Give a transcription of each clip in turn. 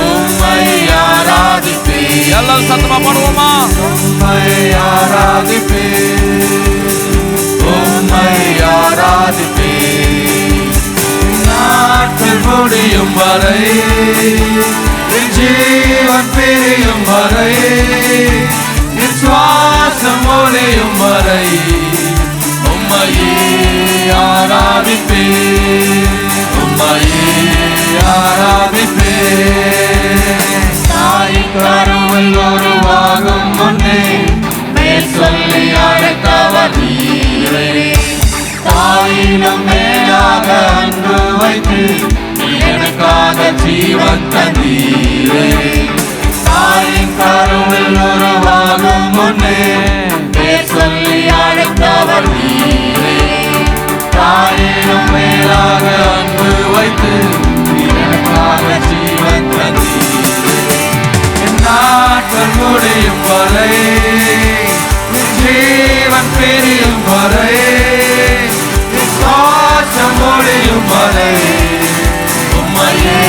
உம்மை ஆராதிப்பேன். எல்லாரும் சத்தமா பாடுவோமா? உம்மை ஆராதிப்பேன், உம்மை ஆராதிப்பேன். நாட்கள் முடியும் வரை, என் ஜீவன் பிரியும் வரை, என் சுவாசம் ஒளியும் வரை உம்மையே ஆராதிப்பேன், உம்மையே ஆராதிப்பேன். தாயின் கருவில் உருவாகும் முன்னே மேல் சொல்லி அழைத்தவர் நீரே. தாயிலும் மேலாக அன்பு வைத்து எனக்காக ஜீவன் தந்தீரே. தாயின் கருவில் உருவாகும் முன்னே பேர் சொல்லி அழைத்தவர் நீரே. தாயிலும் மேலாக அன்பு வைத்து எனக்காக ஜீவன் தந்தீரே. என் நாட்கள் முடியும் வரை, என் ஜீவன் பிரியும் வரை, என் சுவாசம் ஒளியும் வரை உம்மையே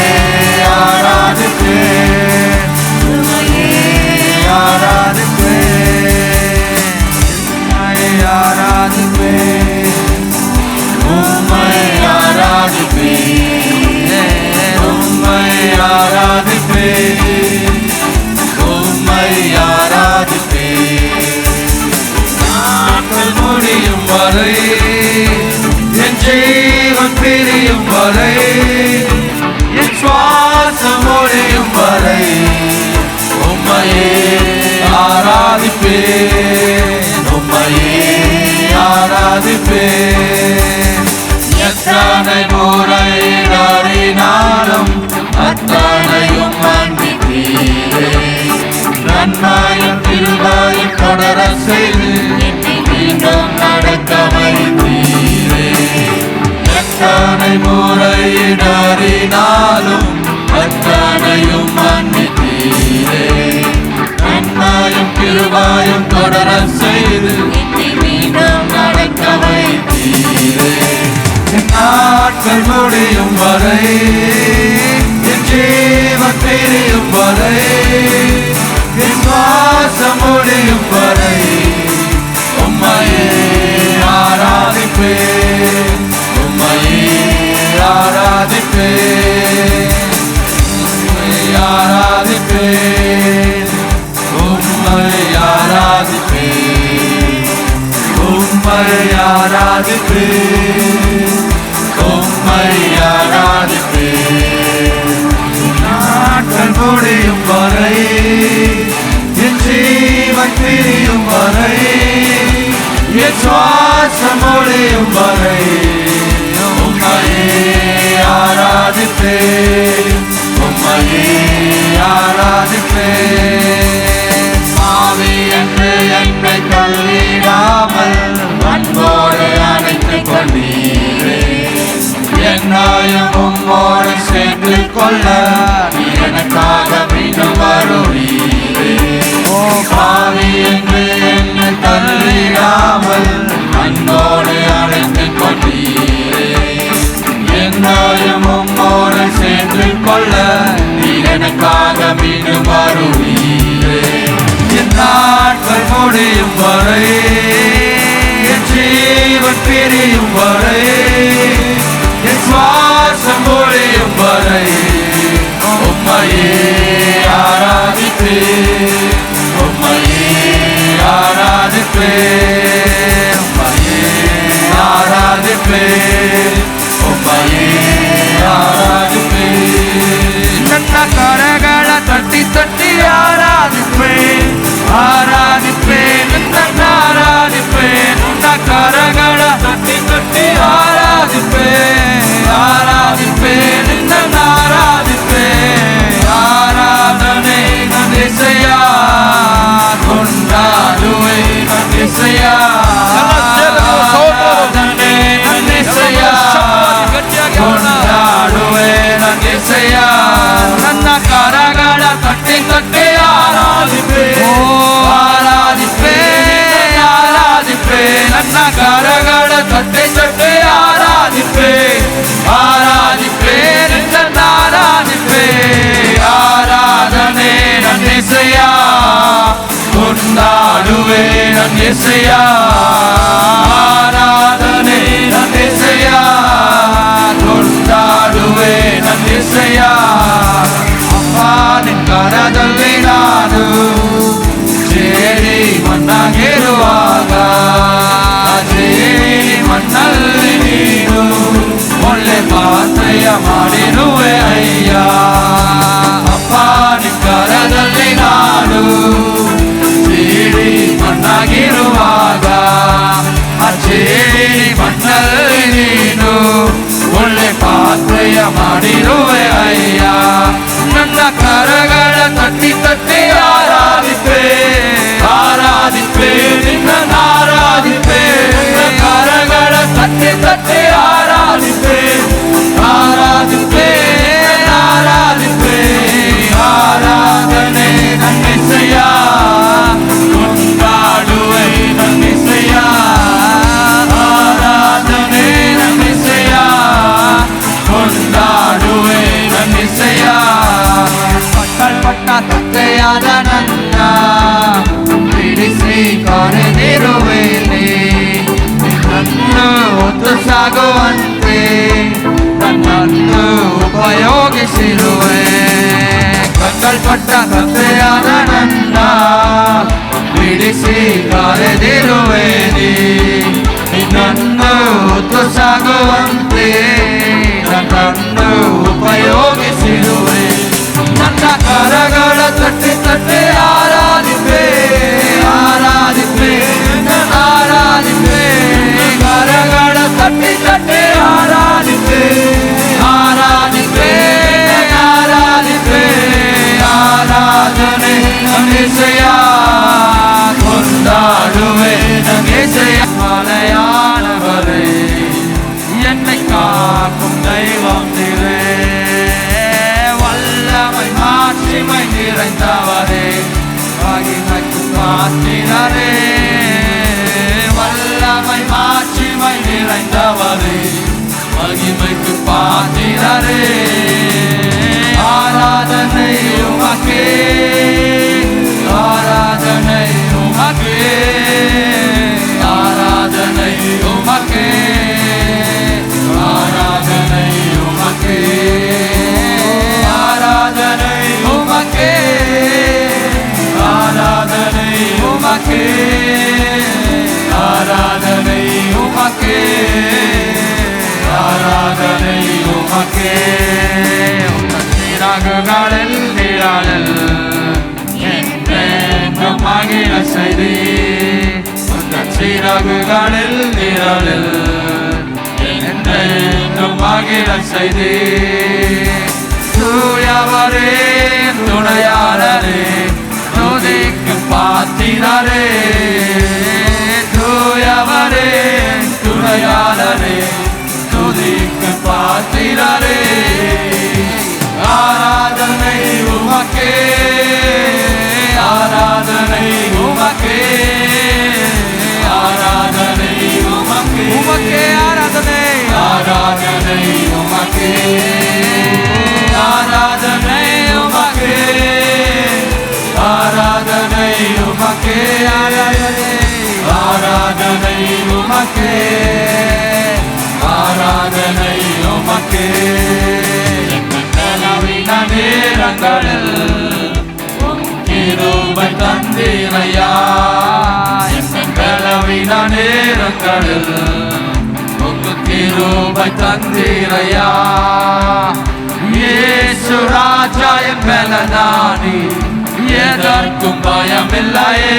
ஆராதிப்பேன், உம்மையே ஆராதிப்பேன், உம்மை ஆராதிப்பேன், உம்மை ஆராதிப்பேன், உம்மை ஆராதிப்பேன், உம்மை ஆராதிப்பேன். நாட்கள் முடியும் வரை, என் ஜீவன் பிரியும் வரை, என் சுவாசம் ஒளியும் வரை உம்மையே ஆராதிப்பேன், உம்மையே ஆராதிப்பேன். எத்தனை முறை இடறினாலும் அத்தனையும் மன்னித்தீரே. நன்மையும் கிருபையும் தொடர செய்து மீண்டும் நடக்க வைத்தீரே. எத்தனை முறை இடறினாலும் அத்தனையும் மன்னித்தீரே. நன்மையும் கிருபையும் தொடர செய்து மீண்டும் நடக்க வைத்தீரே. என் நாட்கள் முடியும் வரை, என் ஜீவன் பிரியும் வரை, என் சுவாசம் முடியும் வரை உம்மையே ஆராதிப்பேன், உம்மையே ஆராதிப்பேன், உம்மை ஆராதிப்பேன், உம்மை ஆராதிப்பேன், உம்மை ஆராதிப்பேன், உம்மை ஆராதிப்பேன். நாட்கள் முடியும் வரை, என் ஜீவன் பிரியும் வரை, என் சுவாசம் ஒளியும் வரை உம்மையே ஆராதிப்பேன், உம்மையே ஆராதிப்பேன். ஆவி என்று என்னை தள்ளிடாமல் அன்போடு அணைத்துக் கொண்டீரே. என்னையும் உம்மோடு சேர்த்து கொள்ள எனக்காக மீண்டும் வருவீரே. ஓ பாவி என்று என்னை தள்ளிடாமல் அன்போடு அணைத்துக் கொண்டீரே. என்னையும் உம்மோடு சேர்த்து கொள்ள எனக்காக மீண்டும் வருவீரே. என் நாட்கள் முடியும் வரை, என் ஜீவன் பிரியும் வரை, என் சுவாசம் ஒளியும் வரை உம்மையே ஆராதிப்பேன், உம்மையே ஆராதிப்பேன், உம்மையே ஆராதிப்பேன், உம்மையே ஆராதிப்பேன். ನನ್ನ ಕರಗಳ ತಟ್ಟಿ ತಟ್ಟಿ ಆರಾಧಿப்பேன், ಆರಾಧಿப்பேன், ನನ್ನ ಆರಾಧಿப்பேன். ನನ್ನ ಕರಗಳ ತಟ್ಟಿ ತಟ್ಟಿ ಆರಾಧಿப்பேன், ಆರಾಧಿப்பேன், ನನ್ನ ಆರಾಧಿப்பேன். நன் இசையா, ஆராதனை நன் இசையா, கொண்டாடுவே நன் இசையா. அப்பா ನಿನ್ ಕರದಲ್ಲಿ ನಾನು ಸೇರಿ ಮಣ್ಣಾಗಿರುವಾಗ, ಸೇರಿ ಮಣ್ಣಲ್ಲಿ ನೀನು ಒಳ್ಳೆ ಪಾತ್ರೆಯ ಮಾಡಿರುವೆ ಅಯ್ಯ. ಅಪ್ಪ ನಿನ್ ಕರದಲ್ಲಿ ನಾನು ಸೇರಿ ಮಣ್ಣಾಗಿರುವಾಗ, ಸೇರಿ ಮಣ್ಣಲ್ಲಿ ನೀನು ಒಳ್ಳೆ ಪಾತ್ರೆಯ ಮಾಡಿರುವೆ ಅಯ್ಯ. ನನ್ನ ಕರಗಳ ತಟ್ಟಿ ತಟ್ಟಿ ಆರಾಧಿಪೆ, ಆರಾಧಿಪೆ ನಿನ್ನ ಆರಾಧಿಪೆ. ನನ್ನ ಕರಗಳ ತಟ್ಟಿ ತಟ್ಟಿ ಆರಾಧಿಪೆ, ಆರಾಧಿಪೆ ಆರಾಧಿಪೆ. ಆರಾಧನೆ ನನ್ನೆಸೆಯ, ಕೊಂಡಾಡುವೆ ನನ್ನೆಸೆಯ. ಆರಾಧನೆ ನನ್ನೆಸೆಯ, ಕೊಂಡಾಡುವೆ ನನ್ನೆಸೆಯ. ಕಟ್ಟಲ್ಪಟ್ಟ ತತ್ತೆಯಾದ ನನ್ನ ಬಿಡಿಸಿ ಕರೆದಿರುವೇನೆ, ನನ್ನನ್ನು ಹೊತ್ತು ಸಾಗುವಂತೆ ನನ್ನನ್ನು ಉಪಯೋಗಿಸಿರುವೆ. ಕಟ್ಟಲ್ಪಟ್ಟ ತತ್ತೆಯಾದ ನನ್ನ ಬಿಡಿಸಿ ಕರೆದಿರುವೇನೆ, ನನ್ನನ್ನು ಹೊತ್ತು ಸಾಗುವಂತೆ ನನ್ನನ್ನು ಉಪಯೋಗಿಸಿರುವೆ. ನನ್ನ ಕರಗಳ ತಟ್ಟಿ ತಟ್ಟಿ ಆರಾಧಿಪೆ, ಆರಾಧಿಪೆ ಆರಾಧಿಪೆ. ಕರಗಳ ತಟ್ಟಿ ತಟ್ಟಿ ಆರಾಧಿಪೆ, ಆರಾಧಿಪೆ ಆರಾಧಿಪೆ. ಆರಾಧನೆ ನನ್ನೆಸೆಯ, ಕೊಂಡಾಡುವೆ ನನ್ನೆಸೆಯ. மலையானவரே என்னை காக்கும் தெய்வம் நீரே, வல்லமை மாட்சிமை நிறைந்தவரே, மகிமைக்கு பாத்திரரே. வல்லமை மாட்சிமை நிறைந்தவரே, மகிமைக்கு பாத்திரரே. ஆராதனை உமக்கே, ஆராதனை உமக்கே, ஆராதனை உமக்கே, ஆராதனை உமக்கே, ஆராதனை உமக்கே, ஆராதனை உமக்கே, ஆராதனை உமக்கே, ஆராதனை உமக்கே. உங்கள் சிறகுகளில் நிழலில் என்றென்றும் மகிழ செய்தி, உங்கள் சிறகுகளில் நிழலில் என்றென்றும் மகிழ செய்தி. தூயவரே துணையாளரே, துதிக்கு பாத்திரரே. தூயவரே துணையாளரே, துதிக்கு பாத்திரரே. ஆராதனை உமக்கே, ஆராதனை உமக்கே, ஆராதனை உமக்கே, உமக்கே ஆராதனை, ஆராதனை உமக்கே, ஆராதனை உமக்கே, ஆராதனை உமக்கே, ஆராதனை உமக்கே, ஆராதனை உமக்கே. நவீன நேரங்களில் கிருபை தந்தீரையா, நவீன நேரங்களில் கிருபை தந்தீரையா. இயேசு ராஜா என் மேலதானி, எதற்கும் பயமில்லையே.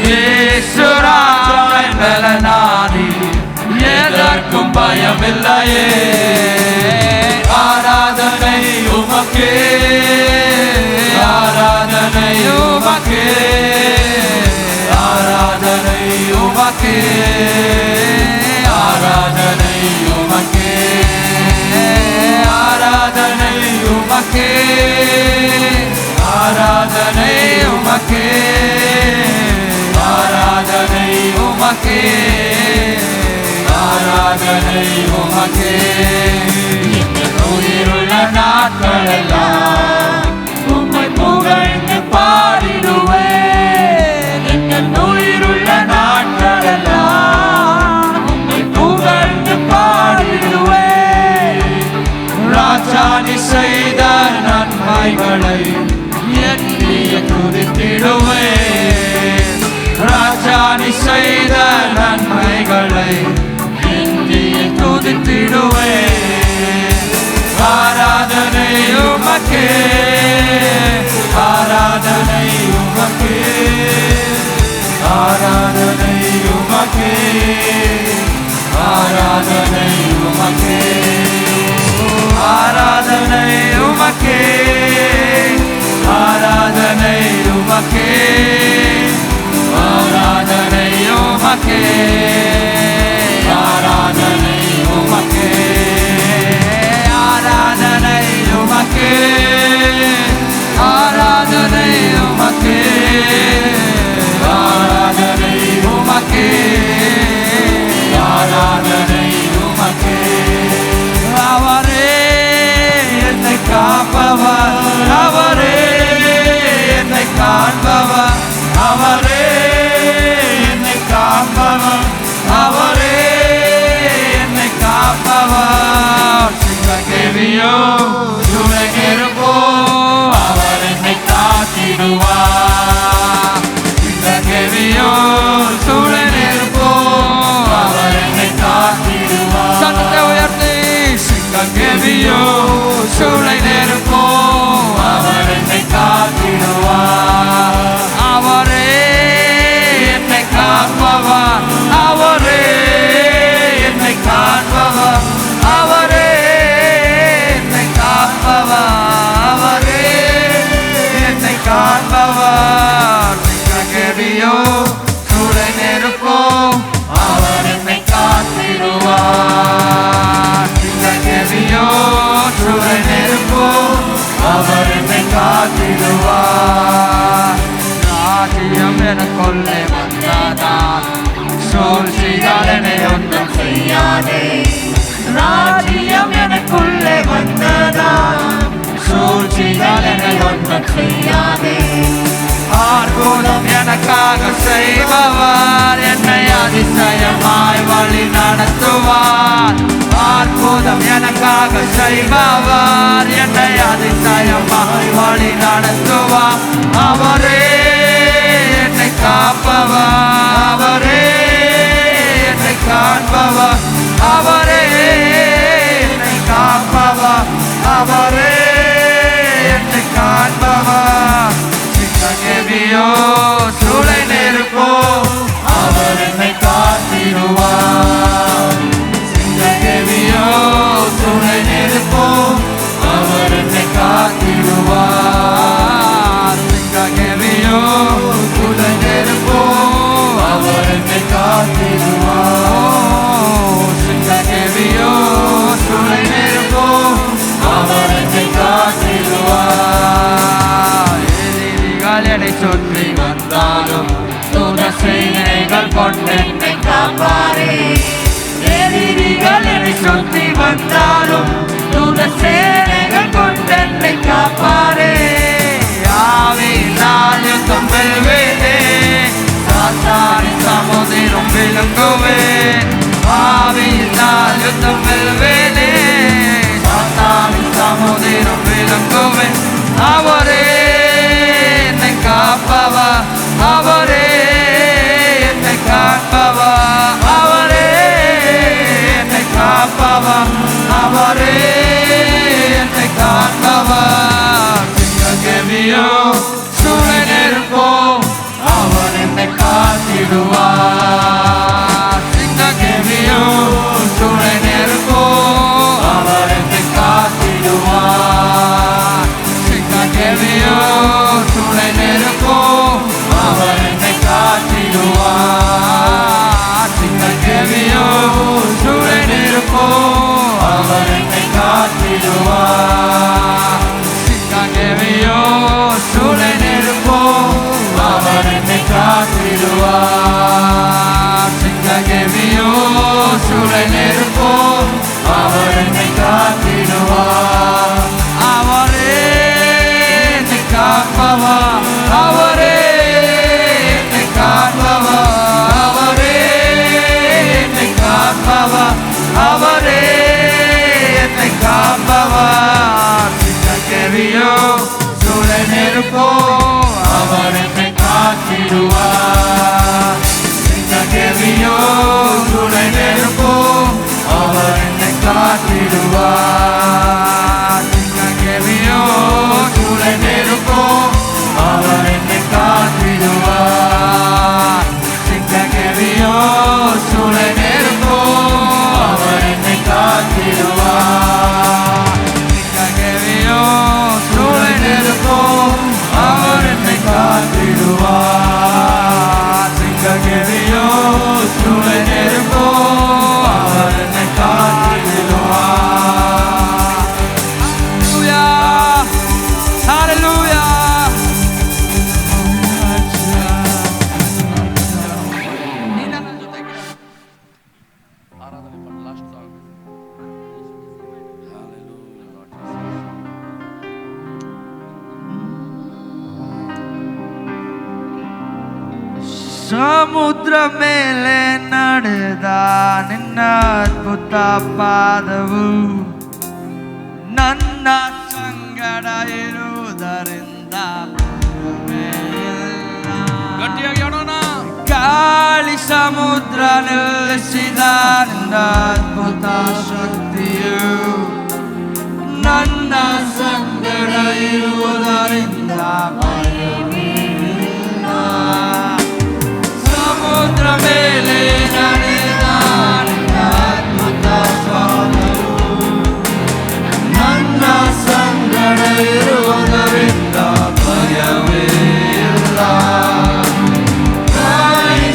இயேசு ராஜா என் மேலதானி, எதற்கும் பயமில்லையே. ஆராதனை உமக்கே, ஆராதனை உமக்கே, ஆராதனை உமக்கே, ஆராதனை உமக்கே, ஆராதனை உமக்கே, ஆராதனை உமக்கே, ஆராதனை உமக்கே, ஆராதனை உமக்கே. உயிருள்ள நாட்களெல்லாம் உம்மை புகழ்ந்து பாடிடுவேன். நன்மைகளை எண்ணிய துதித்திடுவேன். ராஜா நீ செய்த நன்மைகளை எண்ணிய துதித்திடுவேன். ஆராதனை உமக்கே, ஆராதனை உமக்கே, ஆராதனை உமக்கே, ஆராதனை உமக்கே, ஆராதனை உமக்கே, ஆராதனை உமக்கே, ஆராதனை உமக்கே, ஆராதனை உமக்கே, ஆராதனை உமக்கே, ஆராதனை உமக்கே, ஆராதனை உமக்கே, ஆராதனை உமக்கே. அவரே என்னை காப்பவர், அவரே என்னை காண்பவர், அவரே என்னை காப்பவர், அவரே என்னை காப்பவர். சிங்கக்கேவியோ சூழகிருப்போ அவர் என்னை காத்திடுவார். சிங்கக்கேவியோ சூழகிருப்போ அவர் என்னை காத்திடுவார். சத்தத்தை உயர்த்தி சிங்கக்கேவியோ சூளை நெருப்போ அவர் என்னை காத்திடுவார். அவரே என்னை காப்பவர், அவரே என்னை காண்பவர், அவரே என்னை காப்பவர், அவரே என்னை காண்பவர். சிங்கக்கேவியோ சூளை நெருப்போ அவர் என்னை காத்திடுவார். சிங்கக்கேவியோ சூளை நெருப்போ அவர் என்னை காத்திடுவார். ராஜ்யம் எனக்குள்ளே வந்ததால் சூழ்ச்சிகள் என்னை ஒன்றும் செய்யாதே. ராஜ்யம் எனக்குள்ளே வந்ததால் சூழ்ச்சிகள் என்னை ஒன்றும் செய்யாதே. அற்புதம் எனக்காக செய்பவர் என்னை அதிசயமாய் வழி நடத்துவார். அற்புதம் எனக்காக செய்பவர் என்னை அதிசயமாய் வழி நடத்துவார். அவரே என்னை காப்பவர், அவரே என்னை காண்பவர், அவரே என்னை காப்பவர், அவரே என்னை காண்பவர். சிங்கக்கேவியோ சூளை நெருப்போ அவர் என்னை காத்திடுவார். சிங்கக்கேவியோ சூளை நெருப்போ அவர் என்னை காத்திடுவார். சிங்கக்கேவியோ சூளை நெருப்போ அவர் என்னை காத்திடுவார். சிங்கக்கேவியோ சூளை நெருப்போ அவர் என்னை காத்திடுவார். என்னை சுற்றி வந்தாலும் தூத சேனைகள் கொண்டு என்னை காப்பாரே. எதிரிகள் என்னை சுற்றி வந்தாலும் தூத சேனைகள் கொண்டு என்னை காப்பாரே. ஆவியினால் யுத்தம் வெல்வேனே, சாத்தானின் சமுதிரம் விழுங்குவேன். ஆவியினால் யுத்தம் வெல்வேனே, சாத்தானின் சமுதிரம் விழுங்குவேன். அவரே என்னை காப்பவர், அவரே என்னை காப்பவர், அவரே என்னை காப்பவர், அவரே என்னை காப்பவர். சிங்கக்கேவியோ சூளை நெருப்போ அவர் என்னை காத்திடுவார். சிங்கக்கேவியோ சூளை நெருப்போ அவர் என்னை காத்திடுவார். சிங்கக்கேவியோ சூளை நெருப்போ அவர் என்னை காத்திடுவார். சிங்கக்கேவியோ சூளை நெருப்போ அவர் என்னை காத்திடுவார். சிங்கக்கேவியோ சூளை நெருப்போ அவர் என்னை காத்திடுவார். சிங்கக்கேவியோ சூளை நெருப்போ அவர் என்னை காத்திடுவார். அவரே என்னை காப்பவர், அவரே என்னை காப்பவர், அவரே என்னை காப்பவர், அவரே என்னை காப்பவர். சிங்கக்கேவியோ ನೆರಪೋ ಅವರನ್ನೇ ಕಾತಿರುವ ಗೆವಿಯೋ ಸುಳೆ ನೆರಪೋ ಅವರನ್ನೇ ಕಾತಿರುವ ಗೆವಿಯೋ ಸುಳೆ ನೆರಪೋ ಅವರನ್ನೇ ಕಾತಿರುವ ಗೆವಿಯೋ ಸುಳೆ ನೆರಪೋ ಅವರನ್ನೇ ಕಾತಿರುವ ಗೆವಿಯೋ ಸುಳೆ ನೆರಪೋ ಅವರನ್ನೇ ಕಾತಿರುವ ಗೆವಿಯೋ ಸುಳೆ ನೆರಪೋ ಅವರನ್ನೇ ಕಾತಿರುವ Hallelujah. ಸಮುದ್ರ ಮೇಲೆ ನಡೆದ ನಿನ್ನ ಅದ್ಭುತ ಪಾದವು ನನ್ನ ಸಂಗಡ ಇರುವುದರಿಂದ ಗಟ್ಟಿಯಾಗಿ ಹೇಳೋಣ. ಗಾಳಿ ಸಮುದ್ರ ನಿಲ್ಲಿಸಿದ ನಿನ್ನ ಅದ್ಭುತ ಶಕ್ತಿಯು ನನ್ನ ಸಂಗಡ ಇರುವುದರಿಂದ ಸಮುದ್ರ ಮೇಲೆ ನಡೆದ ನಿನ್ನ ಅದ್ಭುತ ಪಾದವು ನನ್ನ ಸಂಗಡ ಇರುವುದರಿಂದ ಭಯವೇ ಇಲ್ಲ.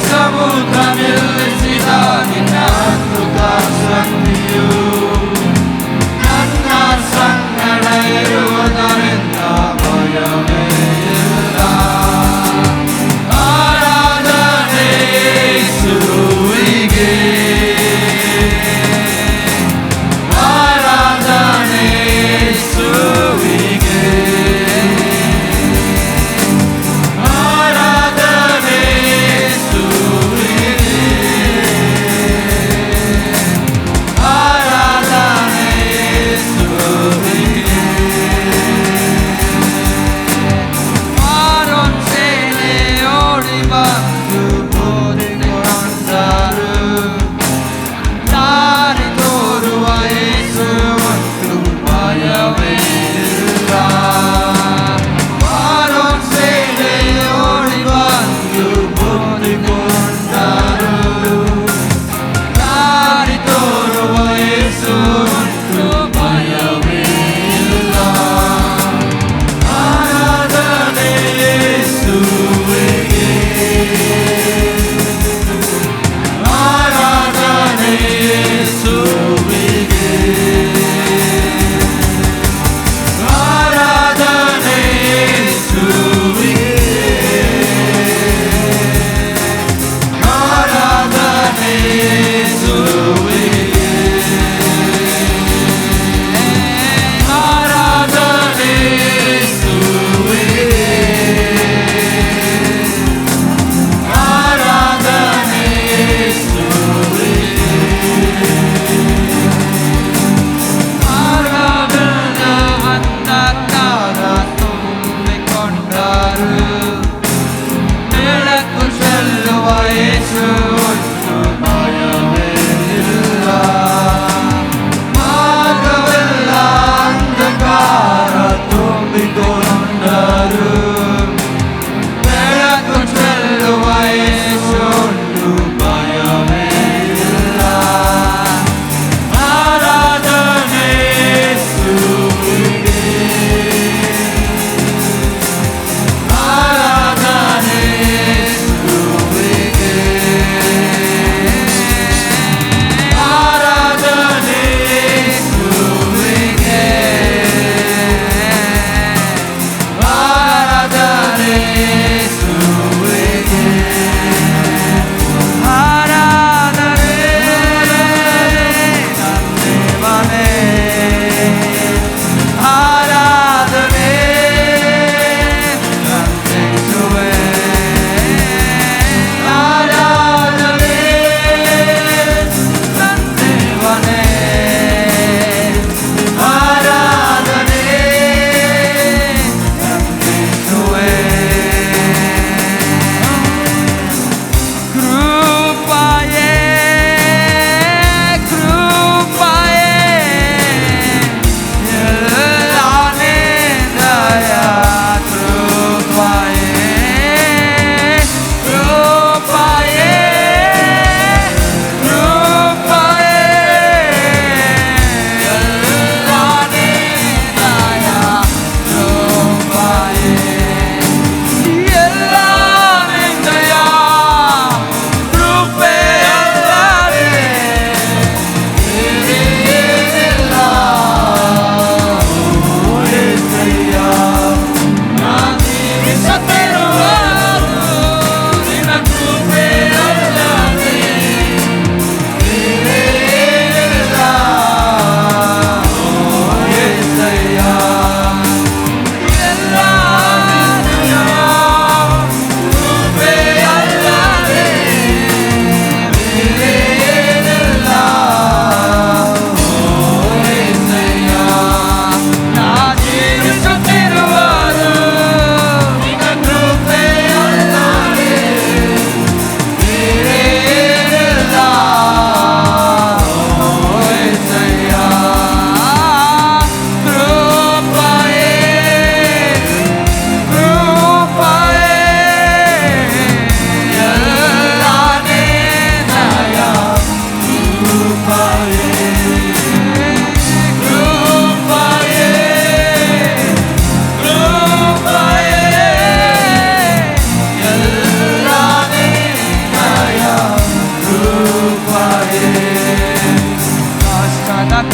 ಸಮುದ್ರ ನಿಲ್ಲಿಸಿದ ನಿನ್ನ ಅದ್ಭುತ ಶಕ್ತಿಯು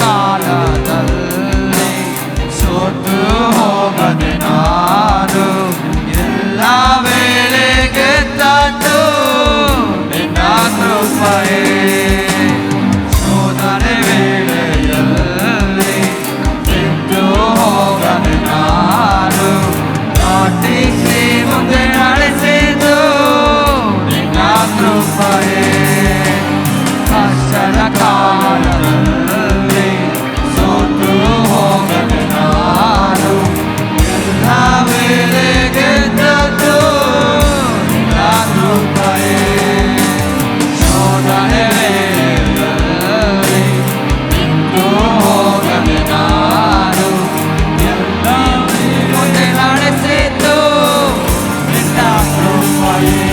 ಕಾಲದಲ್ಲಿ ಸೋತು ಹೋಗದೆ ನಾನು ಎಲ್ಲ ವೇಳೆಗೆ ತಂದು ನಿನ್ನ ಕೃಪೆಯೇ ಶೋಧನೆ ವೇಳೆಯಲ್ಲಿ ಬಿಟ್ಟು ಹೋಗದೆ ನಾನು ನಾಟಿಸಿ ಮುಂದೆ ನಡೆಸಿದ್ದು ನಿನ್ನ ಕೃಪೆಯೇ ಕಷ್ಟದ ಕಾಲದಲ್ಲಿ ಸೋತು ಹೋಗದೆ ನಾನು ಎಲ್ಲ ವೇಳೆಗೆ ತಂದು ನಿನ್ನ ಕೃಪೆಯೇ ಶೋಧನೆ ವೇಳೆಯಲ್ಲಿ ಬಿಟ್ಟು ಹೋಗದೆ ನಾನು ಎಲ್ಲ ಮುಂದೆ ನಡೆಸಿದ್ದು ನಿನ್ನ ಕೃಪೆಯೇ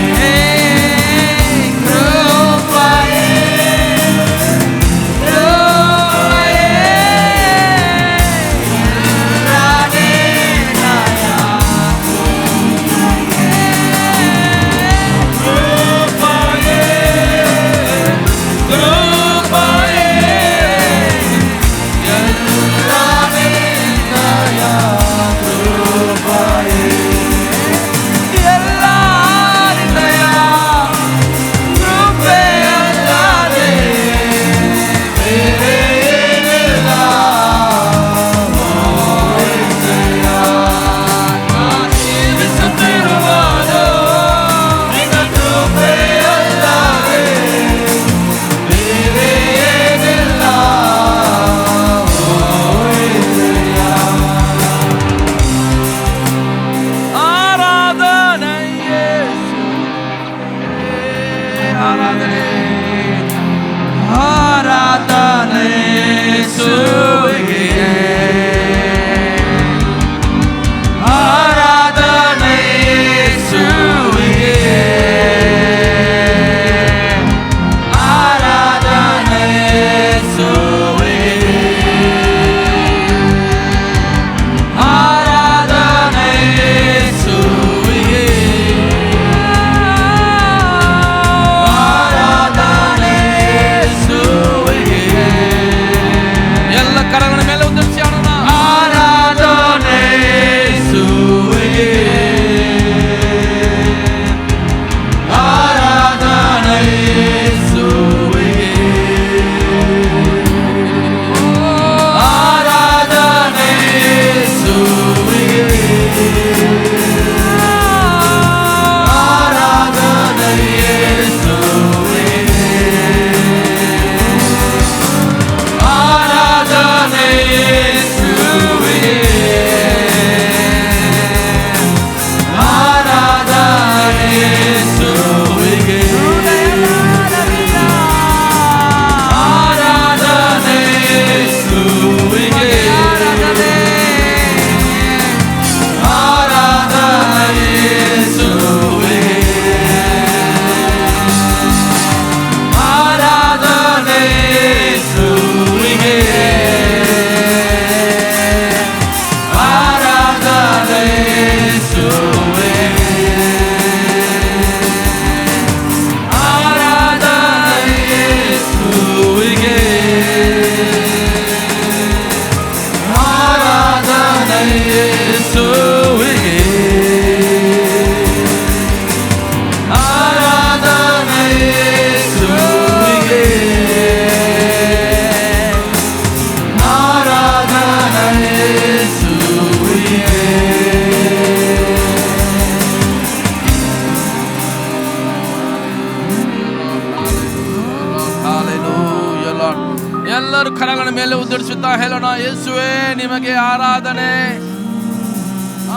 ಎಲ್ಲರೂ ಕರಗಳ ಮೇಲೆ ಉದ್ದರಿಸುತ್ತಾ ಹೇಳೋಣ, ಯೇಸುವೇ ನಿಮಗೆ ಆರಾಧನೆ,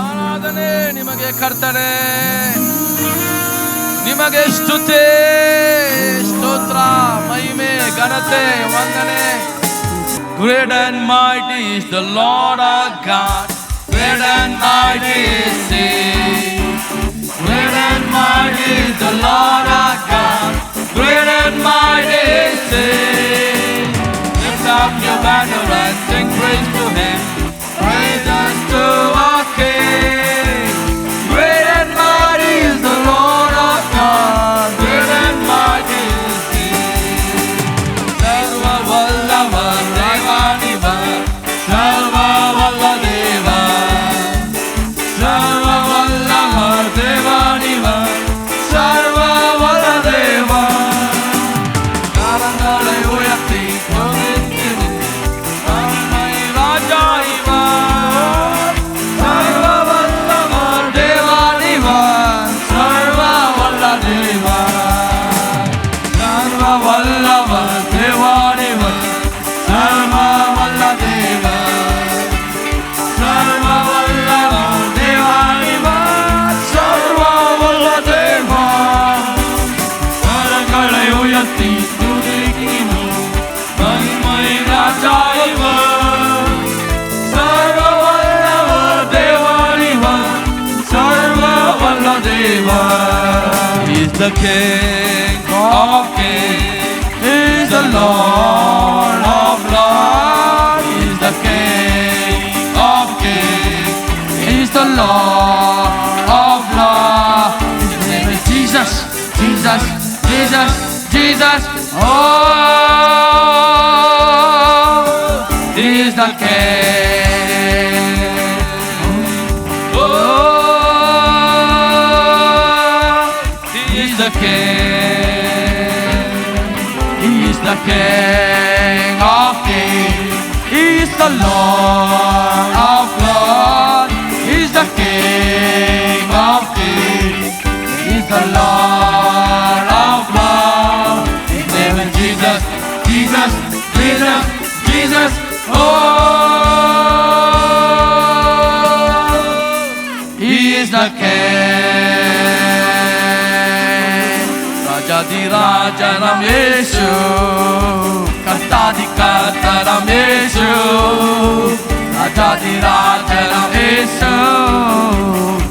ಆರಾಧನೆ ನಿಮಗೆ ಕರ್ತನೆ, ನಿಮಗೆ ಸ್ತುತಿ, ಸ್ತೋತ್ರ, ಮಹಿಮೆ, ಘನತೆ, ವಂದನೆ. Great and mighty is the Lord our God, great and mighty is He. Great and mighty is the Lord our God, great and mighty is He. Lift up your banner and sing praise to Him, praise unto our King. Great and mighty is the Lord our God, great and mighty is He. Sarva Vallabha Deva the King of kings. He is the Lord of lords. He is the King of kings. He is the Lord of lords. His name is Jesus, Jesus, Jesus, Jesus. Oh, He is the King. Oh, He is the King. He is the King of kings. He is the Lord of lords. He is the King of kings. He is the Lord of lords. His name is Jesus, Jesus, Jesus, Jesus. Oh, He is the King. Rajadi Rajanam Yeshu, Kartadi Kartaram Yeshu. Rajadi Rajanam Yeshu,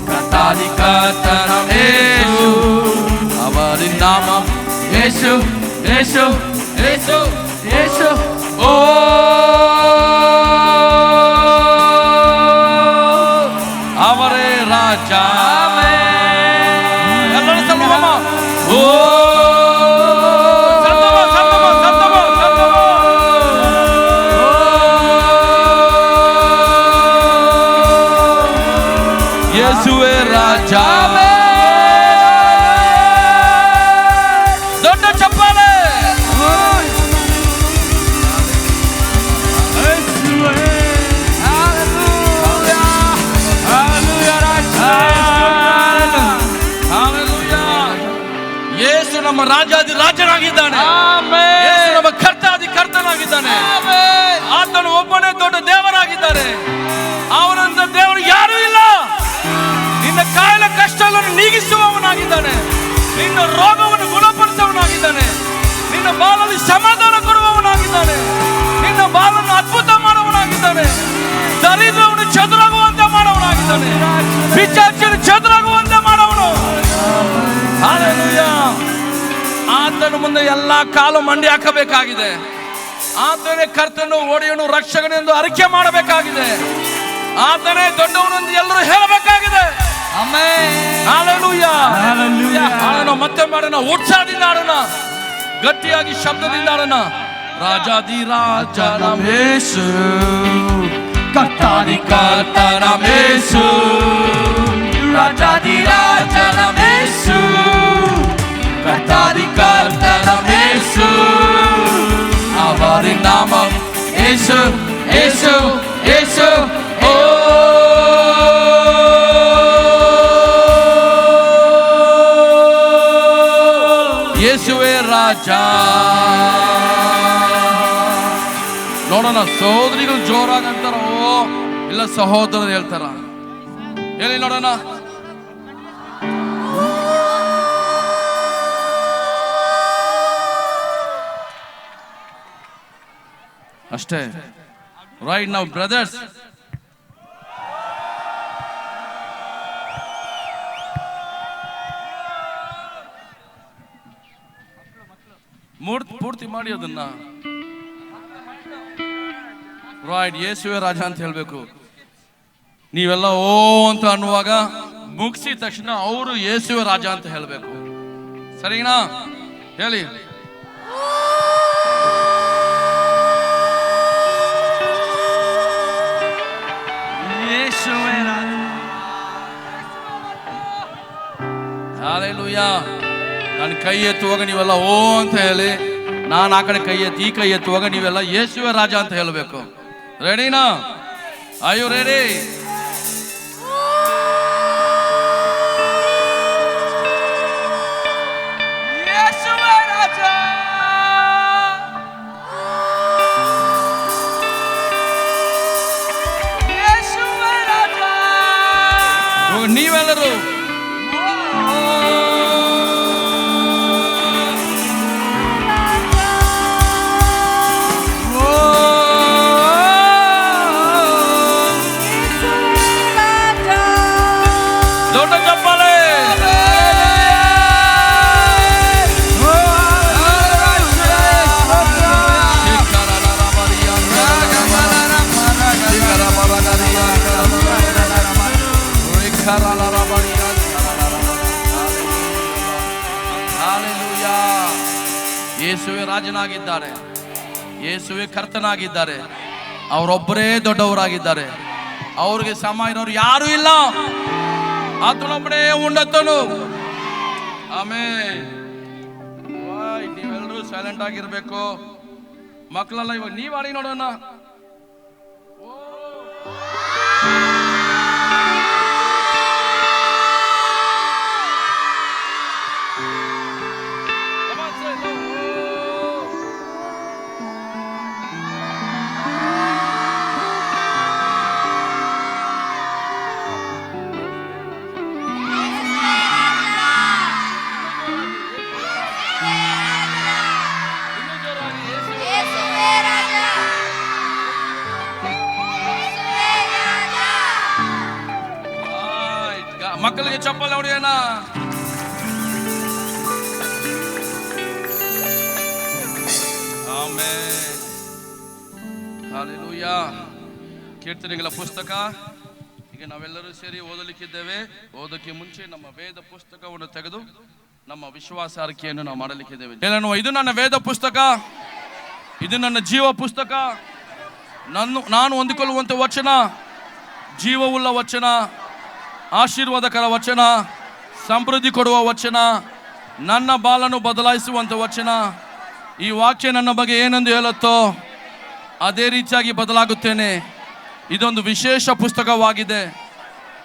Kartadi Kartaram Yeshu. Avari Namam Yeshu, Yeshu, Yeshu, Yeshu. Oh, Avare Raja. Everyone say Mama. Oh, Santama, Santama, Santama, Santama. Yesue Raja. Donna Chappale. ನಮ್ಮ ರಾಜಾದಿ ರಾಜನಾಗಿದ್ದಾನೆ. ಯೇಸು ನಮ್ಮ ಕರ್ತಾದಿ ಕರ್ತನಾಗಿದ್ದಾನೆ. ಆತನು ಒಬ್ಬನೇ ದೊಡ್ಡ ದೇವರಾಗಿದ್ದಾನೆ. ಅವನಂತ ದೇವರು ಯಾರೂ ಇಲ್ಲ. ನಿನ್ನ ಕಾಯಿಲೆ ಕಷ್ಟಗಳನ್ನು ನೀಗಿಸುವವನಾಗಿದ್ದಾನೆ. ನಿನ್ನ ರೋಗವನ್ನು ಗುಣಪಡಿಸುವವನಾಗಿದ್ದಾನೆ. ನಿನ್ನ ಬಾಳಲ್ಲಿ ಸಮಾಧಾನ ಕೊಡುವವನಾಗಿದ್ದಾನೆ. ನಿನ್ನ ಬಾಳನ್ನು ಅದ್ಭುತ ಮಾಡುವವನಾಗಿದ್ದಾನೆ. ದರಿದ್ರವನ್ನು ಚದುರಾಗುವಂತೆ ಮಾಡುವವನಾಗಿದ್ದಾನೆ. ಪಿಶಾಚಿಯನ್ನು ಚದುರಾಗುವಂತೆ ಮಾಡುವವನು. ಹಲ್ಲೆಲೂಯಾ. ಆತನ ಮುಂದೆ ಎಲ್ಲ ಕಾಲು ಮಂಡಿ ಹಾಕಬೇಕಾಗಿದೆ. ಆತನೇ ಕರ್ತನು, ಒಡೆಯನು, ರಕ್ಷಕನೆಂದು ಅರಿಕೆ ಮಾಡಬೇಕಾಗಿದೆ. ಆತನೇ ದೊಡ್ಡವನೆಂದು ಎಲ್ಲರೂ ಹೇಳಬೇಕಾಗಿದೆ. ಹಲ್ಲೆಲೂಯಾ. ಆಡೋಣ, ಮತ್ತೆ ಮಾಡೋಣ, ಉತ್ಸಾಹದಿಂದ ಆಡೋಣ, ಗಟ್ಟಿಯಾಗಿ ಶಬ್ದದಿಂದ ಆಡೋಣ. ರಾಜಾದಿ ರಾಜ ರಮೇಶು, ಕರ್ತಾದಿ ಕರ್ತ ರಮೇಶು, ರಾಜಾದಿ ರಾಜ ರಮೇಶು, ಕರ್ತಾದಿ ಕರ್ತ ರಮೇಶು. ಅವರ ನಾಮ ಯೇಸು, ಯೇಸು, ಯೇಸು. ಓ ಯೇಸುವೇ ರಾಜ. ನೋಡೋಣ, ಸಹೋದರಿಗಳು ಜೋರಾಗಿ ಅಂತಾರ, ಓ ಇಲ್ಲ ಸಹೋದರರು ಹೇಳ್ತಾರ, ಹೇಳಿ ನೋಡೋಣ. ಅಷ್ಟೇ. ರೈಟ್ ನೌ ಬ್ರದರ್ಸ್, ಪೂರ್ತಿ ಮಾಡಿ ಅದನ್ನ. ರೈಟ್, ಯೇಸುವೇ ರಾಜ ಅಂತ ಹೇಳ್ಬೇಕು. ನೀವೆಲ್ಲ ಓ ಅಂತ ಅನ್ನುವಾಗ ಮುಗಿಸಿದ ತಕ್ಷಣ ಅವರು ಯೇಸುವೇ ರಾಜ ಅಂತ ಹೇಳ್ಬೇಕು. ಸರಿನಾ? ಹೇಳಿ. ಯೇಸುವೇ ರಾಜ. ಹಲ್ಲೆಲೂಯಾ. ನಾನು ಕೈ ಎತ್ತುವಾಗ ನೀವೆಲ್ಲ ಓ ಅಂತ ಹೇಳಿ, ನಾನು ಆ ಕಡೆ ಕೈ ಎತ್ತಿ ಈ ಕೈ ಎತ್ತುವಾಗ ನೀವೆಲ್ಲ ಯೇಸುವೇ ರಾಜ ಅಂತ ಹೇಳಬೇಕು. ರೆಡಿನಾ? Are you ready? ಯೇಸುವೇ ರಾಜ. ಯೇಸುವೇ ರಾಜ. ನೀವೆಲ್ಲರೂ ಯೇಸುವೆ ರಾಜನಾಗಿದ್ದಾರೆ, ಯೇಸುವೆ ಕರ್ತನಾಗಿದ್ದಾರೆ, ಅವರೊಬ್ಬರೇ ದೊಡ್ಡವರಾಗಿದ್ದಾರೆ. ಅವ್ರಿಗೆ ಸಮ ಇರೋರು ಯಾರು ಇಲ್ಲ. ಆತನೊಬ್ಬನೇ ಉನ್ನತನು. ಆಮೇನ್. ನೀವೆಲ್ಲರೂ ಸೈಲೆಂಟ್ ಆಗಿರ್ಬೇಕು. ಮಕ್ಕಳೆಲ್ಲ ಇವಾಗ ನೀವ್ ಆಡಿ ನೋಡೋಣ. ಮಕ್ಕಳಿಗೆ ಚಪ್ಪಲ್ ಹೊಡೆಯೋಣ. ಆಮೆನ್. ಹಲ್ಲೆಲೂಯಾ. ಕೀರ್ತನೆಗಳ ಪುಸ್ತಕ ಈಗ ನಾವೆಲ್ಲರೂ ಸೇರಿ ಓದಲಿಕ್ಕಿದ್ದೇವೆ. ಓದಕ್ಕೆ ಮುಂಚೆ ನಮ್ಮ ವೇದ ಪುಸ್ತಕವನ್ನು ತೆಗೆದು ನಮ್ಮ ವಿಶ್ವಾಸ ಅರಿಕೆಯನ್ನು ನಾವು ಮಾಡಲಿಕ್ಕಿದ್ದೇವೆ. ಇದು ನನ್ನ ವೇದ ಪುಸ್ತಕ, ಇದು ನನ್ನ ಜೀವ ಪುಸ್ತಕ. ನಾನು ಹೊಂದಿಕೊಳ್ಳುವಂಥ ವಚನ ಜೀವವುಳ್ಳ ವಚನ, ಆಶೀರ್ವಾದಕರ ವಚನ, ಸಮೃದ್ಧಿ ಕೊಡುವ ವಚನ, ನನ್ನ ಬಾಳನ್ನು ಬದಲಾಯಿಸುವಂಥ ವಚನ. ಈ ವಾಕ್ಯ ನನ್ನ ಬಗ್ಗೆ ಏನೆಂದು ಹೇಳುತ್ತೋ ಅದೇ ರೀತಿಯಾಗಿ ಬದಲಾಗುತ್ತೇನೆ. ಇದೊಂದು ವಿಶೇಷ ಪುಸ್ತಕವಾಗಿದೆ.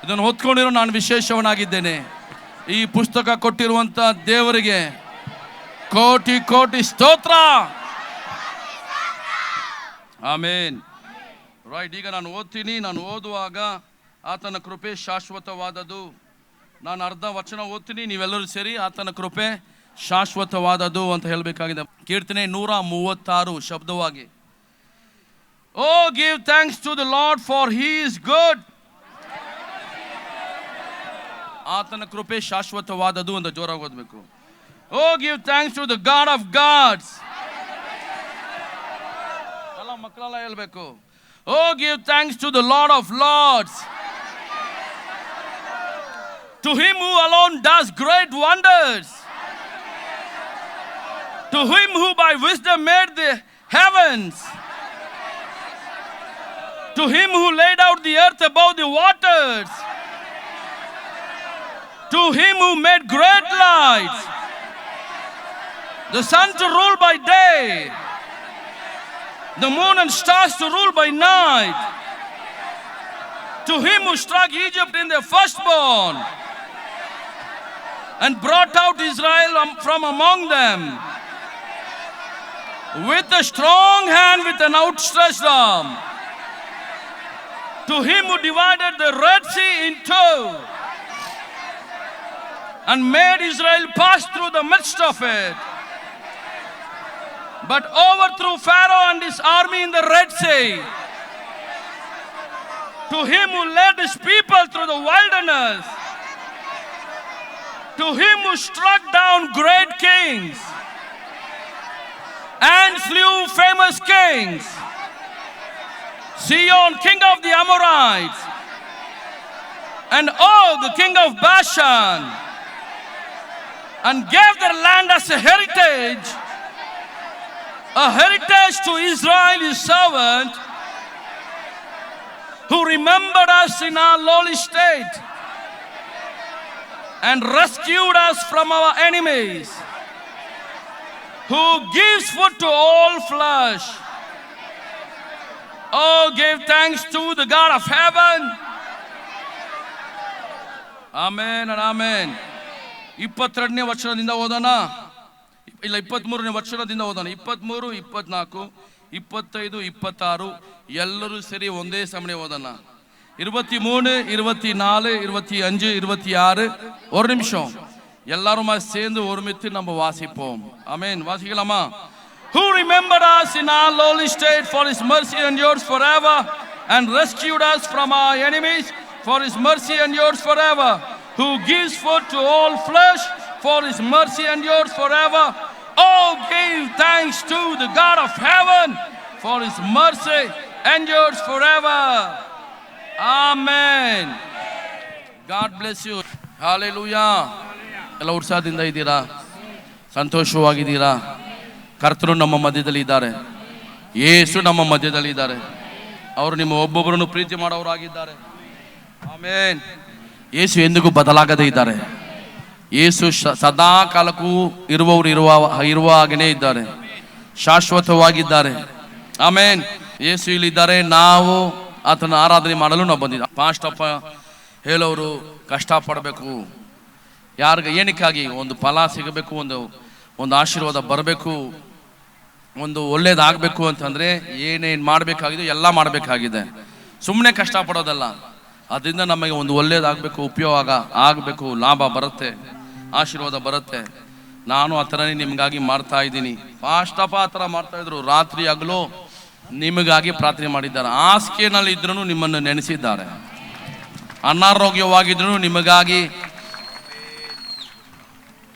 ಇದನ್ನು ಹೊತ್ಕೊಂಡಿರೋ ನಾನು ವಿಶೇಷವನಾಗಿದ್ದೇನೆ. ಈ ಪುಸ್ತಕ ಕೊಟ್ಟಿರುವಂಥ ದೇವರಿಗೆ ಕೋಟಿ ಕೋಟಿ ಸ್ತೋತ್ರ. ಆಮೇನ್. ರೈಟ್. ಈಗ ನಾನು ಓದ್ತೀನಿ. ನಾನು ಓದುವಾಗ ಆತನ ಕೃಪೆ ಶಾಶ್ವತವಾದದ್ದು. ನಾನು ಅರ್ಧ ವಚನ ಓದ್ತೀನಿ, ನೀವೆಲ್ಲರೂ ಸೇರಿ ಆತನ ಕೃಪೆ ಶಾಶ್ವತವಾದದ್ದು ಅಂತ ಹೇಳಬೇಕಾಗಿದೆ. ಕೀರ್ತನೆ 136 ಶಬ್ದವಾಗಿ. O give thanks to the Lord for he is good. ಆತನ ಕೃಪೆ ಶಾಶ್ವತವಾದದ್ದು ಅಂತ ಜೋರಾಗಿ ಓದಬೇಕು. O give thanks to the God of gods. ಎಲ್ಲ ಮಕ್ಕಳೆಲ್ಲ ಹೇಳ್ಬೇಕು. O give thanks to the Lord of lords. To him who alone does great wonders. To him who by wisdom made the heavens. To him who laid out the earth above the waters. To him who made great lights, the sun to rule by day, the moon and stars to rule by night. To him who struck Egypt in their firstborn and brought out Israel from among them with a strong hand, with an outstretched arm. To him who divided the Red Sea in two and made Israel pass through the midst of it, but overthrew Pharaoh and his army in the Red Sea. To him who led his people through the wilderness. To him who struck down great kings and slew famous kings, Sihon, king of the Amorites, and Og, king of Bashan, and gave their land as a heritage to Israel his servant, who remembered us in our lowly state and rescued us from our enemies, who gives food to all flesh. Oh, give thanks to the God of heaven. Amen and amen. 22ನೇ ವಚನದಿಂದ ಓದೋಣ. ಇಲ್ಲ 23ನೇ ವಚನದಿಂದ ಓದೋಣ. 23, 24, 25, 26 ಎಲ್ಲರೂ ಸೇರಿ ಒಂದೇ ಸಮನೆ ಓದೋಣ. 23, 24, 25, 26 ஒரு நிமிஷம் எல்லாருமா சேர்ந்து ஒருமித்து நம்ம வாசிப்போம். ஆமென். வாசிக்கலாமா? Who remembered us in our lowly state, for his mercy endures forever, and rescued us from our enemies, for his mercy endures forever. Who gives food to all flesh, for his mercy endures forever. Oh, give thanks to the God of heaven, for his mercy endures forever. Amen. God bless you. Hallelujah. ಎಲ್ಲ ಉತ್ಸಾಹದಿಂದ ಇದ್ದೀರಾ? ಸಂತೋಷವಾಗಿದ್ದೀರಾ? ಕರ್ತರು ನಮ್ಮ ಮಧ್ಯದಲ್ಲಿ ಇದ್ದಾರೆ, ಯೇಸು ನಮ್ಮ ಮಧ್ಯದಲ್ಲಿ ಇದ್ದಾರೆ. ಅವರು ನಿಮ್ಮ ಒಬ್ಬೊಬ್ಬರನ್ನು ಪ್ರೀತಿ ಮಾಡೋರಾಗಿದ್ದಾರೆ. ಆಮೇನ್. ಯೇಸು ಎಂದಿಗೂ ಬದಲಾಗದೇ ಇದ್ದಾರೆ. ಯೇಸು ಸದಾ ಕಾಲಕ್ಕೂ ಇರುವ ಹಾಗೆಯೇ ಇದ್ದಾರೆ, ಶಾಶ್ವತವಾಗಿದ್ದಾರೆ. ಆಮೇನ್. ಯೇಸು ಇಲ್ಲಿದ್ದಾರೆ, ನಾವು ಆತನ ಆರಾಧನೆ ಮಾಡಲು ನಾವು ಬಂದಿದ್ದ. ಪಾಸ್ಟಪ್ಪ ಹೇಳೋರು ಕಷ್ಟಪಡಬೇಕು, ಏನಕ್ಕಾಗಿ? ಒಂದು ಫಲ ಸಿಗಬೇಕು, ಒಂದು ಆಶೀರ್ವಾದ ಬರಬೇಕು, ಒಂದು ಒಳ್ಳೇದಾಗಬೇಕು ಅಂತಂದರೆ ಏನೇನು ಮಾಡಬೇಕಾಗಿದೆ ಎಲ್ಲ ಮಾಡಬೇಕಾಗಿದೆ. ಸುಮ್ಮನೆ ಕಷ್ಟಪಡೋದಲ್ಲ, ಅದರಿಂದ ನಮಗೆ ಒಂದು ಒಳ್ಳೇದಾಗಬೇಕು, ಉಪಯೋಗ ಆಗಬೇಕು, ಲಾಭ ಬರುತ್ತೆ, ಆಶೀರ್ವಾದ ಬರುತ್ತೆ. ನಾನು ಆ ಥರನೇ ನಿಮಗಾಗಿ ಮಾಡ್ತಾ ಇದ್ದೀನಿ. ಪಾಸ್ಟಪ್ಪ ಆ ಥರ ಮಾಡ್ತಾಯಿದ್ರು, ರಾತ್ರಿ ಹಗಲು ನಿಮಗಾಗಿ ಪ್ರಾರ್ಥನೆ ಮಾಡಿದ್ದಾರೆ. ಹಾಸಿಗೆನಲ್ಲಿ ಇದ್ರೂ ನಿಮ್ಮನ್ನು ನೆನೆಸಿದ್ದಾರೆ, ಅನಾರೋಗ್ಯವಾಗಿದ್ರೂ ನಿಮಗಾಗಿ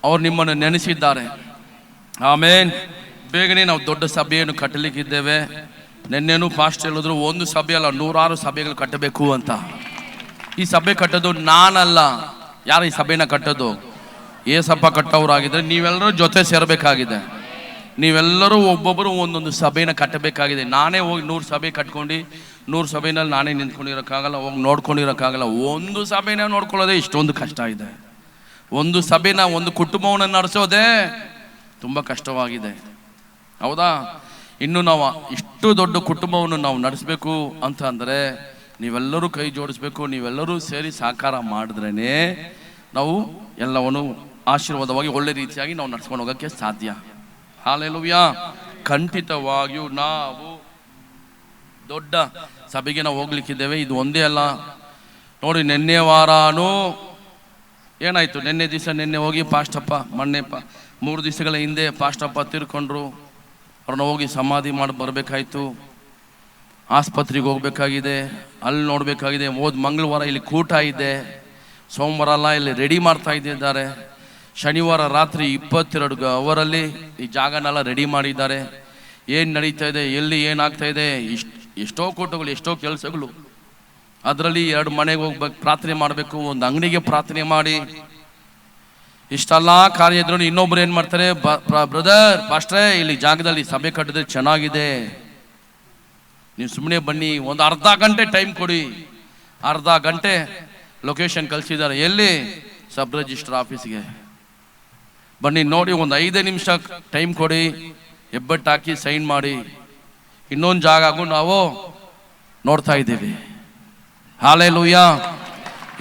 ಅವ್ರು ನಿಮ್ಮನ್ನು ನೆನೆಸಿದ್ದಾರೆ. ಆಮೇನ್. ಬೇಗನೆ ನಾವು ದೊಡ್ಡ ಸಭೆಯನ್ನು ಕಟ್ಟಲಿಕ್ಕಿದ್ದೇವೆ. ನಿನ್ನೆನೂ ಫಾಸ್ಟ್ ಹೇಳಿದ್ರು, ಒಂದು ಸಭೆ ಅಲ್ಲ 100 ಸಭೆಗಳು ಕಟ್ಟಬೇಕು ಅಂತ. ಈ ಸಭೆ ಕಟ್ಟೋದು ನಾನಲ್ಲ. ಯಾರು ಈ ಸಭೆನ ಕಟ್ಟೋದು? ಏಸಪ್ಪ ಕಟ್ಟೋರಾಗಿದ್ದರೆ ನೀವೆಲ್ಲರೂ ಜೊತೆ ಸೇರಬೇಕಾಗಿದೆ. ನೀವೆಲ್ಲರೂ ಒಬ್ಬೊಬ್ಬರು ಒಂದೊಂದು ಸಭೆನ ಕಟ್ಟಬೇಕಾಗಿದೆ. ನಾನೇ ಹೋಗಿ 100 ಸಭೆ ಕಟ್ಕೊಂಡು 100 ಸಭೆನಲ್ಲಿ ನಾನೇ ನಿಂತ್ಕೊಂಡಿರೋಕ್ಕಾಗಲ್ಲ, ಹೋಗಿ ನೋಡ್ಕೊಂಡಿರೋಕ್ಕಾಗಲ್ಲ. ಒಂದು ಸಭೆನ ನೋಡ್ಕೊಳ್ಳೋದೇ ಇಷ್ಟೊಂದು ಕಷ್ಟ ಇದೆ. ಒಂದು ಸಭೆನ, ಒಂದು ಕುಟುಂಬವನ್ನು ನಡೆಸೋದೇ ತುಂಬ ಕಷ್ಟವಾಗಿದೆ, ಹೌದಾ? ಇನ್ನು ನಾವು ಇಷ್ಟು ದೊಡ್ಡ ಕುಟುಂಬವನ್ನು ನಾವು ನಡೆಸಬೇಕು ಅಂತ ಅಂದರೆ ನೀವೆಲ್ಲರೂ ಕೈ ಜೋಡಿಸ್ಬೇಕು, ನೀವೆಲ್ಲರೂ ಸೇರಿ ಸಹಕಾರ ಮಾಡಿದ್ರೇ ನಾವು ಎಲ್ಲವನ್ನು ಆಶೀರ್ವಾದವಾಗಿ ಒಳ್ಳೆ ರೀತಿಯಾಗಿ ನಾವು ನಡ್ಸ್ಕೊಂಡು ಹೋಗೋಕ್ಕೆ ಸಾಧ್ಯ. ಹಲ್ಲೆಲೂಯಾ. ಖಂಡಿತವಾಗಿಯೂ ನಾವು ದೊಡ್ಡ ಸಭೆಗೆ ನಾವು ಹೋಗ್ಲಿಕ್ಕಿದ್ದೇವೆ. ಇದು ಒಂದೇ ಅಲ್ಲ ನೋಡಿ, ನಿನ್ನೆ ವಾರನೂ ಏನಾಯಿತು? ನಿನ್ನೆ ಹೋಗಿ ಪಾಸ್ಟಪ್ಪ, ಮೊನ್ನೆ 3 ದಿವಸಗಳ ಹಿಂದೆ ಪಾಸ್ಟಪ್ಪ ತೀರ್ಕೊಂಡ್ರು. ಅವ್ರನ್ನ ಹೋಗಿ ಸಮಾಧಿ ಮಾಡಿ ಬರಬೇಕಾಯ್ತು. ಆಸ್ಪತ್ರೆಗೆ ಹೋಗ್ಬೇಕಾಗಿದೆ, ಅಲ್ಲಿ ನೋಡಬೇಕಾಗಿದೆ. ಮಂಗಳವಾರ ಇಲ್ಲಿ ಕೂಟ ಇದೆ, ಸೋಮವಾರ ಎಲ್ಲ ಇಲ್ಲಿ ರೆಡಿ ಮಾಡ್ತಾ ಇದ್ದಾರೆ. ಶನಿವಾರ ರಾತ್ರಿ 22 ಅವರಲ್ಲಿ ಈ ಜಾಗನೆಲ್ಲ ರೆಡಿ ಮಾಡಿದ್ದಾರೆ. ಏನು ನಡೀತಾ ಇದೆ, ಎಲ್ಲಿ ಏನಾಗ್ತಾ ಇದೆ, ಎಷ್ಟೋ ಕೂಟಗಳು, ಎಷ್ಟೋ ಕೆಲಸಗಳು. ಅದರಲ್ಲಿ 2 ಮನೆಗೆ ಹೋಗ್ಬೇಕು, ಪ್ರಾರ್ಥನೆ ಮಾಡಬೇಕು, ಒಂದು ಅಂಗಡಿಗೆ ಪ್ರಾರ್ಥನೆ ಮಾಡಿ, ಇಷ್ಟೆಲ್ಲ ಕಾರ್ಯ ಇದ್ರು ಇನ್ನೊಬ್ರು ಏನು ಮಾಡ್ತಾರೆ, ಬ್ರದರ್ ಪಾಸ್ಟ್ರೇ ಇಲ್ಲಿ ಜಾಗದಲ್ಲಿ ಸಭೆ ಕಟ್ಟಿದ್ರೆ ಚೆನ್ನಾಗಿದೆ, ನೀವು ಸುಮ್ಮನೆ ಬನ್ನಿ, ಒಂದು ಅರ್ಧ ಗಂಟೆ ಟೈಮ್ ಕೊಡಿ. ಅರ್ಧ ಗಂಟೆ ಲೊಕೇಶನ್ ಕಳಿಸಿದ್ದಾರೆ. ಎಲ್ಲಿ? ಸಬ್ ರಿಜಿಸ್ಟರ್ ಆಫೀಸ್ಗೆ ಬನ್ನಿ, ನೋಡಿ ಒಂದು 5 ನಿಮಿಷ ಟೈಮ್ ಕೊಡಿ, ಹೆಬ್ಬೆಟ್ಟು ಹಾಕಿ ಸೈನ್ ಮಾಡಿ. ಇನ್ನೊಂದು ಜಾಗಗೂ ನಾವು ನೋಡ್ತಾ ಇದ್ದೀವಿ. ಹಲ್ಲೆಲೂಯಾ.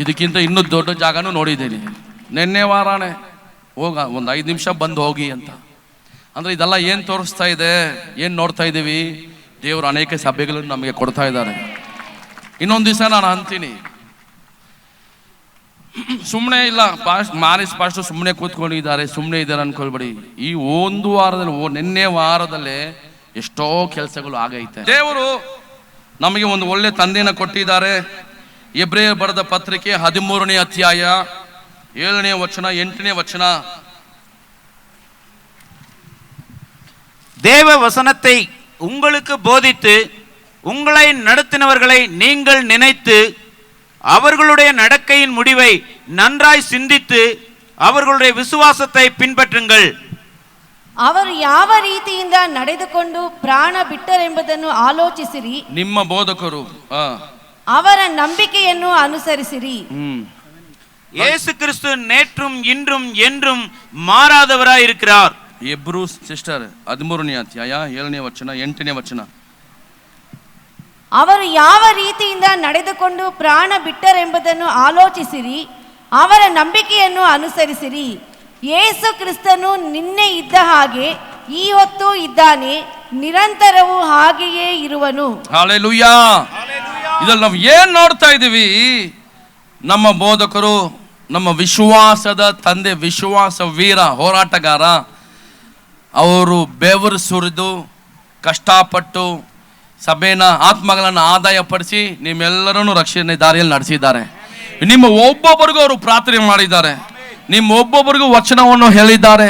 ಇದಕ್ಕಿಂತ ಇನ್ನೂ ದೊಡ್ಡ ಜಾಗನೂ ನೋಡಿದ್ದೀನಿ. ನಿನ್ನೆ ವಾರನೇ ಹೋಗ ಒಂದು 5 ನಿಮಿಷ ಬಂದು ಹೋಗಿ ಅಂತ. ಅಂದರೆ ಇದೆಲ್ಲ ಏನು ತೋರಿಸ್ತಾ ಇದೆ, ಏನು ನೋಡ್ತಾ ಇದ್ದೀವಿ? ದೇವರು ಅನೇಕ ಸಭೆಗಳನ್ನು ನಮಗೆ ಕೊಡ್ತಾ ಇದ್ದಾರೆ. ಇನ್ನೊಂದು ದಿವಸ ನಾನು ಅಂತೀನಿ, ಸುಮ್ಮನೆ ಇಲ್ಲ ಮಾರಿಸ್ ಪಾಸ್ಟು ಸುಮ್ಮನೆ ಕೂತ್ಕೊಂಡಿದ್ದಾರೆ, ಸುಮ್ಮನೆ ಇದ್ದಾರೆ ಅನ್ಕೊಳ್ಬೇಡಿ. ಈ ಒಂದು ವಾರದಲ್ಲಿ, ನಿನ್ನೆ ವಾರದಲ್ಲೇ ಎಷ್ಟೋ ಕೆಲಸಗಳು ಆಗೈತೆ. ದೇವರು ನಮಗೆ ಒಂದು ಒಳ್ಳೆ ತಂದೆನ ಕೊಟ್ಟಿದ್ದಾರೆ. ಎಬ್ರಿಯರ್ ಬರೆದ ಪತ್ರಿಕೆ 13ನೇ ಅಧ್ಯಾಯ 7ನೇ ವಚನ 8ನೇ ವಚನ. தேவ வசனத்தை உங்களுக்கு போதித்து உங்களை நடத்தினவர்களை நீங்கள் நினைத்து அவர்களுடைய நடக்கையின் முடிவை நன்றாய் சிந்தித்து அவர்களுடைய விசுவாசத்தை பின்பற்றுங்கள். ಅವರು ಯಾವ ರೀತಿಯಿಂದ ನಡೆದುಕೊಂಡು ಪ್ರಾಣ ಬಿಟ್ಟರೆಂಬುದನ್ನು ಆಲೋಚಿಸಿರಿ. ನಿಮ್ಮ ಬೋಧಕರು ಅವರ ನಂಬಿಕೆಯನ್ನು ಅನುಸರಿಸಿರಿ. ಯೇಸು ಕ್ರಿಸ್ತು நேற்றும் இன்றும் என்றும் மாறாதவராய் இருக்கிறார். ಎಬ್ರೂಸ್ ಸಿಸ್ಟರ್ 13ನೇ ಅಧ್ಯಾಯ 7ನೇ ವಚನ 8ನೇ ವಚನ. ಅವರು ಯಾವ ರೀತಿಯಿಂದ ನಡೆದುಕೊಂಡು ಪ್ರಾಣ ಬಿಟ್ಟರೆಂಬುದನ್ನು ಆಲೋಚಿಸಿರಿ, ಅವರ ನಂಬಿಕೆಯನ್ನು ಅನುಸರಿಸಿರಿ. ಯೇಸು ಕ್ರಿಸ್ತನು ನಿನ್ನೆ ಇದ್ದ ಹಾಗೆ ಈ ಹೊತ್ತು ಇದ್ದಾನೆ, ನಿರಂತರವೂ ಹಾಗೆಯೇ ಇರುವನು. ಹಲ್ಲೆಲೂಯಾ. ಇದ್ರಲ್ಲಿ ನಾವು ಏನ್ ನೋಡ್ತಾ ಇದ್ದೀವಿ? ನಮ್ಮ ಬೋಧಕರು, ನಮ್ಮ ವಿಶ್ವಾಸದ ತಂದೆ, ವಿಶ್ವಾಸ ವೀರ, ಹೋರಾಟಗಾರ, ಅವರು ಬೆವರು ಸುರಿದು ಕಷ್ಟಪಟ್ಟು ಸಭೆನ, ಆತ್ಮಗಳನ್ನು ಆದಾಯ ಪಡಿಸಿ ನಿಮ್ಮೆಲ್ಲರನ್ನು ರಕ್ಷಣೆ ದಾರಿಯಲ್ಲಿ ನಡೆಸಿದ್ದಾರೆ. ನಿಮ್ಮ ಒಬ್ಬೊಬ್ಬರಿಗೂ ಅವರು ಪ್ರಾರ್ಥನೆ ಮಾಡಿದ್ದಾರೆ, ನಿಮ್ಮ ಒಬ್ಬೊಬ್ಬರಿಗೂ ವಚನವನ್ನು ಹೇಳಿದ್ದಾರೆ,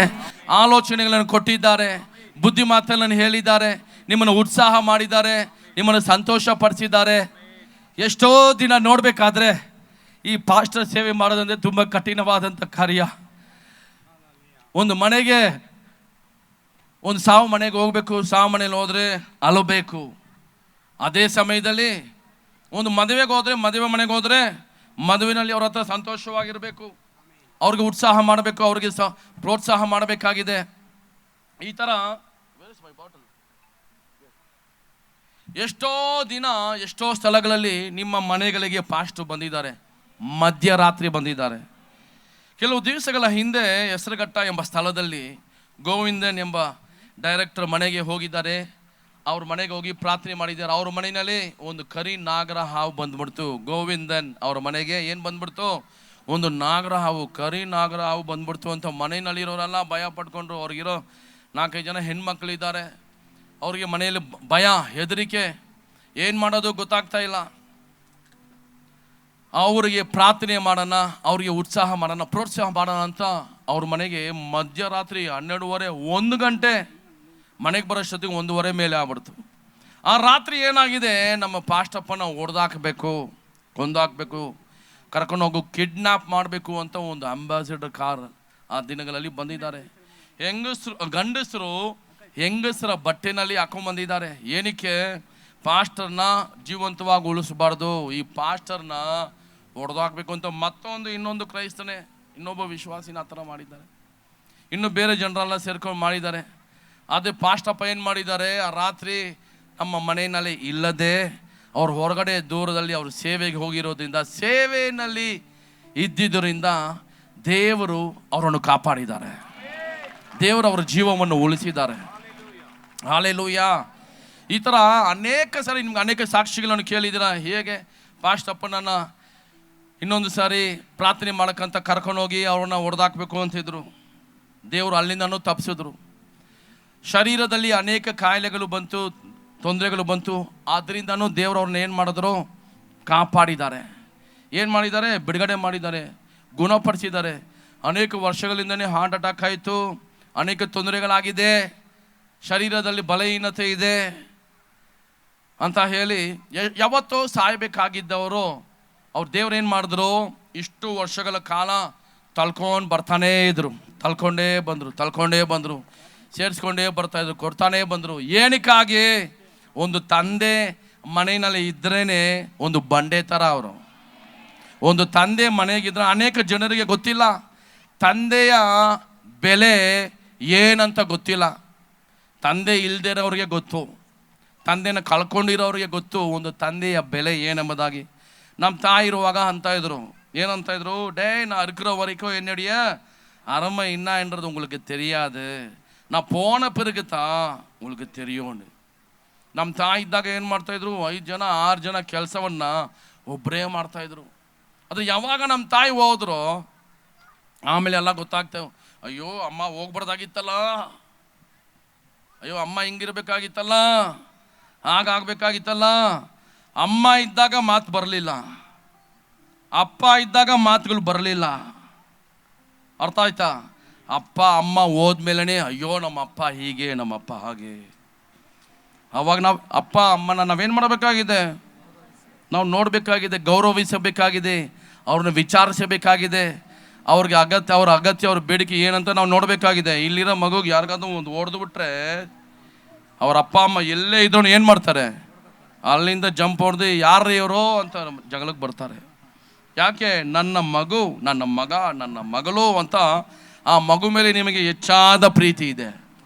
ಆಲೋಚನೆಗಳನ್ನು ಕೊಟ್ಟಿದ್ದಾರೆ, ಬುದ್ಧಿ ಮಾತುಗಳನ್ನು ಹೇಳಿದ್ದಾರೆ, ನಿಮ್ಮನ್ನು ಉತ್ಸಾಹ ಮಾಡಿದ್ದಾರೆ, ನಿಮ್ಮನ್ನು ಸಂತೋಷ ಪಡಿಸಿದ್ದಾರೆ. ಎಷ್ಟೋ ದಿನ ನೋಡಬೇಕಾದ್ರೆ ಈ ಪಾಸ್ಟರ್ ಸೇವೆ ಮಾಡೋದಂದರೆ ತುಂಬ ಕಠಿಣವಾದಂಥ ಕಾರ್ಯ. ಒಂದು ಮನೆಗೆ ಒಂದು ಸಾವು ಮನೆಗೆ ಹೋಗ್ಬೇಕು, ಸಾವು ಮನೇಲಿ ಹೋದರೆ ಅಲಬೇಕು. ಅದೇ ಸಮಯದಲ್ಲಿ ಒಂದು ಮದುವೆಗೆ ಹೋದರೆ, ಮದುವೆ ಮನೆಗೆ ಹೋದರೆ ಮದುವೆನಲ್ಲಿ ಅವ್ರ ಹತ್ರ ಸಂತೋಷವಾಗಿರಬೇಕು, ಅವ್ರಿಗೆ ಉತ್ಸಾಹ ಮಾಡಬೇಕು, ಅವ್ರಿಗೆ ಪ್ರೋತ್ಸಾಹ ಮಾಡಬೇಕಾಗಿದೆ. ಈ ಥರ ಎಷ್ಟೋ ದಿನ ಎಷ್ಟೋ ಸ್ಥಳಗಳಲ್ಲಿ ನಿಮ್ಮ ಮನೆಗಳಿಗೆ ಪಾಸ್ಟರ್ ಬಂದಿದ್ದಾರೆ, ಮಧ್ಯರಾತ್ರಿ ಬಂದಿದ್ದಾರೆ. ಕೆಲವು ದಿವಸಗಳ ಹಿಂದೆ ಹೆಸರುಘಟ್ಟ ಎಂಬ ಸ್ಥಳದಲ್ಲಿ ಗೋವಿಂದನ್ ಎಂಬ ಡೈರೆಕ್ಟರ್ ಮನೆಗೆ ಹೋಗಿದ್ದಾರೆ. ಅವ್ರ ಮನೆಗೆ ಹೋಗಿ ಪ್ರಾರ್ಥನೆ ಮಾಡಿದ್ದಾರೆ. ಅವ್ರ ಮನೆಯಲ್ಲಿ ಒಂದು ಕರಿ ನಾಗರ ಹಾವು ಬಂದ್ಬಿಡ್ತು. ಗೋವಿಂದನ್ ಅವ್ರ ಮನೆಗೆ ಏನು ಬಂದ್ಬಿಡ್ತು? ಒಂದು ನಾಗರ ಹಾವು, ಕರಿ ನಾಗರ ಹಾವು ಬಂದ್ಬಿಡ್ತು ಅಂತ ಮನೆಯಲ್ಲಿರೋರೆಲ್ಲ ಭಯ ಪಡ್ಕೊಂಡ್ರು. ಅವ್ರಿಗಿರೋ 4-5 ಜನ ಹೆಣ್ಮಕ್ಳಿದ್ದಾರೆ. ಅವ್ರಿಗೆ ಮನೆಯಲ್ಲಿ ಭಯ, ಹೆದರಿಕೆ, ಏನು ಮಾಡೋದು ಗೊತ್ತಾಗ್ತಾ ಇಲ್ಲ. ಅವರಿಗೆ ಪ್ರಾರ್ಥನೆ ಮಾಡೋಣ, ಅವರಿಗೆ ಉತ್ಸಾಹ ಮಾಡೋಣ, ಪ್ರೋತ್ಸಾಹ ಮಾಡೋಣ ಅಂತ ಅವ್ರ ಮನೆಗೆ ಮಧ್ಯರಾತ್ರಿ 12:30, 1 ಗಂಟೆ ಮನೆಗೆ ಬರೋಷ್ಟೊತ್ತಿಗೆ 1:15 ಮೇಲೆ ಆಗ್ಬಿಡ್ತು. ಆ ರಾತ್ರಿ ಏನಾಗಿದೆ, ನಮ್ಮ ಪಾಸ್ಟಪ್ಪನ ಹೊಡೆದಾಕಬೇಕು, ಕೊಂದಾಕಬೇಕು, ಕರ್ಕೊಂಡೋಗು ಕಿಡ್ನಾಪ್ ಮಾಡಬೇಕು ಅಂತ ಒಂದು ಅಂಬಾಸಿಡರ್ ಕಾರ್ ಆ ದಿನಗಳಲ್ಲಿ ಬಂದಿದ್ದಾರೆ. ಗಂಡಸರು ಹೆಂಗಸರ ಬಟ್ಟೆನಲ್ಲಿ ಹಾಕೊಂಡ್ಬಂದಿದ್ದಾರೆ. ಏನಕ್ಕೆ? ಪಾಸ್ಟರ್ನ ಜೀವಂತವಾಗಿ ಉಳಿಸಬಾರ್ದು, ಈ ಪಾಸ್ಟರ್ನ ಹೊಡೆದಾಕಬೇಕು ಅಂತ. ಇನ್ನೊಂದು ಕ್ರೈಸ್ತನೇ, ಇನ್ನೊಬ್ಬ ವಿಶ್ವಾಸಿನ ಆ ಥರ ಮಾಡಿದ್ದಾರೆ. ಇನ್ನು ಬೇರೆ ಜನರೆಲ್ಲ ಸೇರ್ಕೊಂಡು ಮಾಡಿದ್ದಾರೆ. ಅದೇ ಪಾಸ್ಟಪ್ಪ ಏನು ಮಾಡಿದ್ದಾರೆ, ಆ ರಾತ್ರಿ ನಮ್ಮ ಮನೆಯಲ್ಲಿ ಇಲ್ಲದೆ ಅವ್ರ ಹೊರಗಡೆ ದೂರದಲ್ಲಿ ಅವ್ರ ಸೇವೆಗೆ ಹೋಗಿರೋದ್ರಿಂದ, ಸೇವೆಯಲ್ಲಿ ಇದ್ದಿದ್ದರಿಂದ ದೇವರು ಅವರನ್ನು ಕಾಪಾಡಿದ್ದಾರೆ, ದೇವರು ಅವರ ಜೀವವನ್ನು ಉಳಿಸಿದ್ದಾರೆ. ಹಲ್ಲೆಲೂಯಾ. ಈ ಥರ ಅನೇಕ ಸಾರಿ ನಿಮ್ಗೆ ಅನೇಕ ಸಾಕ್ಷಿಗಳನ್ನು ಕೇಳಿದ್ದೀರಾ. ಹೇಗೆ ಪಾಸ್ಟಪ್ಪನನ್ನು ಇನ್ನೊಂದು ಸಾರಿ ಪ್ರಾರ್ಥನೆ ಮಾಡೋಕ್ಕಂತ ಕರ್ಕೊಂಡೋಗಿ ಅವ್ರನ್ನ ಹೊಡೆದಾಕಬೇಕು ಅಂತಿದ್ರು. ದೇವರು ಅಲ್ಲಿಂದನೂ ತಪ್ಪಿಸಿದ್ರು. ಶರೀರದಲ್ಲಿ ಅನೇಕ ಕಾಯಿಲೆಗಳು ಬಂತು, ತೊಂದರೆಗಳು ಬಂತು. ಆದ್ದರಿಂದನೂ ದೇವರು ಅವ್ರನ್ನ ಏನು ಮಾಡಿದ್ರು? ಕಾಪಾಡಿದ್ದಾರೆ. ಏನು ಮಾಡಿದ್ದಾರೆ? ಬಿಡುಗಡೆ ಮಾಡಿದ್ದಾರೆ, ಗುಣಪಡಿಸಿದ್ದಾರೆ. ಅನೇಕ ವರ್ಷಗಳಿಂದನೇ ಹಾರ್ಟ್ ಅಟ್ಯಾಕ್ ಆಯಿತು, ಅನೇಕ ತೊಂದರೆಗಳಾಗಿದೆ, ಶರೀರದಲ್ಲಿ ಬಲಹೀನತೆ ಇದೆ ಅಂತ ಹೇಳಿ ಯಾವತ್ತೋ ಸಾಯಬೇಕಾಗಿದ್ದವರು ಅವ್ರು ದೇವ್ರೇನು ಮಾಡಿದ್ರು? ಇಷ್ಟು ವರ್ಷಗಳ ಕಾಲ ತಳ್ಕೊಂಡು ಬರ್ತಾನೇ ಇದ್ರು, ತಳ್ಕೊಂಡೇ ಬಂದರು, ಸೇರಿಸ್ಕೊಂಡೇ ಬರ್ತಾಯಿದ್ರು, ಕೊಡ್ತಾನೇ ಬಂದರು. ಏನಕ್ಕಾಗಿ? ಒಂದು ತಂದೆ ಮನೆಯಲ್ಲಿ ಇದ್ರೇ ಒಂದು ಬಂಡೆ ಥರ ಅವರು. ಒಂದು ತಂದೆ ಮನೆಗಿದ್ರೆ ಅನೇಕ ಜನರಿಗೆ ಗೊತ್ತಿಲ್ಲ, ತಂದೆಯ ಬೆಲೆ ಏನಂತ ಗೊತ್ತಿಲ್ಲ. ತಂದೆ ಇಲ್ದಿರೋರಿಗೆ ಗೊತ್ತು, ತಂದೆನ ಕಳ್ಕೊಂಡಿರೋರಿಗೆ ಗೊತ್ತು ಒಂದು ತಂದೆಯ ಬೆಲೆ ಏನೆಂಬುದಾಗಿ. ನಮ್ಮ ತಾಯಿ ಇರುವಾಗ ಅಂತಾಯಿದ್ರು, ಏನಂತಾಯಿದ್ರು? நான் இருக்கிற வரைக்கும் என்னுடைய அருமை என்னன்றது உங்களுக்கு தெரியாது, நான் போன பிறகு தான் உங்களுக்கு தெரியும்னு. ನಮ್ಮ ತಾಯಿ ಇದ್ದಾಗ ಏನು ಮಾಡ್ತಾಯಿದ್ರು? 5 ಜನ 6 ಜನ ಕೆಲಸವನ್ನು ಒಬ್ಬರೇ ಮಾಡ್ತಾಯಿದ್ರು. ಅದು ಯಾವಾಗ ನಮ್ಮ ತಾಯಿ ಹೋದ್ರು ಆಮೇಲೆ ಎಲ್ಲ ಗೊತ್ತಾಗ್ತೇವೆ. ಅಯ್ಯೋ ಅಮ್ಮ ಹೋಗ್ಬಾರ್ದಾಗಿತ್ತಲ್ಲ, ಅಯ್ಯೋ ಅಮ್ಮ ಹಿಂಗಿರ್ಬೇಕಾಗಿತ್ತಲ್ಲ, ಹಾಗಾಗಬೇಕಾಗಿತ್ತಲ್ಲ. ಅಮ್ಮ ಇದ್ದಾಗ ಮಾತು ಬರಲಿಲ್ಲ, ಅಪ್ಪ ಇದ್ದಾಗ ಮಾತುಗಳು ಬರಲಿಲ್ಲ. ಅರ್ಥ ಆಯ್ತಾ? ಅಪ್ಪ ಅಮ್ಮ ಹೋದ್ಮೇಲೆ ಅಯ್ಯೋ ನಮ್ಮ ಅಪ್ಪ ಹೀಗೆ, ನಮ್ಮ ಅಪ್ಪ ಹಾಗೆ. ಅವಾಗ ನಾವು ಅಪ್ಪ ಅಮ್ಮನ ನಾವೇನು ಮಾಡಬೇಕಾಗಿದೆ? ನಾವು ನೋಡಬೇಕಾಗಿದೆ, ಗೌರವಿಸಬೇಕಾಗಿದೆ, ಅವ್ರನ್ನ ವಿಚಾರಿಸಬೇಕಾಗಿದೆ. ಅವ್ರ ಅಗತ್ಯ ಅವ್ರ ಬೇಡಿಕೆ ಏನಂತ ನಾವು ನೋಡಬೇಕಾಗಿದೆ. ಇಲ್ಲಿರೋ ಮಗುಗೆ ಯಾರಿಗಾದ್ರೂ ಒಂದು ಹೊಡೆದು ಬಿಟ್ರೆ ಅವ್ರ ಅಪ್ಪ ಅಮ್ಮ ಎಲ್ಲೇ ಇದ್ದವನು ಏನು ಮಾಡ್ತಾರೆ? ಅಲ್ಲಿಂದ ಜಂಪ್ ಹೊಡೆದು ಯಾರು ಇವರು ಅಂತ ಜಗಳಕ್ಕೆ ಬರ್ತಾರೆ. ಯಾಕೆ? ನನ್ನ ಮಗು, ನನ್ನ ಮಗ, ನನ್ನ ಮಗಳು ಅಂತ ಆ ಮಗು ಮೇಲೆ ನಿಮಗೆ ಹೆಚ್ಚಾದ ಪ್ರೀತಿ ಇದೆ.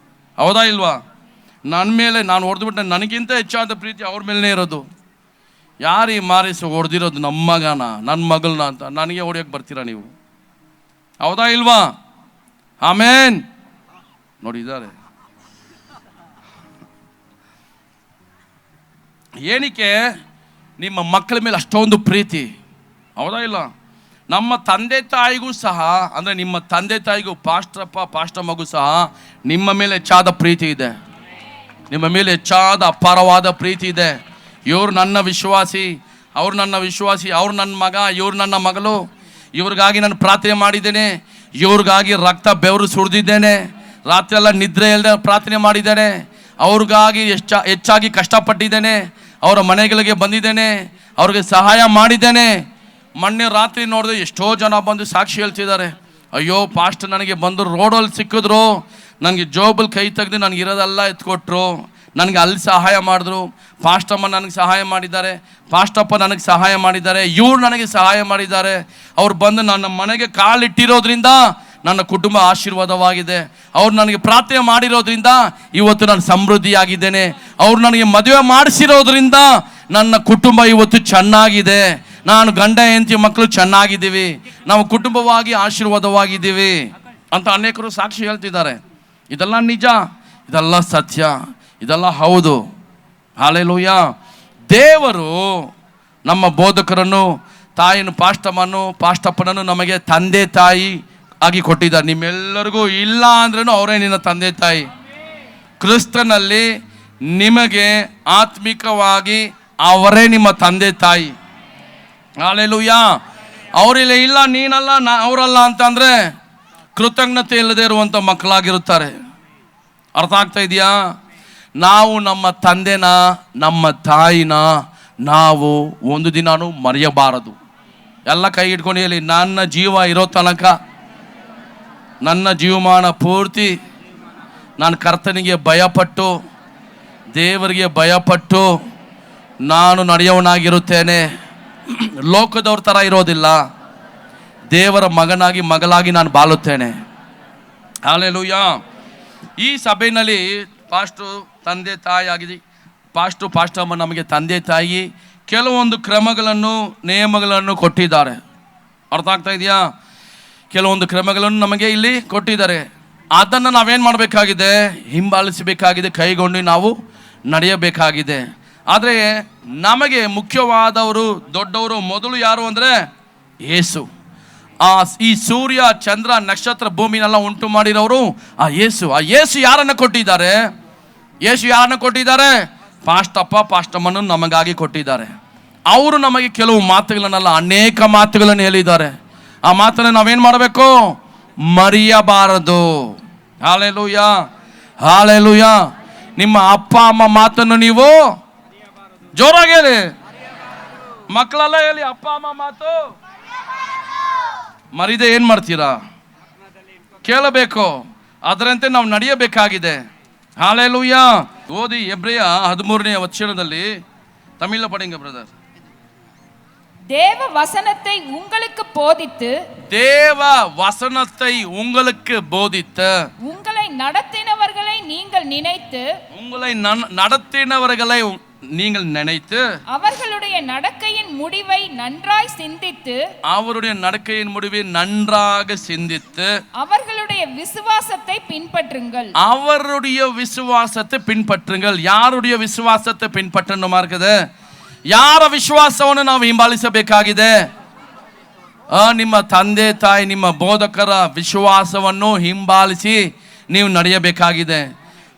ಹೌದಾ ಇಲ್ವಾ? ನನ್ನ ಮೇಲೆ ನಾನು ಹೊಡೆದ್ಬಿಟ್ಟೆ, ನನಗಿಂತ ಹೆಚ್ಚಾದ ಪ್ರೀತಿ ಅವ್ರ ಮೇಲೇ ಇರೋದು. ಯಾರು ಈ ಮಾರಿಸಿ ಹೊಡೆದಿರೋದು? ನಮ್ಮ ಮಗನ, ನನ್ನ ಮಗಳನ್ನ ಅಂತ ನನಗೆ ಹೊಡೆಯೋಕ್ಕೆ ಬರ್ತೀರಾ ನೀವು? ಹೌದಾ ಇಲ್ವಾ? ಆಮೇನ್. ನೋಡಿದ್ದಾರೆ ಏನಕ್ಕೆ? ನಿಮ್ಮ ಮಕ್ಕಳ ಮೇಲೆ ಅಷ್ಟೊಂದು ಪ್ರೀತಿ. ಹೌದಾ ಇಲ್ಲ? ನಮ್ಮ ತಂದೆ ತಾಯಿಗೂ ಸಹ, ಅಂದರೆ ನಿಮ್ಮ ತಂದೆ ತಾಯಿಗೂ, ಪಾಸ್ಟರ್ ಮಗು ಸಹ ನಿಮ್ಮ ಮೇಲೆ ಹೆಚ್ಚಾದ ಪ್ರೀತಿ ಇದೆ, ನಿಮ್ಮ ಮೇಲೆ ಹೆಚ್ಚಾದ ಅಪಾರವಾದ ಪ್ರೀತಿ ಇದೆ. ಇವ್ರು ನನ್ನ ವಿಶ್ವಾಸಿ, ಅವ್ರು ನನ್ನ ವಿಶ್ವಾಸಿ, ಅವ್ರು ನನ್ನ ಮಗ, ಇವ್ರು ನನ್ನ ಮಗಳು, ಇವ್ರಿಗಾಗಿ ನಾನು ಪ್ರಾರ್ಥನೆ ಮಾಡಿದ್ದೇನೆ, ಇವ್ರಿಗಾಗಿ ರಕ್ತ ಬೆವರು ಸುರಿದಿದ್ದೇನೆ, ರಾತ್ರಿ ಎಲ್ಲ ನಿದ್ರೆ ಇಲ್ಲದೆ ಪ್ರಾರ್ಥನೆ ಮಾಡಿದ್ದೇನೆ, ಅವ್ರಿಗಾಗಿ ಹೆಚ್ಚಾಗಿ ಕಷ್ಟಪಟ್ಟಿದ್ದೇನೆ, ಅವರ ಮನೆಗಳಿಗೆ ಬಂದಿದ್ದೇನೆ, ಅವ್ರಿಗೆ ಸಹಾಯ ಮಾಡಿದ್ದೇನೆ. ಮೊನ್ನೆ ರಾತ್ರಿ ನೋಡಿದ್ರೆ ಎಷ್ಟೋ ಜನ ಬಂದು ಸಾಕ್ಷಿ ಹೇಳ್ತಿದ್ದಾರೆ, ಅಯ್ಯೋ ಪಾಸ್ಟರ್ ನನಗೆ ಬಂದು ರೋಡಲ್ಲಿ ಸಿಕ್ಕಿದ್ರು, ನನಗೆ ಜೋಬಲ್ಲಿ ಕೈ ತೆಗೆದು ನನಗೆ ಇರೋದೆಲ್ಲ ಎತ್ಕೊಟ್ರು. ನನಗೆ ಅಲ್ಲಿ ಸಹಾಯ ಮಾಡಿದ್ರು. ಪಾಸ್ಟಮ್ಮ ನನಗೆ ಸಹಾಯ ಮಾಡಿದ್ದಾರೆ, ಪಾಸ್ಟಪ್ಪ ನನಗೆ ಸಹಾಯ ಮಾಡಿದ್ದಾರೆ, ಇವ್ರು ನನಗೆ ಸಹಾಯ ಮಾಡಿದ್ದಾರೆ. ಅವ್ರು ಬಂದು ನನ್ನ ಮನೆಗೆ ಕಾಲಿಟ್ಟಿರೋದ್ರಿಂದ ನನ್ನ ಕುಟುಂಬ ಆಶೀರ್ವಾದವಾಗಿದೆ. ಅವ್ರು ನನಗೆ ಪ್ರಾರ್ಥನೆ ಮಾಡಿರೋದ್ರಿಂದ ಇವತ್ತು ನಾನು ಸಮೃದ್ಧಿಯಾಗಿದ್ದೇನೆ. ಅವ್ರು ನನಗೆ ಮದುವೆ ಮಾಡಿಸಿರೋದ್ರಿಂದ ನನ್ನ ಕುಟುಂಬ ಇವತ್ತು ಚೆನ್ನಾಗಿದೆ. ನಾನು ಗಂಡ ಹೆಂಡತಿ ಮಕ್ಕಳು ಚೆನ್ನಾಗಿದ್ದೀವಿ, ನಾವು ಕುಟುಂಬವಾಗಿ ಆಶೀರ್ವಾದವಾಗಿದ್ದೀವಿ ಅಂತ ಅನೇಕರು ಸಾಕ್ಷಿ ಹೇಳ್ತಿದ್ದಾರೆ. ಇದೆಲ್ಲ ನಿಜ, ಇದೆಲ್ಲ ಸತ್ಯ, ಇದೆಲ್ಲ ಹೌದು. ಹಲ್ಲೆಲೂಯಾ. ದೇವರು ನಮ್ಮ ಬೋಧಕರನ್ನು, ತಾಯಿನ ಪಾಸ್ಟಪ್ಪನನ್ನು ನಮಗೆ ತಂದೆ ತಾಯಿ ಆಗಿ ಕೊಟ್ಟಿದ್ದಾರೆ. ನಿಮ್ಮೆಲ್ಲರಿಗೂ ಇಲ್ಲ ಅಂದ್ರೂ ಅವರೇ ನಿನ್ನ ತಂದೆ ತಾಯಿ. ಕ್ರಿಸ್ತನಲ್ಲಿ ನಿಮಗೆ ಆತ್ಮಿಕವಾಗಿ ಅವರೇ ನಿಮ್ಮ ತಂದೆ ತಾಯಿ. ಹಲ್ಲೆಲೂಯಾ. ಅವರಿಲ್ಲ, ಇಲ್ಲ ನೀನಲ್ಲ ಅವರಲ್ಲ ಅಂತಂದರೆ ಕೃತಜ್ಞತೆ ಇಲ್ಲದೆ ಇರುವಂಥ ಮಕ್ಕಳಾಗಿರುತ್ತಾರೆ. ಅರ್ಥ ಆಗ್ತಾ ಇದೆಯಾ? ನಾವು ನಮ್ಮ ತಂದೆನ, ನಮ್ಮ ತಾಯಿನ ನಾವು ಒಂದು ದಿನಾನು ಮರೆಯಬಾರದು. ಎಲ್ಲ ಕೈ ಇಟ್ಕೊಂಡು ಹೇಳಿ, ನನ್ನ ಜೀವ ಇರೋ ತನಕ, ನನ್ನ ಜೀವಮಾನ ಪೂರ್ತಿ ನಾನು ಕರ್ತನಿಗೆ ಭಯಪಟ್ಟು, ದೇವರಿಗೆ ಭಯಪಟ್ಟು ನಾನು ನಡೆಯೋನಾಗಿರುತ್ತೇನೆ. ಲೋಕದವ್ರ ಥರ ಇರೋದಿಲ್ಲ, ದೇವರ ಮಗನಾಗಿ ಮಗಳಾಗಿ ನಾನು ಬಾಳುತ್ತೇನೆ. ಹಲ್ಲೆಲೂಯಾ. ಈ ಸಭೆಯಲ್ಲಿ ಪಾಸ್ಟು ತಂದೆ ತಾಯಿ ಆಗಿದೆ, ಪಾಸ್ಟಮ್ಮ ನಮಗೆ ತಂದೆ ತಾಯಿ ಕೆಲವೊಂದು ಕ್ರಮಗಳನ್ನು, ನಿಯಮಗಳನ್ನು ಕೊಟ್ಟಿದ್ದಾರೆ. ಅರ್ಥ ಆಗ್ತಾ ಇದೆಯಾ? ಕೆಲವೊಂದು ಕ್ರಮಗಳನ್ನು ನಮಗೆ ಇಲ್ಲಿ ಕೊಟ್ಟಿದ್ದಾರೆ. ಅದನ್ನು ನಾವೇನು ಮಾಡಬೇಕಾಗಿದೆ? ಹಿಂಬಾಲಿಸಬೇಕಾಗಿದೆ, ಕೈಗೊಂಡು ನಾವು ನಡೆಯಬೇಕಾಗಿದೆ. ಆದರೆ ನಮಗೆ ಮುಖ್ಯವಾದವರು, ದೊಡ್ಡವರು ಮೊದಲು ಯಾರು ಅಂದರೆ ಯೇಸು. ಈ ಸೂರ್ಯ ಚಂದ್ರ ನಕ್ಷತ್ರ ಭೂಮಿನೆಲ್ಲ ಉಂಟು ಮಾಡಿರೋರು ಆ ಯೇಸು. ಆ ಯೇಸು ಯಾರನ್ನು ಕೊಟ್ಟಿದ್ದಾರೆ? ಯೇಸು ಯಾರನ್ನು ಕೊಟ್ಟಿದ್ದಾರೆ? ಪಾಸ್ಟಮ್ಮನ್ನು ನಮಗಾಗಿ ಕೊಟ್ಟಿದ್ದಾರೆ. ಅವರು ನಮಗೆ ಕೆಲವು ಮಾತುಗಳನ್ನೆಲ್ಲ, ಅನೇಕ ಮಾತುಗಳನ್ನು ಹೇಳಿದ್ದಾರೆ. ಆ ಮಾತನ್ನು ನಾವೇನು ಮಾಡಬೇಕು? ಮರೆಯಬಾರದು. Hallelujah, hallelujah. ನಿಮ್ಮ ಅಪ್ಪ ಅಮ್ಮ ಮಾತನ್ನು ನೀವು ಜೋರಾಗಿ ಹೇಳಿ, ಮಕ್ಕಳೆಲ್ಲ ಹೇಳಿ, ಅಪ್ಪ ಅಮ್ಮ ಮಾತು ಮರಿದೆ ಏನು ಮಾಡ್ತೀರಾ? ಕೇಳಬೇಕು, ಅದರಂತೆ ನಾವು ನಡೆಯಬೇಕಾಗಿದೆ. ಹಲ್ಲೆಲೂಯಾ. ಓದಿ ಎಬ್ರೆಯ 13ನೇ ವಚನದಲ್ಲಿ, ತಮಿಳ ಪಡಿಂಗ ಬ್ರದರ್. தேவ வசனத்தை உங்களுக்கு போதித்து, தேவ வசனத்தை உங்களுக்கு போதித்து, உங்களை நடத்தினவர்களை நீங்கள் நினைத்து, உங்களை நடத்தினவர்களை நீங்கள் நினைத்து, அவர்களுடைய நடக்கையின் முடிவை நன்றாய் சிந்தித்து, அவருடைய நடக்கையின் முடிவை நன்றாக சிந்தித்து, அவர்களுடைய விசுவாசத்தை பின்பற்றுங்கள். அவருடைய விசுவாசத்தை பின்பற்றுங்கள். யாருடைய விசுவாசத்தை பின்பற்றணுமா இருக்குது? ಯಾರ ವಿಶ್ವಾಸವನ್ನು ನಾವು ಹಿಂಬಾಲಿಸಬೇಕಾಗಿದೆ? ನಿಮ್ಮ ತಂದೆ ತಾಯಿ, ನಿಮ್ಮ ಬೋಧಕರ ವಿಶ್ವಾಸವನ್ನು ಹಿಂಬಾಲಿಸಿ ನೀವು ನಡೆಯಬೇಕಾಗಿದೆ.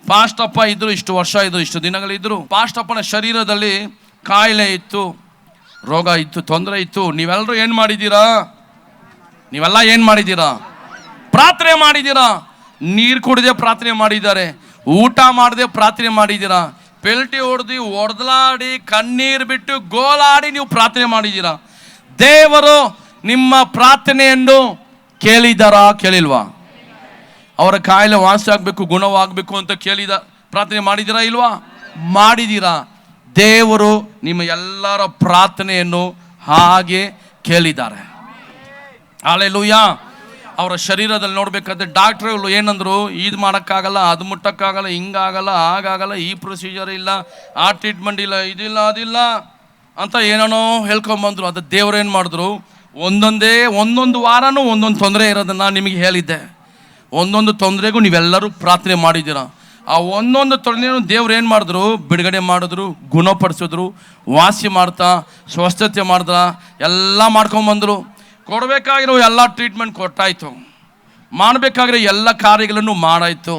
ಪಾಸ್ಟಪ್ಪ ಇದ್ರು, ಇಷ್ಟು ವರ್ಷ ಇದ್ರು, ಇಷ್ಟು ದಿನಗಳಿದ್ರು. ಪಾಸ್ಟಪ್ಪನ ಶರೀರದಲ್ಲಿ ಕಾಯಿಲೆ ಇತ್ತು, ರೋಗ ಇತ್ತು, ತೊಂದರೆ ಇತ್ತು. ನೀವೆಲ್ಲರೂ ಏನು ಮಾಡಿದ್ದೀರಾ? ನೀವೆಲ್ಲ ಏನು ಮಾಡಿದ್ದೀರಾ? ಪ್ರಾರ್ಥನೆ ಮಾಡಿದ್ದೀರಾ. ನೀರು ಕುಡಿದೇ ಪ್ರಾರ್ಥನೆ ಮಾಡಿದ್ದಾರೆ, ಊಟ ಮಾಡದೆ ಪ್ರಾರ್ಥನೆ ಮಾಡಿದ್ದೀರಾ, ಪೆಲ್ಟಿ ಹೊಡೆದು ಹೊಡೆದಲಾಡಿ ಕಣ್ಣೀರು ಬಿಟ್ಟು ಗೋಲಾಡಿ ನೀವು ಪ್ರಾರ್ಥನೆ ಮಾಡಿದ್ದೀರಾ. ದೇವರು ನಿಮ್ಮ ಪ್ರಾರ್ಥನೆಯನ್ನು ಕೇಳಿದಾರಾ? ಕೇಳಿಲ್ವಾ? ಅವರ ಕಾಯಿಲೆ ವಾಸಿ ಆಗಬೇಕು, ಗುಣವಾಗಬೇಕು ಅಂತ ಪ್ರಾರ್ಥನೆ ಮಾಡಿದ್ದೀರಾ? ಇಲ್ವಾ? ಮಾಡಿದ್ದೀರಾ. ದೇವರು ನಿಮ್ಮ ಎಲ್ಲರ ಪ್ರಾರ್ಥನೆಯನ್ನು ಹಾಗೆ ಕೇಳಿದ್ದಾರೆ. ಹಲ್ಲೆಲೂಯಾ. ಅವರ ಶರೀರದಲ್ಲಿ ನೋಡ್ಬೇಕಾದ್ರೆ ಡಾಕ್ಟ್ರುಗಳು ಏನಂದ್ರು? ಇದು ಮಾಡೋಕ್ಕಾಗಲ್ಲ, ಅದು ಮುಟ್ಟಕ್ಕಾಗಲ್ಲ, ಹಿಂಗಾಗಲ್ಲ, ಹಾಗಾಗಲ್ಲ, ಈ ಪ್ರೊಸೀಜರ್ ಇಲ್ಲ, ಆ ಟ್ರೀಟ್ಮೆಂಟ್ ಇಲ್ಲ, ಇದಿಲ್ಲ, ಅದಿಲ್ಲ ಅಂತ ಏನೇನೋ ಹೇಳ್ಕೊಂಬಂದ್ರು. ಅದು ದೇವ್ರು ಏನು ಮಾಡಿದ್ರು? ಒಂದೊಂದು ವಾರನೂ ಒಂದೊಂದು ತೊಂದರೆ ಇರೋದನ್ನು ನಿಮಗೆ ಹೇಳಿದ್ದೆ. ಒಂದೊಂದು ತೊಂದರೆಗೂ ನೀವೆಲ್ಲರೂ ಪ್ರಾರ್ಥನೆ ಮಾಡಿದ್ದೀರ. ಆ ಒಂದೊಂದು ತೊಂದರೆನೂ ದೇವ್ರು ಏನು ಮಾಡಿದ್ರು? ಬಿಡುಗಡೆ ಮಾಡಿದ್ರು, ಗುಣಪಡಿಸಿದ್ರು, ವಾಸಿ ಮಾಡ್ತಾ ಸ್ವಸ್ಥತೆ ಮಾಡಿದ್ರ, ಎಲ್ಲ ಮಾಡ್ಕೊಂಬಂದರು. ಕೊಡಬೇಕಾಗಿರೋ ಎಲ್ಲ ಟ್ರೀಟ್ಮೆಂಟ್ ಕೊಟ್ಟಾಯಿತು, ಮಾಡಬೇಕಾಗಿರೋ ಎಲ್ಲ ಕಾರ್ಯಗಳನ್ನು ಮಾಡಾಯಿತು.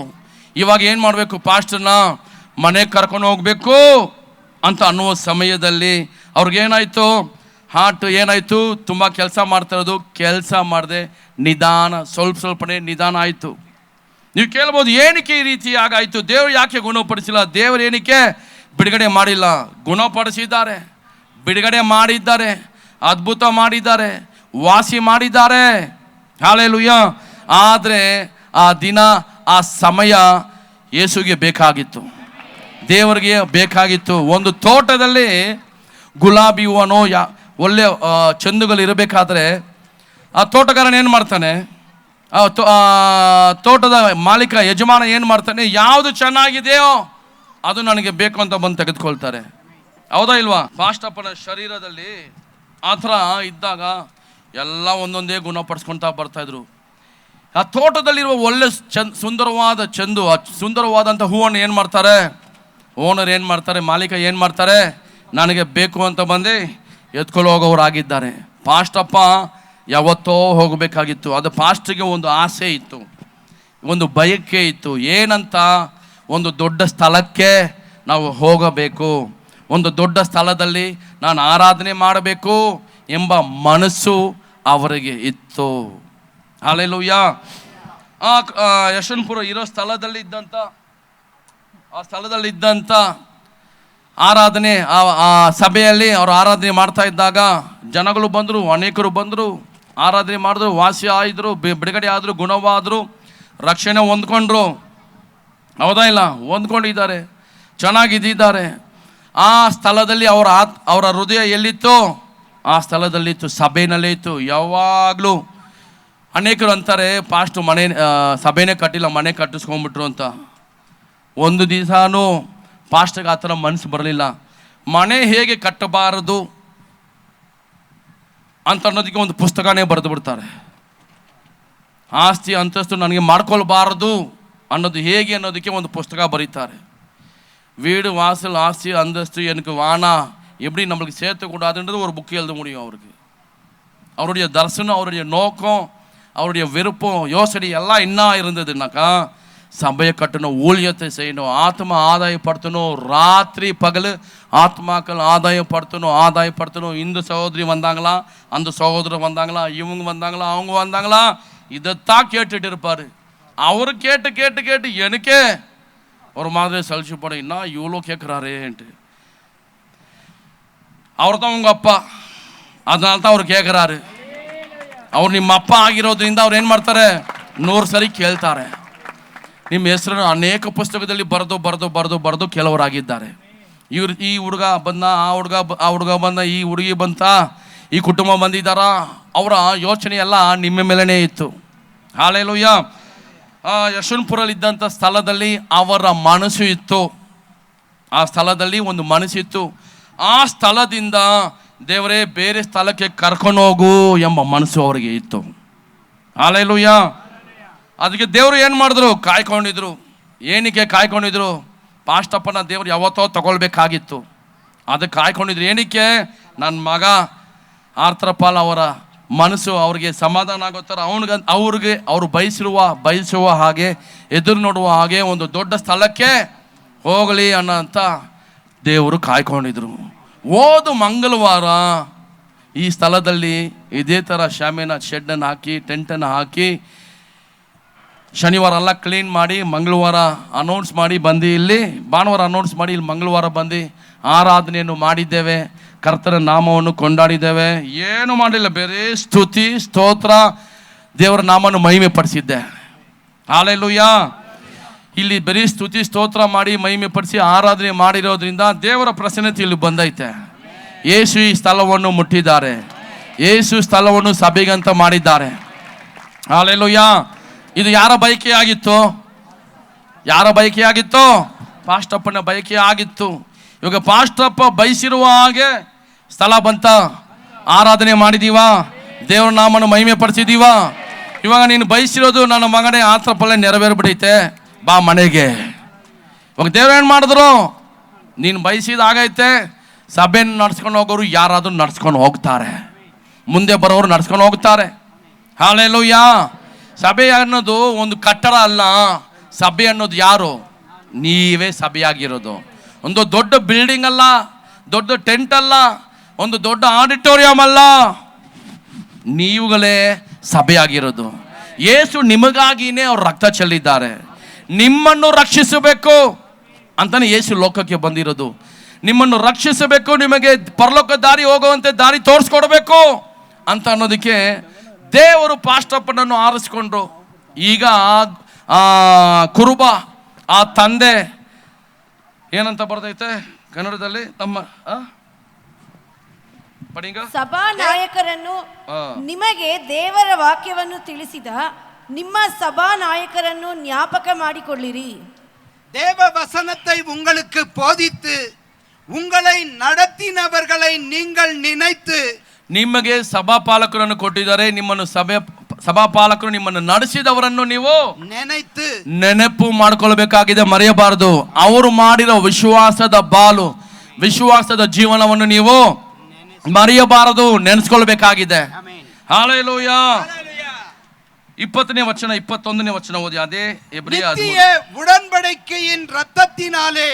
ಇವಾಗ ಏನು ಮಾಡಬೇಕು? ಪಾಸ್ಟರ್ನ ಮನೆಗೆ ಕರ್ಕೊಂಡು ಹೋಗಬೇಕು ಅಂತ ಅನ್ನುವ ಸಮಯದಲ್ಲಿ ಅವ್ರಿಗೇನಾಯಿತು? ಹಾರ್ಟ್ ಏನಾಯಿತು? ತುಂಬ ಕೆಲಸ ಮಾಡ್ತಾಯಿರೋದು, ಕೆಲಸ ಮಾಡದೆ ನಿಧಾನ, ಸ್ವಲ್ಪನೇ ನಿಧಾನ ಆಯಿತು. ನೀವು ಕೇಳ್ಬೋದು, ಏನಕ್ಕೆ ಈ ರೀತಿ ಆಗಾಯಿತು? ದೇವರು ಯಾಕೆ ಗುಣಪಡಿಸಿಲ್ಲ? ದೇವರು ಏನಕ್ಕೆ ಬಿಡುಗಡೆ ಮಾಡಿಲ್ಲ? ಗುಣಪಡಿಸಿದ್ದಾರೆ, ಬಿಡುಗಡೆ ಮಾಡಿದ್ದಾರೆ, ಅದ್ಭುತ ಮಾಡಿದ್ದಾರೆ, ವಾಸಿ ಮಾಡಿದ್ದಾರೆ. ಹಲ್ಲೆಲೂಯಾ. ಆದರೆ ಆ ದಿನ, ಆ ಸಮಯ ಯೇಸುಗೆ ಬೇಕಾಗಿತ್ತು, ದೇವರಿಗೆ ಬೇಕಾಗಿತ್ತು. ಒಂದು ತೋಟದಲ್ಲಿ ಗುಲಾಬಿ ಹೂವನೋ ಒಳ್ಳೆ ಚೆಂಡುಗಳು ಇರಬೇಕಾದ್ರೆ ಆ ತೋಟಗಾರನ ಏನು ಮಾಡ್ತಾನೆ, ತೋಟದ ಮಾಲೀಕ ಯಜಮಾನ ಏನು ಮಾಡ್ತಾನೆ, ಯಾವುದು ಚೆನ್ನಾಗಿದೆಯೋ ಅದು ನನಗೆ ಬೇಕು ಅಂತ ಬಂದು ತೆಗೆದುಕೊಳ್ತಾರೆ. ಹೌದಾ ಇಲ್ವಾ? ಪಾಸ್ಟಪ್ಪನ ಶರೀರದಲ್ಲಿ ಆ ಥರ ಇದ್ದಾಗ ಎಲ್ಲ ಒಂದೊಂದೇ ಗುಣಪಡಿಸ್ಕೊಳ್ತಾ ಬರ್ತಾಯಿದ್ರು. ಆ ತೋಟದಲ್ಲಿರುವ ಒಳ್ಳೆ ಸುಂದರವಾದ ಚೆಂಡು, ಆ ಸುಂದರವಾದಂಥ ಹೂವನ್ನು ಏನು ಮಾಡ್ತಾರೆ, ಓನರ್ ಏನು ಮಾಡ್ತಾರೆ, ಮಾಲೀಕ ಏನು ಮಾಡ್ತಾರೆ, ನನಗೆ ಬೇಕು ಅಂತ ಬಂದು ಎತ್ಕೊಂಡು ಹೋಗೋರಾಗಿದ್ದಾರೆ. ಪಾಸ್ಟಪ್ಪ ಯಾವತ್ತೋ ಹೋಗಬೇಕಾಗಿತ್ತು. ಅದು ಪಾಸ್ಟ್ರಿಗೆ ಒಂದು ಆಸೆ ಇತ್ತು, ಒಂದು ಬಯಕೆ ಇತ್ತು. ಏನಂತ? ಒಂದು ದೊಡ್ಡ ಸ್ಥಳಕ್ಕೆ ನಾವು ಹೋಗಬೇಕು, ಒಂದು ದೊಡ್ಡ ಸ್ಥಳದಲ್ಲಿ ನಾನು ಆರಾಧನೆ ಮಾಡಬೇಕು ಎಂಬ ಮನಸ್ಸು ಅವರಿಗೆ ಇತ್ತು. ಹಲ್ಲೆಲೂಯಾ. ಯಶವಂತಪುರ ಇರೋ ಸ್ಥಳದಲ್ಲಿ ಇದ್ದಂಥ ಆರಾಧನೆ, ಆ ಸಭೆಯಲ್ಲಿ ಅವರು ಆರಾಧನೆ ಮಾಡ್ತಾ ಇದ್ದಾಗ ಜನಗಳು ಬಂದರು, ಅನೇಕರು ಬಂದರು, ಆರಾಧನೆ ಮಾಡಿದ್ರು, ವಾಸಿ ಆಯಿದ್ರು, ಬಿಡುಗಡೆ ಆದರು, ಗುಣವಾದರು, ರಕ್ಷಣೆ ಹೊಂದ್ಕೊಂಡ್ರು. ಹೌದಾ ಇಲ್ಲ? ಹೊಂದ್ಕೊಂಡಿದ್ದಾರೆ, ಚೆನ್ನಾಗಿದ್ದಾರೆ. ಆ ಸ್ಥಳದಲ್ಲಿ ಅವರ ಹೃದಯ ಎಲ್ಲಿತ್ತು? ಆ ಸ್ಥಳದಲ್ಲಿತ್ತು, ಸಭೆಯಲ್ಲೇ ಇತ್ತು. ಯಾವಾಗಲೂ ಅನೇಕರು ಅಂತಾರೆ, ಪಾಸ್ಟ್ ಸಭೆನೇ ಕಟ್ಟಿಲ್ಲ, ಮನೆ ಕಟ್ಟಿಸ್ಕೊಂಡ್ಬಿಟ್ರು ಅಂತ. ಒಂದು ದಿವಸನೂ ಪಾಸ್ಟ್ಗೆ ಆ ಥರ ಮನಸ್ಸು ಬರಲಿಲ್ಲ. ಮನೆ ಹೇಗೆ ಕಟ್ಟಬಾರದು ಅಂತ ಅನ್ನೋದಕ್ಕೆ ಒಂದು ಪುಸ್ತಕನೇ ಬರೆದು ಬಿಡ್ತಾರೆ. ಆಸ್ತಿ ಅಂತಸ್ತು ನನಗೆ ಮಾಡ್ಕೊಳ್ಬಾರದು ಅನ್ನೋದು ಹೇಗೆ ಅನ್ನೋದಕ್ಕೆ ಒಂದು ಪುಸ್ತಕ ಬರೀತಾರೆ. வீடு வாசல் ஆஸ்தி அந்தஸ்து எனக்கு வானா எப்படி நம்மளுக்கு சேர்த்துக்கூடாதுன்றது ஒரு புக்கு எழுத முடியும். அவருடைய தரிசனம், அவருடைய நோக்கம், அவருடைய விருப்பம், யோசனை எல்லாம் என்ன இருந்ததுனாக்கா, சபையை கட்டணும், ஊழியத்தை செய்யணும், ஆத்மா ஆதாயப்படுத்தணும், ராத்திரி பகல் ஆத்மாக்கள் ஆதாயப்படுத்தணும். இந்த சகோதரி வந்தாங்களா, அந்த சகோதரர் வந்தாங்களா, இவங்க வந்தாங்களா, அவங்க வந்தாங்களா, இதைத்தான் கேட்டுட்டு இருப்பார். அவர் கேட்டு கேட்டு கேட்டு எனக்கே ஒரு மாதிரி சலிச்சு போட, என்ன இவ்வளோ கேட்குறாரேன்ட்டு. அவர் தான் உங்கள் அப்பா, அதனால தான் அவர் ಕೇಳ್ತಾರೆ. ಅವ್ರು ನಿಮ್ಮ ಅಪ್ಪ ಆಗಿರೋದ್ರಿಂದ ಅವ್ರು ಏನು ಮಾಡ್ತಾರೆ, 100 ಸರಿ ಕೇಳ್ತಾರೆ. ನಿಮ್ಮ ಹೆಸರನ್ನು ಅನೇಕ ಪುಸ್ತಕದಲ್ಲಿ ಬರೆದು ಕೆಲವರಾಗಿದ್ದಾರೆ. ಈ ಹುಡುಗ ಬಂದ, ಆ ಹುಡುಗ ಬಂದ, ಈ ಹುಡುಗಿ ಬಂತ, ಈ ಕುಟುಂಬ ಬಂದಿದ್ದಾರಾ, ಅವರ ಯೋಚನೆ ಎಲ್ಲ ನಿಮ್ಮ ಮೇಲೇ ಇತ್ತು. ಹಲ್ಲೆಲೂಯಾ. ಯಶವಂತಪುರಲ್ಲಿದ್ದಂಥ ಸ್ಥಳದಲ್ಲಿ ಅವರ ಮನಸ್ಸು ಇತ್ತು. ಆ ಸ್ಥಳದಲ್ಲಿ ಒಂದು ಮನಸ್ಸಿತ್ತು. ಆ ಸ್ಥಳದಿಂದ ದೇವರೇ ಬೇರೆ ಸ್ಥಳಕ್ಕೆ ಕರ್ಕೊಂಡು ಹೋಗು ಎಂಬ ಮನಸ್ಸು ಅವರಿಗೆ ಇತ್ತು. ಹಲ್ಲೆಲೂಯಾ. ಅದಕ್ಕೆ ದೇವರು ಏನು ಮಾಡಿದ್ರು, ಕಾಯ್ಕೊಂಡಿದ್ರು. ಏನಕ್ಕೆ ಕಾಯ್ಕೊಂಡಿದ್ರು? ಪಾಸ್ಟಪ್ಪನ ದೇವರು ಯಾವತ್ತೋ ತಗೊಳ್ಬೇಕಾಗಿತ್ತು, ಅದಕ್ಕೆ ಕಾಯ್ಕೊಂಡಿದ್ರು. ಏನಕ್ಕೆ? ನನ್ನ ಮಗ ಆರ್ತರಪಾಲ್ ಅವರ ಮನಸ್ಸು ಅವ್ರಿಗೆ ಸಮಾಧಾನ ಆಗೋ ಥರ ಅವರು ಬಯಸುವ ಹಾಗೆ, ಎದುರು ನೋಡುವ ಹಾಗೆ ಒಂದು ದೊಡ್ಡ ಸ್ಥಳಕ್ಕೆ ಹೋಗಲಿ ಅನ್ನೋಂಥ ದೇವರು ಕಾಯ್ಕೊಂಡಿದ್ರು. ಹೋದ ಮಂಗಳವಾರ ಈ ಸ್ಥಳದಲ್ಲಿ ಇದೇ ಥರ ಶಾಮಿನ ಶೆಡ್ಡನ್ನು ಹಾಕಿ, ಟೆಂಟನ್ನು ಹಾಕಿ, ಶನಿವಾರ ಎಲ್ಲ ಕ್ಲೀನ್ ಮಾಡಿ, ಮಂಗಳವಾರ ಅನೌನ್ಸ್ ಮಾಡಿ ಬಂದು ಇಲ್ಲಿ, ಭಾನುವಾರ ಅನೌನ್ಸ್ ಮಾಡಿ ಇಲ್ಲಿ ಮಂಗಳವಾರ ಬಂದು ಆರಾಧನೆಯನ್ನು ಮಾಡಿದ್ದೇವೆ, ಕರ್ತನ ನಾಮವನ್ನು ಕೊಂಡಾಡಿದ್ದೇವೆ. ಏನು ಮಾಡಲಿಲ್ಲ, ಬೇರೆ ಸ್ತುತಿ ಸ್ತೋತ್ರ, ದೇವರ ನಾಮವನ್ನು ಮಹಿಮೆ ಪಡಿಸಿದ್ದೆ. ಹಲ್ಲೆಲೂಯಾ. ಇಲ್ಲಿ ಬರೀ ಸ್ತುತಿ ಸ್ತೋತ್ರ ಮಾಡಿ ಮಹಿಮೆ ಪಡಿಸಿ ಆರಾಧನೆ ಮಾಡಿರೋದ್ರಿಂದ ದೇವರ ಪ್ರಸನ್ನತೆ ಇಲ್ಲಿ ಬಂದೈತೆ. ಯೇಸು ಈ ಸ್ಥಳವನ್ನು ಮುಟ್ಟಿದ್ದಾರೆ, ಯೇಸು ಸ್ಥಳವನ್ನು ಸಭೆಗಂತ ಮಾಡಿದ್ದಾರೆ. ಹಲ್ಲೆಲೂಯಾ. ಇದು ಯಾರ ಬಯಕೆ ಆಗಿತ್ತು? ಪಾಸ್ಟಪ್ಪನ ಬಯಕೆ ಆಗಿತ್ತು. ಇವಾಗ ಪಾಸ್ಟಪ್ಪ ಬಯಸಿರುವ ಹಾಗೆ ಸ್ಥಳ ಬಂತ, ಆರಾಧನೆ ಮಾಡಿದೀವಾ, ದೇವರ ನಾಮನ ಮಹಿಮೆ ಪಡಿಸಿದೀವಾ. ಇವಾಗ ನೀನು ಬಯಸಿರೋದು, ನನ್ನ ಮಗನೇ ಆತ್ರಪಲ್ಲೇ ನೆರವೇರ್ಬಿಡೈತೆ, ಬಾ ಮನೆಗೆ. ಇವಾಗ ದೇವ್ರು ಏನು ಮಾಡಿದ್ರು, ನೀನು ಬಯಸಿದ ಆಗೈತೆ, ಸಭೆಯನ್ನು ನಡ್ಸ್ಕೊಂಡು ಹೋಗೋರು ಯಾರಾದರೂ ನಡ್ಸ್ಕೊಂಡು ಹೋಗ್ತಾರೆ, ಮುಂದೆ ಬರೋರು ನಡ್ಸ್ಕೊಂಡು ಹೋಗ್ತಾರೆ. ಹಲ್ಲೆಲೂಯಾ. ಸಭೆ ಅನ್ನೋದು ಒಂದು ಕಟ್ಟಡ ಅಲ್ಲ. ಸಭೆ ಅನ್ನೋದು ಯಾರು? ನೀವೇ ಸಭೆಯಾಗಿರೋದು. ಒಂದು ದೊಡ್ಡ ಬಿಲ್ಡಿಂಗ್ ಅಲ್ಲ, ದೊಡ್ಡ ಟೆಂಟ್ ಅಲ್ಲ, ಒಂದು ದೊಡ್ಡ ಆಡಿಟೋರಿಯಂ ಅಲ್ಲ, ನೀವುಗಳೇ ಸಭೆಯಾಗಿರೋದು. ಯೇಸು ನಿಮಗಾಗಿನೇ ಅವ್ರು ರಕ್ತ ಚೆಲ್ಲಿದ್ದಾರೆ. ನಿಮ್ಮನ್ನು ರಕ್ಷಿಸಬೇಕು ಅಂತಾನೆ ಯೇಸು ಲೋಕಕ್ಕೆ ಬಂದಿರೋದು. ನಿಮ್ಮನ್ನು ರಕ್ಷಿಸಬೇಕು, ನಿಮಗೆ ಪರಲೋಕ ದಾರಿ ಹೋಗುವಂತೆ ದಾರಿ ತೋರಿಸ್ಕೊಡ್ಬೇಕು ಅಂತ ಅನ್ನೋದಕ್ಕೆ ದೇವರು ಪಾಸ್ಟಪ್ಪನನ್ನು ಆರಿಸ್ಕೊಂಡ್ರು. ಈಗ ಕುರುಬ, ಆ ತಂದೆ ಏನಂತ ಬರ್ತೈತೆ ಕನ್ನಡದಲ್ಲಿ ನಮ್ಮ ಪಡಿಂಗ ಸಭಾನಾಯಕರನ್ನು ನಿಮಗೆ ದೇವರ ವಾಕ್ಯವನ್ನು ತಿಳಿಸಿದ ನಿಮ್ಮ ಸಭಾನಾಯಕರನ್ನು ಜ್ಞಾಪಕ ಮಾಡಿಕೊಳ್ಳಿರಿ. தேவ வசனத்தை உங்களுக்கு போதித்து உங்களை நடத்தினவர்களை நீங்கள் நினைத்து. ನಿಮಗೆ ಸಭಾಪಾಲಕರನ್ನು ಕೊಟ್ಟಿದ್ದಾರೆ, ನಿಮ್ಮನ್ನು ಸಭಾಪಾಲಕರು ನಿಮ್ಮನ್ನು ನಡೆಸಿದವರನ್ನು ನೀವು ನೆನಪು ಮಾಡಿಕೊಳ್ಳಬೇಕಾಗಿದೆ, ಮರೆಯಬಾರದು. ಅವರು ಮಾಡಿರೋ ವಿಶ್ವಾಸದ ಬಾಲು, ವಿಶ್ವಾಸದ ಜೀವನವನ್ನು ನೀವು ಮರೆಯಬಾರದು, ನೆನೆಸ್ಕೊಳ್ಬೇಕಾಗಿದೆ. ಹಲ್ಲೆಲೂಯಾ. 20ನೇ ವಚನ 21ನೇ ವಚನ ಓದಿ. ಅದೇ நித்திய உடன்படிக்கையின் இரத்தத்தினாலே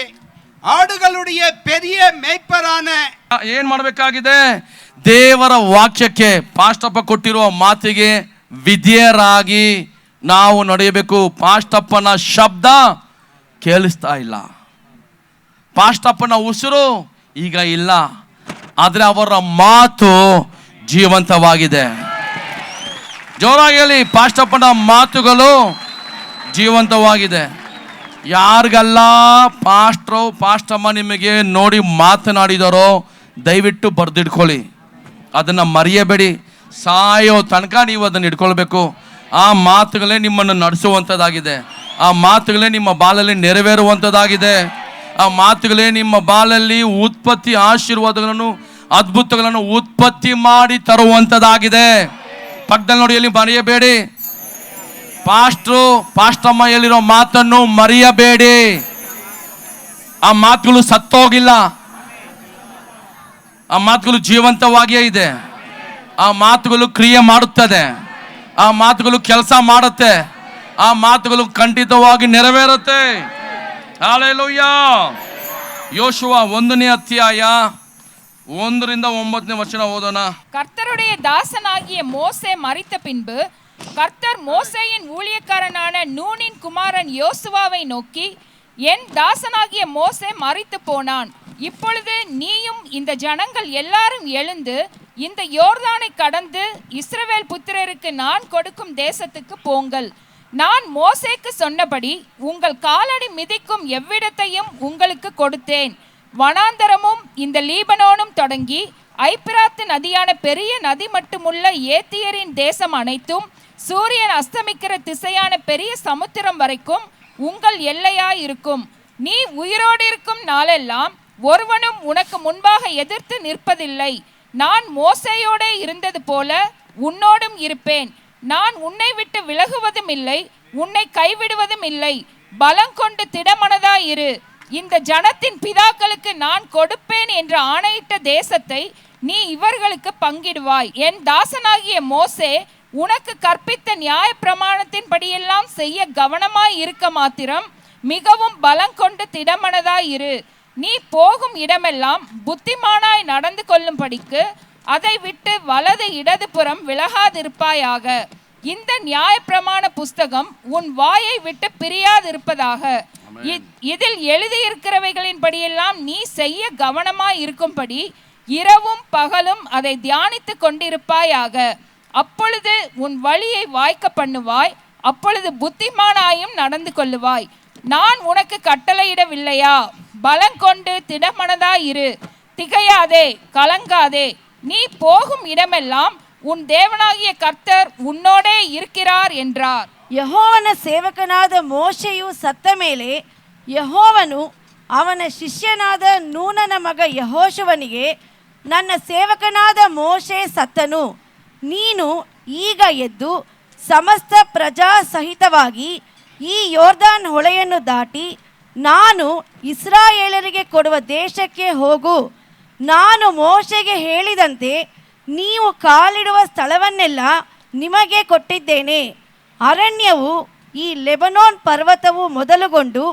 ஆடுகளுடைய பெரிய ಮೇய்ಪರಾನ. ಏನ್ ಮಾಡಬೇಕಾಗಿದೆ? ದೇವರ ವಾಕ್ಯಕ್ಕೆ, ಪಾಸ್ಟಪ್ಪ ಕೊಟ್ಟಿರುವ ಮಾತಿಗೆ ವಿಧೇಯರಾಗಿ ನಾವು ನಡೆಯಬೇಕು. ಪಾಸ್ಟಪ್ಪನ ಶಬ್ದ ಕೇಳಿಸ್ತಾ ಇಲ್ಲ, ಪಾಸ್ಟಪ್ಪನ ಉಸಿರು ಈಗ ಇಲ್ಲ, ಆದರೆ ಅವರ ಮಾತು ಜೀವಂತವಾಗಿದೆ. ಜೋರಾಗಿ ಹೇಳಿ, ಪಾಸ್ಟಪ್ಪನ ಮಾತುಗಳು ಜೀವಂತವಾಗಿದೆ. ಯಾರಿಗೆಲ್ಲ ಪಾಸ್ಟಮ್ಮ ನಿಮಗೆ ನೋಡಿ ಮಾತನಾಡಿದಾರೋ ದಯವಿಟ್ಟು ಬರೆದಿಟ್ಕೊಳ್ಳಿ, ಅದನ್ನು ಮರೆಯಬೇಡಿ. ಸಾಯೋ ತನಕ ನೀವು ಅದನ್ನು ಇಟ್ಕೊಳ್ಬೇಕು. ಆ ಮಾತುಗಳೇ ನಿಮ್ಮನ್ನು ನಡೆಸುವಂಥದ್ದಾಗಿದೆ, ಆ ಮಾತುಗಳೇ ನಿಮ್ಮ ಬಾಳಲ್ಲಿ ನೆರವೇರುವಂಥದ್ದಾಗಿದೆ, ಆ ಮಾತುಗಳೇ ನಿಮ್ಮ ಬಾಳಲ್ಲಿ ಉತ್ಪತ್ತಿ ಆಶೀರ್ವಾದಗಳನ್ನು ಅದ್ಭುತಗಳನ್ನು ಉತ್ಪತ್ತಿ ಮಾಡಿ ತರುವಂಥದ್ದಾಗಿದೆ. ಪಕ್ಕದಲ್ಲಿ ನೋಡಿ, ಎಲ್ಲಿ ಮರೆಯಬೇಡಿ. ಪಾಸ್ಟಮ್ಮ ಹೇಳಿರೋ ಮಾತನ್ನು ಮರೆಯಬೇಡಿ. ಆ ಮಾತುಗಳು ಸತ್ತೋಗಿಲ್ಲ, ಆ ಮಾತುಗಳು ಜೀವಂತವಾಗಿಯೇ ಇದೆ. ಆ ಮಾತುಗಳು ಕ್ರಿಯೆ ಮಾಡುತ್ತದೆ, ಆ ಮಾತುಗಳು ಕೆಲಸ ಮಾಡುತ್ತೆ, ಆ ಮಾತುಗಳು ಖಂಡಿತವಾಗಿ ನೆರವೇರುತ್ತೆ. ಹಲ್ಲೆಲೂಯಾ. ಯೋಶುವ 1ನೇ ಅಧ್ಯಾಯ 1ರಿಂದ 9ನೇ ವಚನ ಓದೋಣ. கர்த்தருடைய தாசனாகிய மோசே மரித்த பின்பு கர்த்தர் மோசேயின் ஊழியக்காரனான நூனின் குமாரன் யோசுவாவை நோக்கி, என் தாசனாகிய மோசே மரித்து போனான். இப்பொழுது நீயும் இந்த ஜனங்கள் எல்லாரும் எழுந்து இந்த யோர்தானை கடந்து இஸ்ரவேல் புத்திரருக்கு நான் கொடுக்கும் தேசத்துக்கு போங்கள். நான் மோசேக்கு சொன்னபடி உங்கள் காலடி மிதிக்கும் எவ்விடத்தையும் உங்களுக்கு கொடுத்தேன். வனாந்தரமும் இந்த லீபனோனும் தொடங்கி ஐப்பிராத்து நதியான பெரிய நதி மட்டுமுள்ள ஏத்தியரின் தேசம் அனைத்தும் சூரியன் அஸ்தமிக்கிற திசையான பெரிய சமுத்திரம் வரைக்கும் உங்கள் எல்லையாயிருக்கும். நீ உயிரோடு இருக்கும் நாளெல்லாம் ஒருவனும் உனக்கு முன்பாக எதிர்த்து நிற்பதில்லை. நான் மோசேயோடே இருந்தது போல உன்னோடும் இருப்பேன். நான் உன்னை விட்டு விலகுவதும் இல்லை, உன்னை கைவிடுவதும் இல்லை. பலங்கொண்டு திடமனதாயிரு. இந்த ஜனத்தின் பிதாக்களுக்கு நான் கொடுப்பேன் என்று ஆணையிட்ட தேசத்தை நீ இவர்களுக்கு பங்கிடுவாய். என் தாசனாகிய மோசே உனக்கு கற்பித்த நியாய பிரமாணத்தின் படியெல்லாம் செய்ய கவனமாய் இருக்க மாத்திரம் மிகவும் பலங்கொண்டு திடமனதாயிரு. நீ போகும் இடமெல்லாம் புத்திமானாய் நடந்து கொள்ளும்படிக்கு அதை விட்டு வலது இடது புறம் விலகாதிருப்பாயாக. இந்த நியாய பிரமாண புஸ்தகம் உன் வாயை விட்டு பிரியாதிருப்பதாக. இதில் எழுதியிருக்கிறவைகளின் படியெல்லாம் நீ செய்ய கவனமாய் இருக்கும்படி இரவும் பகலும் அதை தியானித்து கொண்டிருப்பாயாக. அப்பொழுது உன் வழியை வாய்க்க பண்ணுவாய், அப்பொழுது புத்திமானாயும் நடந்து கொள்ளுவாய். நான் உனக்கு கட்டளையிடவில்லையா? பலங்கொண்டு திடமனதாயிரு, திகையாதே, கலங்காதே. நீ போகும் இடமெல்லாம் உன் தேவனாகிய ಕರ್ತರ್ ಉನ್ನೋಡೇ இருக்கிறார் என்றார். ಯೆಹೋವನ ಸೇವಕನಾದ ಮೋಶೆಯು ಸತ್ತ ಮೇಲೆ ಯೆಹೋವನು ಅವನ ಶಿಷ್ಯನಾದ ನೂನನ ಮಗ ಯೆಹೋಶುವನಿಗೆ, ನನ್ನ ಸೇವಕನಾದ ಮೋಶೆ ಸತ್ತನು, ನೀನು ಈಗ ಎದ್ದು ಸಮಸ್ತ ಪ್ರಜಾ ಸಹಿತವಾಗಿ ಈ ಯೋರ್ದಾನ್ ಹೊಳೆಯನ್ನು ದಾಟಿ ನಾನು ಇಸ್ರಾಯೇಲರಿಗೆ ಕೊಡುವ ದೇಶಕ್ಕೆ ಹೋಗು. ನಾನು ಮೋಶೆಗೆ ಹೇಳಿದಂತೆ ನೀವು ಕಾಲಿಡುವ ಸ್ಥಳವನ್ನೆಲ್ಲ ನಿಮಗೆ ಕೊಟ್ಟಿದ್ದೇನೆ. ಅರಣ್ಯವು ಈ ಲೆಬನೋನ್ ಪರ್ವತವು ಮೊದಲುಗೊಂಡು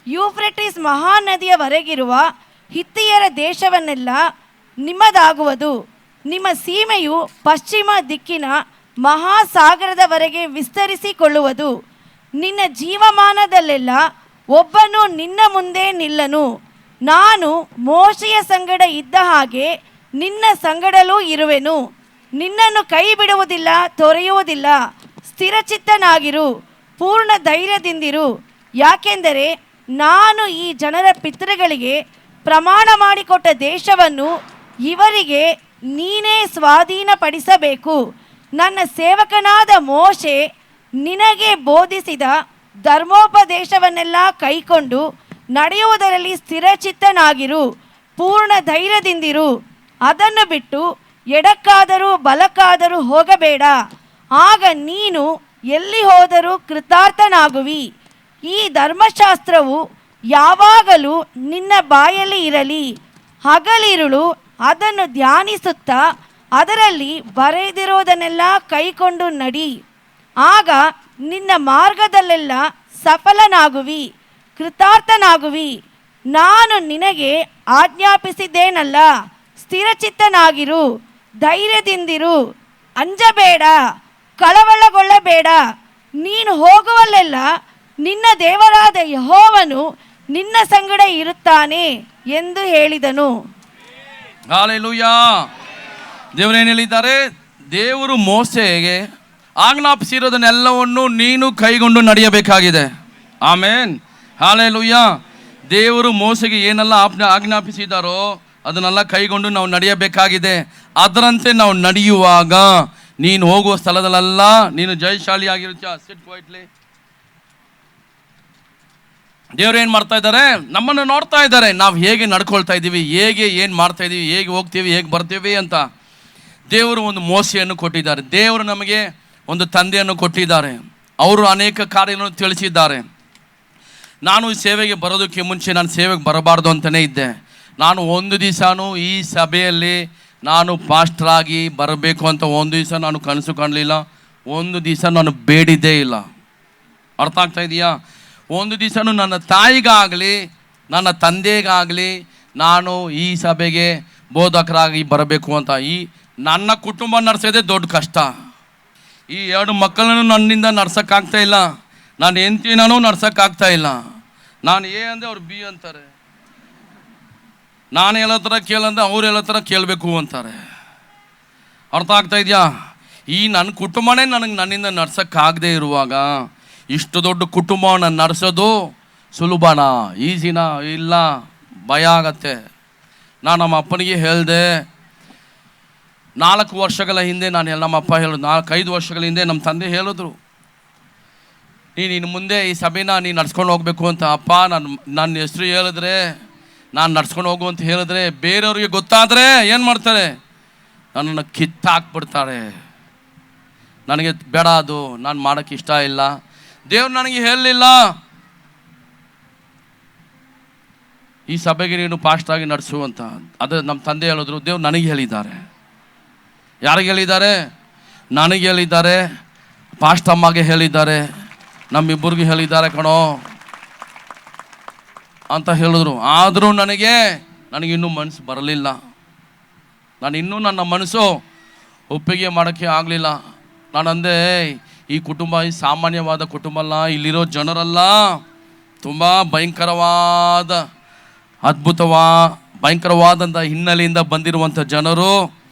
ಯೂಫ್ರೆಟಿಸ್ ಮಹಾನದಿಯವರೆಗಿರುವ ಹಿತ್ತಿಯರ ದೇಶವನ್ನೆಲ್ಲ ನಿಮ್ಮದಾಗುವುದು. ನಿಮ್ಮ ಸೀಮೆಯು ಪಶ್ಚಿಮ ದಿಕ್ಕಿನ ಮಹಾಸಾಗರದವರೆಗೆ ವಿಸ್ತರಿಸಿಕೊಳ್ಳುವುದು. ನಿನ್ನ ಜೀವಮಾನದಲ್ಲೆಲ್ಲ ಒಬ್ಬನು ನಿನ್ನ ಮುಂದೆ ನಿಲ್ಲನು. ನಾನು ಮೋಶೆಯ ಸಂಗಡ ಇದ್ದ ಹಾಗೆ ನಿನ್ನ ಸಂಗಡಲೂ ಇರುವೆನು. ನಿನ್ನನ್ನು ಕೈ ಬಿಡುವುದಿಲ್ಲ, ತೊರೆಯುವುದಿಲ್ಲ. ಸ್ಥಿರಚಿತ್ತನಾಗಿರು, ಪೂರ್ಣ ಧೈರ್ಯದಿಂದಿರು. ಯಾಕೆಂದರೆ ನಾನು ಈ ಜನರ ಪಿತೃಗಳಿಗೆ ಪ್ರಮಾಣ ಮಾಡಿಕೊಟ್ಟ ದೇಶವನ್ನು ಇವರಿಗೆ ನೀನೇ ಸ್ವಾಧೀನಪಡಿಸಬೇಕು. ನನ್ನ ಸೇವಕನಾದ ಮೋಶೆ ನಿನಗೆ ಬೋಧಿಸಿದ ಧರ್ಮೋಪದೇಶವನ್ನೆಲ್ಲ ಕೈಕೊಂಡು ನಡೆಯುವುದರಲ್ಲಿ ಸ್ಥಿರಚಿತ್ತನಾಗಿರು. ಪೂರ್ಣ ಧೈರ್ಯದಿಂದಿರು. ಅದನ್ನು ಬಿಟ್ಟು ಎಡಕ್ಕಾದರೂ ಬಲಕ್ಕಾದರೂ ಹೋಗಬೇಡ. ಆಗ ನೀನು ಎಲ್ಲಿ ಹೋದರೂ ಕೃತಾರ್ಥನಾಗುವಿ. ಈ ಧರ್ಮಶಾಸ್ತ್ರವು ಯಾವಾಗಲೂ ನಿನ್ನ ಬಾಯಲ್ಲಿ ಇರಲಿ. ಹಗಲಿರುಳು ಅದನ್ನು ಧ್ಯಾನಿಸುತ್ತಾ ಅದರಲ್ಲಿ ಬರೆದಿರೋದನ್ನೆಲ್ಲ ಕೈಕೊಂಡು ನಡಿ. ಆಗ ನಿನ್ನ ಮಾರ್ಗದಲ್ಲೆಲ್ಲ ಸಫಲನಾಗುವಿ, ಕೃತಾರ್ಥನಾಗುವಿ. ನಾನು ನಿನಗೆ ಆಜ್ಞಾಪಿಸಿದ್ದೇನಲ್ಲ. ಸ್ಥಿರಚಿತ್ತನಾಗಿರು, ಧೈರ್ಯದಿಂದಿರು, ಅಂಜಬೇಡ, ಕಳವಳಗೊಳ್ಳಬೇಡ. ನೀನು ಹೋಗುವಲ್ಲೆಲ್ಲ ನಿನ್ನ ದೇವರಾದ ಯೆಹೋವನು ನಿನ್ನ ಸಂಗಡ ಇರುತ್ತಾನೆ ಎಂದು ಹೇಳಿದನು. ಹಾಲೆಲೂಯಾ. ದೇವರೇನು ಹೇಳಿದ್ದಾರೆ? ದೇವರು ಮೋಸೆಗೆ ಆಜ್ಞಾಪಿಸಿರೋದನ್ನೆಲ್ಲವನ್ನು ನೀನು ಕೈಗೊಂಡು ನಡೆಯಬೇಕಾಗಿದೆ. ಆಮೇನ್, ಹಾಲೆಲೂಯಾ. ದೇವರು ಮೋಸೆಗೆ ಏನೆಲ್ಲ ಆಜ್ಞಾಪಿಸಿದಾರೋ ಅದನ್ನೆಲ್ಲ ಕೈಗೊಂಡು ನಾವು ನಡೆಯಬೇಕಾಗಿದೆ. ಅದರಂತೆ ನಾವು ನಡೆಯುವಾಗ ನೀನು ಹೋಗುವ ಸ್ಥಳದಲ್ಲೆಲ್ಲ ನೀನು ಜಯಶಾಲಿಯಾಗಿರುತ್ತೀಯ. ಸಿಟ್ ಕ್ವೈಟ್ಲಿ. ದೇವರು ಏನು ಮಾಡ್ತಾ ಇದ್ದಾರೆ? ನಮ್ಮನ್ನು ನೋಡ್ತಾ ಇದ್ದಾರೆ. ನಾವು ಹೇಗೆ ನಡ್ಕೊಳ್ತಾ ಇದ್ದೀವಿ, ಹೇಗೆ ಏನು ಮಾಡ್ತಾ ಇದ್ದೀವಿ, ಹೇಗೆ ಹೋಗ್ತೀವಿ, ಹೇಗೆ ಬರ್ತೀವಿ ಅಂತ. ದೇವರು ಒಂದು ಮೋಸೆಯನ್ನು ಕೊಟ್ಟಿದ್ದಾರೆ. ದೇವರು ನಮಗೆ ಒಂದು ತಂದೆಯನ್ನು ಕೊಟ್ಟಿದ್ದಾರೆ. ಅವರು ಅನೇಕ ಕಾರ್ಯಗಳನ್ನು ತಿಳಿಸಿದ್ದಾರೆ. ನಾನು ಈ ಸೇವೆಗೆ ಬರೋದಕ್ಕೆ ಮುಂಚೆ ನಾನು ಸೇವೆಗೆ ಬರಬಾರ್ದು ಅಂತಲೇ ಇದ್ದೆ. ನಾನು ಒಂದು ದಿವಸನೂ ಈ ಸಭೆಯಲ್ಲಿ ನಾನು ಪಾಸ್ಟ್ರಾಗಿ ಬರಬೇಕು ಅಂತ ಒಂದು ದಿವಸ ನಾನು ಕನಸು ಕಾಣಲಿಲ್ಲ. ಒಂದು ದಿವಸ ನಾನು ಬೇಡಿದ್ದೇ ಇಲ್ಲ. ಅರ್ಥ ಆಗ್ತಾ ಇದೆಯಾ? ಒಂದು ದಿವಸನೂ ನನ್ನ ತಾಯಿಗಾಗಲಿ ನನ್ನ ತಂದೆಗಾಗಲಿ ನಾನು ಈ ಸಭೆಗೆ ಬೋಧಕರಾಗಿ ಬರಬೇಕು ಅಂತ ನನ್ನ ಕುಟುಂಬ ನಡೆಸೋದೇ ದೊಡ್ಡ ಕಷ್ಟ. ಈ 2 ಮಕ್ಕಳನ್ನು ನನ್ನಿಂದ ನಡ್ಸೋಕ್ಕಾಗ್ತಾ ಇಲ್ಲ. ನಾನು ಹೆಂಡ್ತಿನೂ ನಡ್ಸೋಕ್ಕಾಗ್ತಾ ಇಲ್ಲ. ನಾನು ಎ ಅಂದೆ ಅವ್ರು ಬಿ ಅಂತಾರೆ. ನಾನು ಹೇಳೋ ಥರ ಕೇಳಂದ್ರೆ ಅವ್ರು ಹೇಳೋ ಥರ ಕೇಳಬೇಕು ಅಂತಾರೆ. ಅರ್ಥ ಆಗ್ತಾ ಇದೆಯಾ? ಈ ನನ್ನ ಕುಟುಂಬನೇ ನನ್ನಿಂದ ನಡ್ಸೋಕ್ಕಾಗದೇ ಇರುವಾಗ ಇಷ್ಟು ದೊಡ್ಡ ಕುಟುಂಬವನ್ನು ನಡೆಸೋದು ಸುಲಭನಾ, ಈಸಿನಾ? ಇಲ್ಲ, ಭಯ ಆಗತ್ತೆ. ನಾನು ನಮ್ಮ ಅಪ್ಪನಿಗೆ ಹೇಳಿದೆ 4 ವರ್ಷಗಳ ಹಿಂದೆ. ನಮ್ಮ ಅಪ್ಪ ಹೇಳಿದ್ರು 4-5 ವರ್ಷಗಳ ಹಿಂದೆ ನಮ್ಮ ತಂದೆ ಹೇಳಿದ್ರು, ನೀನು ಮುಂದೆ ಈ ಸಭೆನ ನೀನು ನಡ್ಸ್ಕೊಂಡು ಹೋಗಬೇಕು ಅಂತ. ಅಪ್ಪ, ನನ್ನ ಹೆಸರು ಹೇಳಿದ್ರೆ, ನಾನು ನಡ್ಸ್ಕೊಂಡು ಹೋಗು ಅಂತ ಹೇಳಿದ್ರೆ ಬೇರೆಯವ್ರಿಗೆ ಗೊತ್ತಾದರೆ ಏನು ಮಾಡ್ತಾರೆ? ನನ್ನನ್ನು ಕಿತ್ತಾಕ್ಬಿಡ್ತಾರೆ. ನನಗೆ ಬೇಡ, ಅದು ನಾನು ಮಾಡೋಕ್ಕೆ ಇಷ್ಟ ಇಲ್ಲ. ದೇವ್ರು ನನಗೆ ಹೇಳಲಿಲ್ಲ ಈ ಸಭೆಗೆ ನೀನು ಪಾಸ್ಟಾಗಿ ನಡೆಸು ಅಂತ. ಅದು ನಮ್ಮ ತಂದೆ ಹೇಳಿದ್ರು. ದೇವ್ರು ನನಗೆ ಹೇಳಿದ್ದಾರೆ. ಯಾರಿಗೆ ಹೇಳಿದ್ದಾರೆ? ನನಗೆ ಹೇಳಿದ್ದಾರೆ, ಪಾಸ್ಟ್ ಅಮ್ಮಗೆ ಹೇಳಿದ್ದಾರೆ, ನಮ್ಮಿಬ್ಬರಿಗೆ ಹೇಳಿದ್ದಾರೆ ಕಣೋ ಅಂತ ಹೇಳಿದ್ರು. ಆದರೂ ನನಗಿನ್ನೂ ಮನಸ್ಸು ಬರಲಿಲ್ಲ. ನನ್ನ ಮನಸ್ಸು ಒಪ್ಪಿಗೆ ಮಾಡೋಕ್ಕೆ ಆಗಲಿಲ್ಲ. ನಾನು ಅಂದೆ, ಈ ಕುಟುಂಬ ಈ ಸಾಮಾನ್ಯವಾದ ಕುಟುಂಬ ಅಲ್ಲ. ಇಲ್ಲಿರೋ ಜನರೆಲ್ಲ ತುಂಬ ಭಯಂಕರವಾದಂಥ ಹಿನ್ನೆಲೆಯಿಂದ ಬಂದಿರುವಂಥ ಜನರು.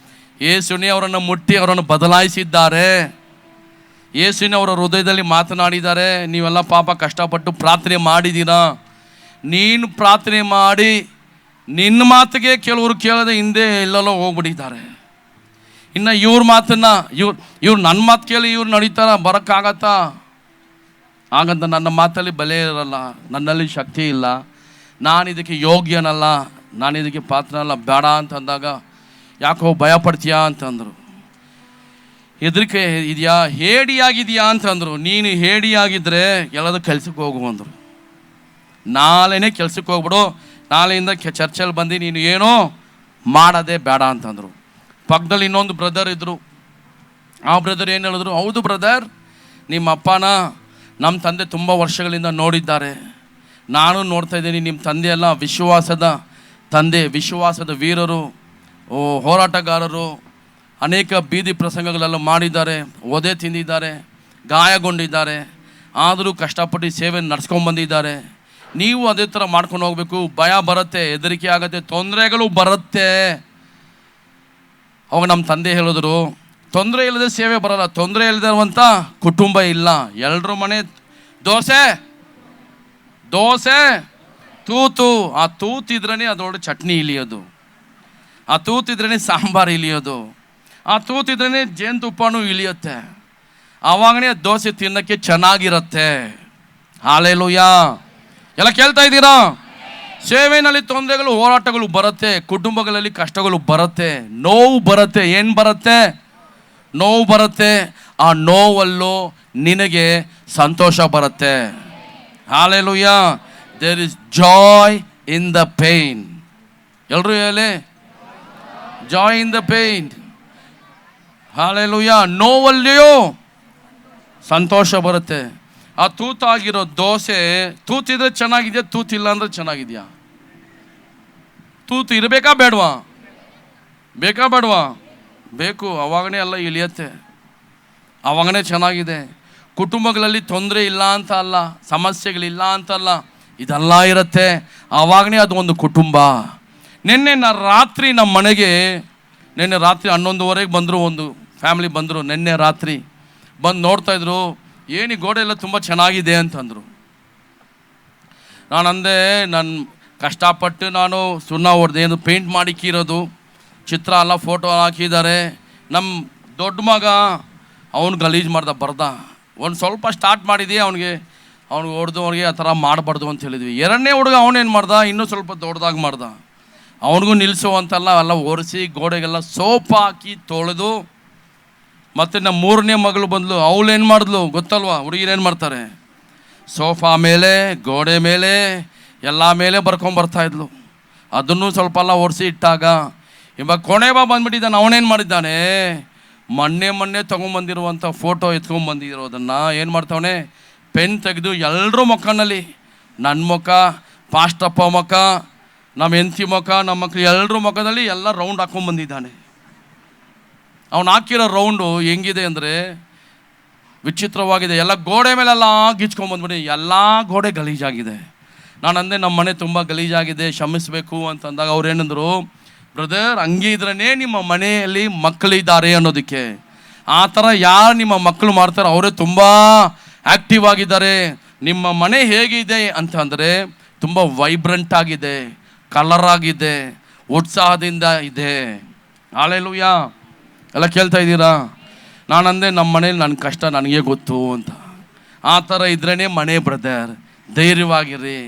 ಯೇಸುನೇ ಅವರನ್ನು ಮುಟ್ಟಿ ಅವರನ್ನು ಬದಲಾಯಿಸಿದ್ದಾರೆ. ಯೇಸುನೇ ಅವರ ಹೃದಯದಲ್ಲಿ ಮಾತನಾಡಿದ್ದಾರೆ. ನೀವೆಲ್ಲ ಪಾಪ ಕಷ್ಟಪಟ್ಟು ಪ್ರಾರ್ಥನೆ ಮಾಡಿದ್ದೀರಾ. ನೀನು ಪ್ರಾರ್ಥನೆ ಮಾಡಿ ನಿನ್ನ ಮಾತಿಗೆ ಕೆಲವರು ಕೇಳದೆ ಹಿಂದೆ ಎಲ್ಲೆಲ್ಲೋ ಹೋಗ್ಬಿಟ್ಟಿದ್ದಾರೆ. ಇನ್ನು ಇವ್ರ ಮಾತನ್ನು ಇವ್ರು ನನ್ನ ಮಾತು ಕೇಳಿ ಇವ್ರು ನಡೀತಾರ? ಬರೋಕ್ಕಾಗತ್ತಾ? ಹಾಗಂತ ನನ್ನ ಮಾತಲ್ಲಿ ಬೆಲೆ ಇರಲ್ಲ, ನನ್ನಲ್ಲಿ ಶಕ್ತಿ ಇಲ್ಲ, ನಾನು ಇದಕ್ಕೆ ಯೋಗ್ಯನಲ್ಲ, ನಾನು ಇದಕ್ಕೆ ಪಾತ್ರನಲ್ಲ, ಬೇಡ ಅಂತಂದಾಗ ಯಾಕೋ ಭಯ ಪಡ್ತೀಯಾ ಅಂತಂದರು. ಹೆದರಿಕೆ ಇದೆಯಾ? ಹೇಡಿಯಾಗಿದೆಯಾ ಅಂತಂದರು. ನೀನು ಹೇಡಿಯಾಗಿದ್ದರೆ ಎಲ್ಲದೂ ಕೆಲ್ಸಕ್ಕೆ ಹೋಗು ಅಂದರು. ನಾಳೆನೇ ಕೆಲ್ಸಕ್ಕೆ ಹೋಗ್ಬಿಡು, ನಾಳೆಯಿಂದ ಚರ್ಚಲ್ಲಿ ಬಂದು ನೀನು ಏನೋ ಮಾಡೋದೇ ಬೇಡ ಅಂತಂದರು. ಪಕ್ಕದಲ್ಲಿ ಇನ್ನೊಂದು ಬ್ರದರ್ ಇದ್ದರು. ಆ ಬ್ರದರ್ ಏನು ಹೇಳಿದ್ರು? ಹೌದು ಬ್ರದರ್, ನಿಮ್ಮ ಅಪ್ಪನ ನಮ್ಮ ತಂದೆ ತುಂಬ ವರ್ಷಗಳಿಂದ ನೋಡಿದ್ದಾರೆ, ನಾನು ನೋಡ್ತಾ ಇದ್ದೀನಿ. ನಿಮ್ಮ ತಂದೆ ಎಲ್ಲ ವಿಶ್ವಾಸದ ತಂದೆ, ವಿಶ್ವಾಸದ ವೀರರು, ಹೋರಾಟಗಾರರು. ಅನೇಕ ಬೀದಿ ಪ್ರಸಂಗಗಳೆಲ್ಲ ಮಾಡಿದ್ದಾರೆ, ಒದೆ ತಿಂದಿದ್ದಾರೆ, ಗಾಯಗೊಂಡಿದ್ದಾರೆ. ಆದರೂ ಕಷ್ಟಪಟ್ಟು ಸೇವೆ ನಡೆಸ್ಕೊಂಡ್ಬಂದಿದ್ದಾರೆ. ನೀವು ಅದೇ ಥರ ಮಾಡ್ಕೊಂಡು ಹೋಗಬೇಕು. ಭಯ ಬರುತ್ತೆ, ಹೆದರಿಕೆ ಆಗುತ್ತೆ, ತೊಂದರೆಗಳು ಬರುತ್ತೆ. ಅವಾಗ ನಮ್ಮ ತಂದೆ ಹೇಳಿದ್ರು, ತೊಂದರೆ ಇಲ್ಲದೆ ಸೇವೆ ಬರಲ್ಲ, ತೊಂದರೆ ಇಲ್ಲದಿರುವಂಥ ಕುಟುಂಬ ಇಲ್ಲ. ಎಲ್ಲರ ಮನೆ ದೋಸೆ ದೋಸೆ ತೂತು, ಆ ತೂತಿದ್ರೇ ಅದರೊಳಗೆ ಚಟ್ನಿ ಇಳಿಯೋದು, ಆ ತೂತಿದ್ರೇ ಸಾಂಬಾರು ಇಳಿಯೋದು, ಆ ತೂತಿದ್ರೇ ಜೇನುತುಪ್ಪನೂ ಇಳಿಯುತ್ತೆ. ಆವಾಗನೇ ದೋಸೆ ತಿನ್ನೋಕ್ಕೆ ಚೆನ್ನಾಗಿರುತ್ತೆ. ಹಾಲೆಲೂಯಾ. ಎಲ್ಲ ಕೇಳ್ತಾ ಇದ್ದೀರಾ? ಸೇವೆಯಲ್ಲಿ ತೊಂದರೆಗಳು, ಹೋರಾಟಗಳು ಬರುತ್ತೆ, ಕುಟುಂಬಗಳಲ್ಲಿ ಕಷ್ಟಗಳು ಬರುತ್ತೆ, ನೋವು ಬರುತ್ತೆ. ಏನು ಬರುತ್ತೆ? ನೋವು ಬರುತ್ತೆ. ಆ ನೋವಲ್ಲೂ ನಿನಗೆ ಸಂತೋಷ ಬರುತ್ತೆ. Hallelujah. There is joy in the pain. ಎಲ್ಲರೂ ಹೇಳಿ, joy in the pain. Hallelujah. ನೋವಲ್ಲಿಯೂ ಸಂತೋಷ ಬರುತ್ತೆ. ಆ ತೂತಾಗಿರೋ ದೋಸೆ, ತೂತಿದ್ರೆ ಚೆನ್ನಾಗಿದೆಯಾ, ತೂತಿಲ್ಲ ಅಂದರೆ ಚೆನ್ನಾಗಿದೆಯಾ? ತೂತು ಇರಬೇಕಾ ಬೇಡವಾ? ಬೇಕಾ ಬೇಡವಾ? ಬೇಕು. ಅವಾಗನೇ ಎಲ್ಲ ಇಳಿಯತ್ತೆ, ಅವಾಗನೇ ಚೆನ್ನಾಗಿದೆ. ಕುಟುಂಬಗಳಲ್ಲಿ ತೊಂದರೆ ಇಲ್ಲ ಅಂತ ಅಲ್ಲ, ಸಮಸ್ಯೆಗಳಿಲ್ಲ ಅಂತಲ್ಲ, ಇದೆಲ್ಲ ಇರುತ್ತೆ. ಆವಾಗನೇ ಅದು ಒಂದು ಕುಟುಂಬ. ನಿನ್ನೆ ರಾತ್ರಿ ನಮ್ಮ ಮನೆಗೆ, ನಿನ್ನೆ ರಾತ್ರಿ 11:30 ಬಂದರು, ಒಂದು ಫ್ಯಾಮಿಲಿ ಬಂದರು. ನಿನ್ನೆ ರಾತ್ರಿ ಬಂದು ನೋಡ್ತಾಯಿದ್ರು, ಏನು ಗೋಡೆ ಎಲ್ಲ ತುಂಬ ಚೆನ್ನಾಗಿದೆ ಅಂತಂದರು. ನಾನು ಅಂದೆ, ನಾನು ಕಷ್ಟಪಟ್ಟು ನಾನು ಸುಣ್ಣ ಹೊಡೆದೆ, ಏನು ಪೇಂಟ್ ಮಾಡಿಕ್ಕಿರೋದು, ಚಿತ್ರ ಎಲ್ಲ ಫೋಟೋ ಹಾಕಿದ್ದಾರೆ. ನಮ್ಮ ದೊಡ್ಡ ಮಗ ಅವನು ಗಲೀಜು ಮಾಡ್ದ, ಬರ್ದ. ಒಂದು ಸ್ವಲ್ಪ ಸ್ಟಾರ್ಟ್ ಮಾಡಿದ್ದೆ, ಅವ್ನಿಗೆ ಹೊಡೆದು ಅವ್ನಿಗೆ ಆ ಥರ ಮಾಡಬಾರ್ದು ಅಂತ ಹೇಳಿದ್ವಿ. ಎರಡನೇ ಹುಡುಗ ಅವನೇನು ಮಾಡ್ದ, ಇನ್ನೂ ಸ್ವಲ್ಪ ದೊಡ್ಡದಾಗಿ ಮಾಡ್ದ. ಅವನಿಗೂ ನಿಲ್ಲಿಸು ಅಂತೆಲ್ಲ ಎಲ್ಲ ಒರೆಸಿ ಗೋಡೆಗೆಲ್ಲ ಸೋಪ್ ಹಾಕಿ ತೊಳೆದು. ಮತ್ತು ನಮ್ಮ ಮೂರನೇ ಮಗಳು ಬಂದಳು, ಅವಳೇನು ಮಾಡಿದ್ಲು ಗೊತ್ತಲ್ವಾ? ಹುಡುಗಿರೇನು ಮಾಡ್ತಾರೆ, ಸೋಫಾ ಮೇಲೆ, ಗೋಡೆ ಮೇಲೆ, ಎಲ್ಲ ಮೇಲೆ ಬರ್ಕೊಂಬರ್ತಾಯಿದ್ಲು. ಅದನ್ನು ಸ್ವಲ್ಪ ಎಲ್ಲ ಒರೆಸಿ ಇಟ್ಟಾಗ ಇವಾಗ ಕೊನೆಬಾ ಬಂದುಬಿಟ್ಟಿದ್ದಾನೆ. ಅವನೇನು ಮಾಡಿದ್ದಾನೆ, ಮೊನ್ನೆ ತೊಗೊಂಬಂದಿರುವಂಥ ಫೋಟೋ ಎತ್ಕೊಂಡ್ಬಂದಿರೋದನ್ನು ಏನು ಮಾಡ್ತಾವನೆ, ಪೆನ್ ತೆಗೆದು ಎಲ್ಲರೂ ಮುಖನಲ್ಲಿ, ನನ್ನ ಮುಖ, ಪಾಸ್ಟಪ್ಪ ಮುಖ, ನಮ್ಮ ಹೆಂಡತಿ ಮುಖ, ನಮ್ಮ ಮಕ್ಕಳು ಎಲ್ಲರೂ ಮುಖದಲ್ಲಿ ಎಲ್ಲ ರೌಂಡ್ ಹಾಕ್ಕೊಂಡ್ಬಂದಿದ್ದಾನೆ. ಅವನು ಹಾಕಿರೋ ರೌಂಡು ಹೆಂಗಿದೆ ಅಂದರೆ ವಿಚಿತ್ರವಾಗಿದೆ. ಎಲ್ಲ ಗೋಡೆ ಮೇಲೆಲ್ಲ ಗಿಚ್ಕೊಂಡ್ಬಂದ್ಬಿಡಿ, ಎಲ್ಲ ಗೋಡೆ ಗಲೀಜಾಗಿದೆ. ನಾನು ಅಂದೆ, ನಮ್ಮ ಮನೆ ತುಂಬ ಗಲೀಜಾಗಿದೆ, ಕ್ಷಮಿಸಬೇಕು ಅಂತಂದಾಗ ಅವ್ರು ಏನಂದರು, ಬ್ರದರ್ ಹಂಗೆ ಇದ್ರೇ ನಿಮ್ಮ ಮನೆಯಲ್ಲಿ ಮಕ್ಕಳಿದ್ದಾರೆ ಅನ್ನೋದಕ್ಕೆ. ಆ ಥರ ಯಾರು ನಿಮ್ಮ ಮಕ್ಕಳು ಮಾಡ್ತಾರೆ ಅವರೇ ತುಂಬ ಆ್ಯಕ್ಟಿವ್ ಆಗಿದ್ದಾರೆ. ನಿಮ್ಮ ಮನೆ ಹೇಗಿದೆ ಅಂತ ಅಂದರೆ ತುಂಬ ವೈಬ್ರೆಂಟ್ ಆಗಿದೆ, ಕಲರ್ ಆಗಿದೆ, ಉತ್ಸಾಹದಿಂದ ಇದೆ. ಹಾಲೆಲೂಯಾ. ಎಲ್ಲ ಕೇಳ್ತಾ ಇದ್ದೀರಾ? ನಾನಂದೆ, ನಮ್ಮ ಮನೇಲಿ ನನ್ನ ಕಷ್ಟ ನನಗೆ ಗೊತ್ತು ಅಂತ. ಆ ಥರ ಇದ್ರೇ ಮನೆ ಬ್ರದರ್, ಧೈರ್ಯವಾಗಿರಿ,